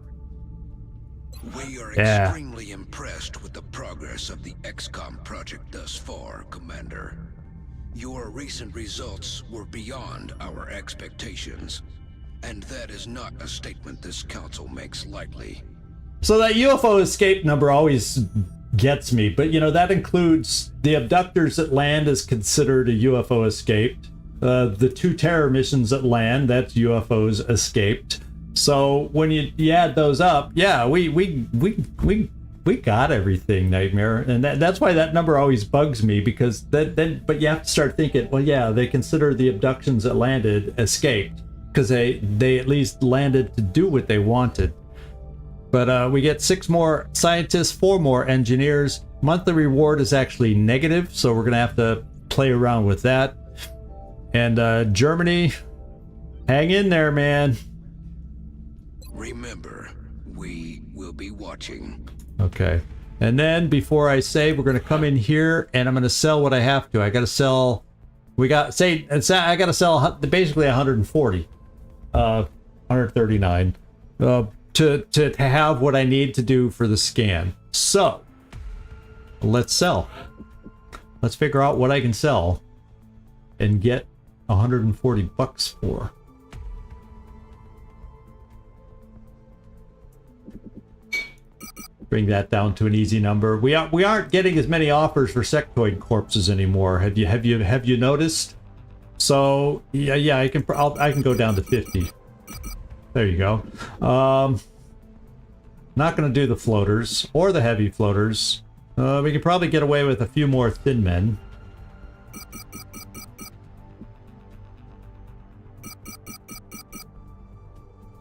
We are extremely impressed with the progress of the XCom project thus far, Commander. Your recent results were beyond our expectations, and that is not a statement this council makes lightly. So that UFO escape number always gets me, but you know, that includes the abductors that land is considered a UFO escaped. The 2 terror missions at land, that's UFOs escaped. So when you add those up, yeah, we got everything, Nightmare, and that's why that number always bugs me, because then but you have to start thinking, well, yeah, they consider the abductions that landed escaped because they at least landed to do what they wanted. But we get 6 more scientists, 4 more engineers. Monthly reward is actually negative, so we're gonna have to play around with that. And Germany, hang in there, man. Remember, we will be watching. Okay. And then before I say, we're going to come in here and I'm going to sell what I have to. I got to sell, I got to sell basically 140, 139 to have what I need to do for the scan. So let's sell. Let's figure out what I can sell and get 140 bucks for. Bring that down to an easy number. We aren't getting as many offers for sectoid corpses anymore. Have you noticed? So yeah, I can go down to 50. There you go. Not going to do the floaters or the heavy floaters. We could probably get away with a few more thin men.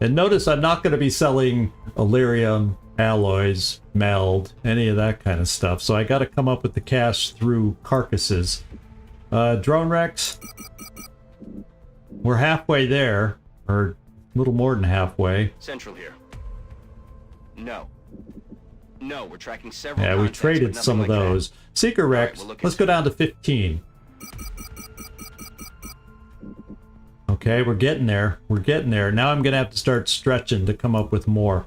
And notice I'm not going to be selling Illyrium, alloys, meld, any of that kind of stuff. So I got to come up with the cash through carcasses. Drone wrecks. We're halfway there, or a little more than halfway. Central here. No, we're tracking several. Yeah, we traded some of those. Seeker wrecks. Right, let's go down to 15. Okay, we're getting there. We're getting there. Now I'm going to have to start stretching to come up with more.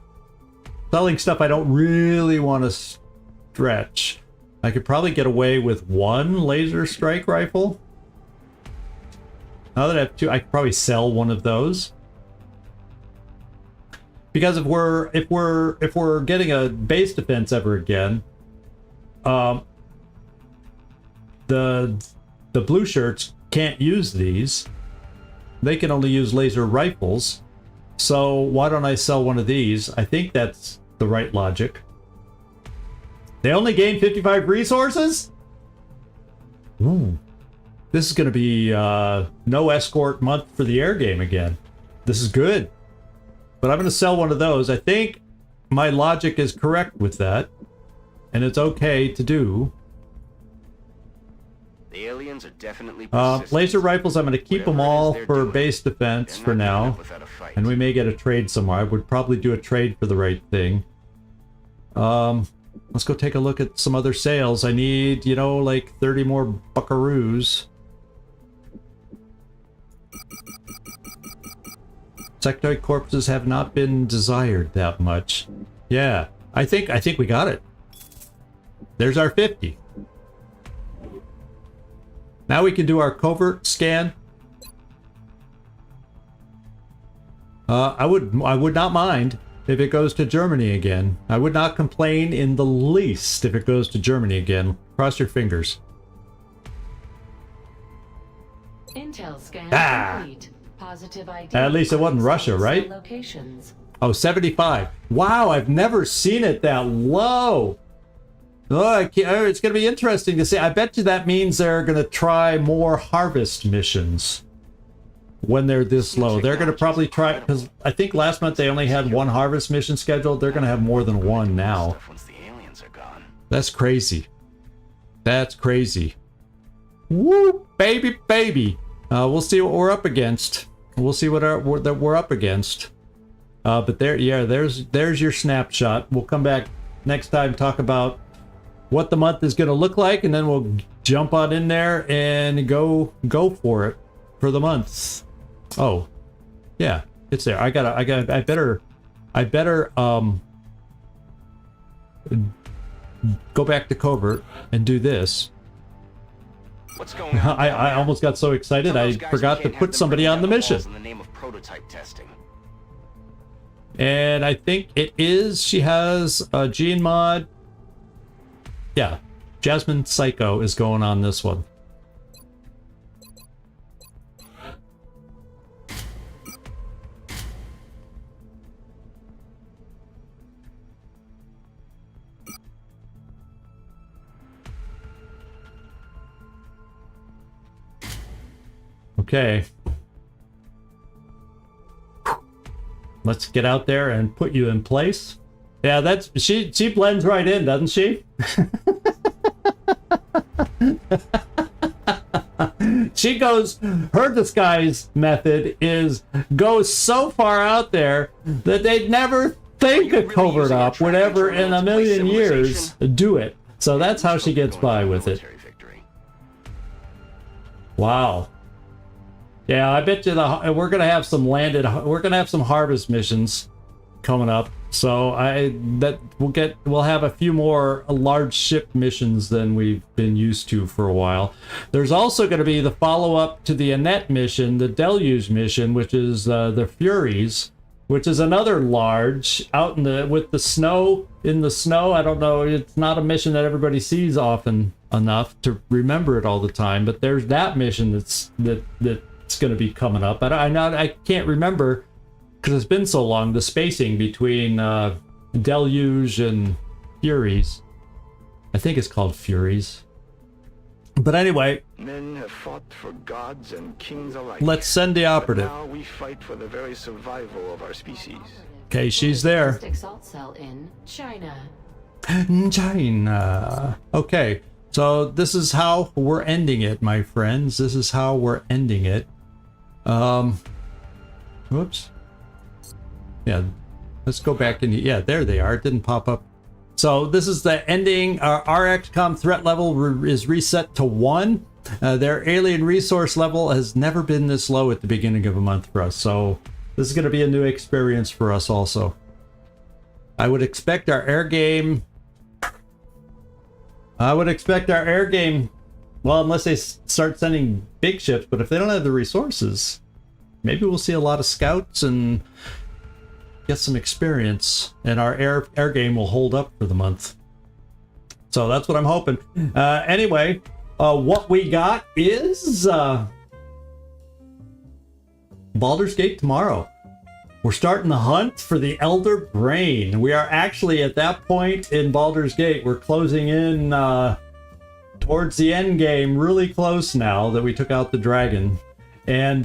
Selling stuff I don't really want to stretch. I could probably get away with 1 laser strike rifle. Now that I have 2, I could probably sell one of those. Because if we're getting a base defense ever again, the blue shirts can't use these. They can only use laser rifles. So why don't I sell one of these? I think that's the right logic. They only gain 55 resources? Ooh. This is going to be no escort month for the air game again. This is good. But I'm going to sell one of those. I think my logic is correct with that. And it's okay to do. The aliens are definitely persistent. Laser rifles, I'm going to keep them all for doing, base defense for they're not giving now. up without a fight. And we may get a trade somewhere. I would probably do a trade for the right thing. Let's go take a look at some other sales. I need, you know, like 30 more buckaroos. Sectoid corpses have not been desired that much. Yeah, I think we got it. There's our 50. Now we can do our covert scan. I would not mind if it goes to Germany again. I would not complain in the least if it goes to Germany again. Cross your fingers. Intel scan complete. Positive ID. At least it wasn't Russia, right? Locations. Oh, 75. Wow, I've never seen it that low. Oh, it's going to be interesting to see. I bet you that means they're going to try more harvest missions when they're this low. They're going to probably try, because I think last month they only had one harvest mission scheduled. They're going to have more than one now. That's crazy. That's crazy. Woo, baby, baby. We'll see what we're up against. We'll see what we're up against. But there, yeah, there's your snapshot. We'll come back next time, talk about what the month is going to look like, and then we'll jump on in there and go for it for the month. Oh, yeah, it's there. I better go back to Covert and do this. What's going on? I almost got so excited I forgot to put somebody on the mission. In the name of prototype testing. And I think it is, she has a gene mod. Yeah, Jasmine Psycho is going on this one. Okay. Let's get out there and put you in place. Yeah, that's she blends right in, doesn't she? She goes, her disguise method goes so far out there that they'd never think a covert op would ever in a million years do it. So that's how she gets by with it. Wow. Yeah, I bet you we're gonna have some harvest missions coming up. So we'll have a few more large ship missions than we've been used to for a while. There's also going to be the follow-up to the Annette mission, the Deluge mission, which is the Furies, which is another large out with the snow. In the snow, I don't know, it's not a mission that everybody sees often enough to remember it all the time, but there's that mission that's going to be coming up. I can't remember, because it's been so long, the spacing between Deluge and Furies. I think it's called Furies. But anyway, men have fought for gods and kings alike. Let's send the operative. But now we fight for the very survival of our species. Okay, she's there. Assault cell in China. China. Okay, so this is how we're ending it, my friends. This is how we're ending it. Whoops. Yeah, let's go back and yeah, there they are. It didn't pop up. So this is the ending. Our XCom threat level is reset to 1. Their alien resource level has never been this low at the beginning of a month for us. So this is going to be a new experience for us also. I would expect our air game. Well, unless they start sending big ships, but if they don't have the resources, maybe we'll see a lot of scouts and get some experience, and our air game will hold up for the month. So that's what I'm hoping. Anyway, what we got is Baldur's Gate tomorrow. We're starting the hunt for the Elder Brain. We are actually at that point in Baldur's Gate. We're closing in towards the end game, really close now that we took out the dragon. And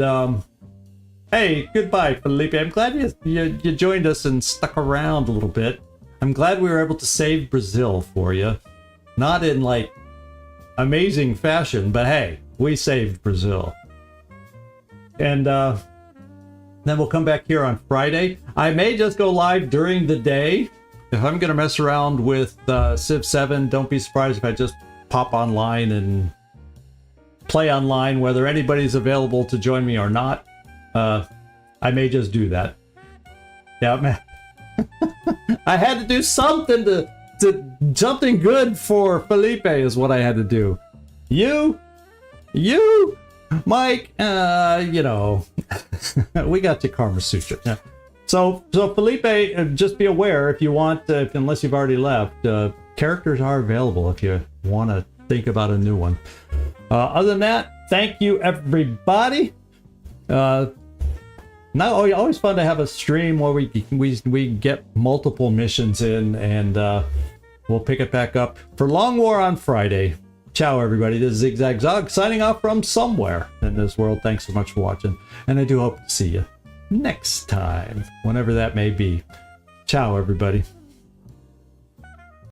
Hey, goodbye, Felipe. I'm glad you joined us and stuck around a little bit. I'm glad we were able to save Brazil for you. Not in, like, amazing fashion, but hey, we saved Brazil. And then we'll come back here on Friday. I may just go live during the day. If I'm going to mess around with Civ 7, don't be surprised if I just pop online and play online, whether anybody's available to join me or not. I may just do that. Yeah, man. I had to do something something good for Felipe is what I had to do. You, Mike, you know, we got your Karma Sutra. Yeah. So Felipe, just be aware if you want, unless you've already left, characters are available if you want to think about a new one. Other than that, thank you everybody. Now, always fun to have a stream where we get multiple missions in, and we'll pick it back up for Long War on Friday. Ciao, everybody. This is Zigzag Zog signing off from somewhere in this world. Thanks so much for watching, and I do hope to see you next time, whenever that may be. Ciao, everybody.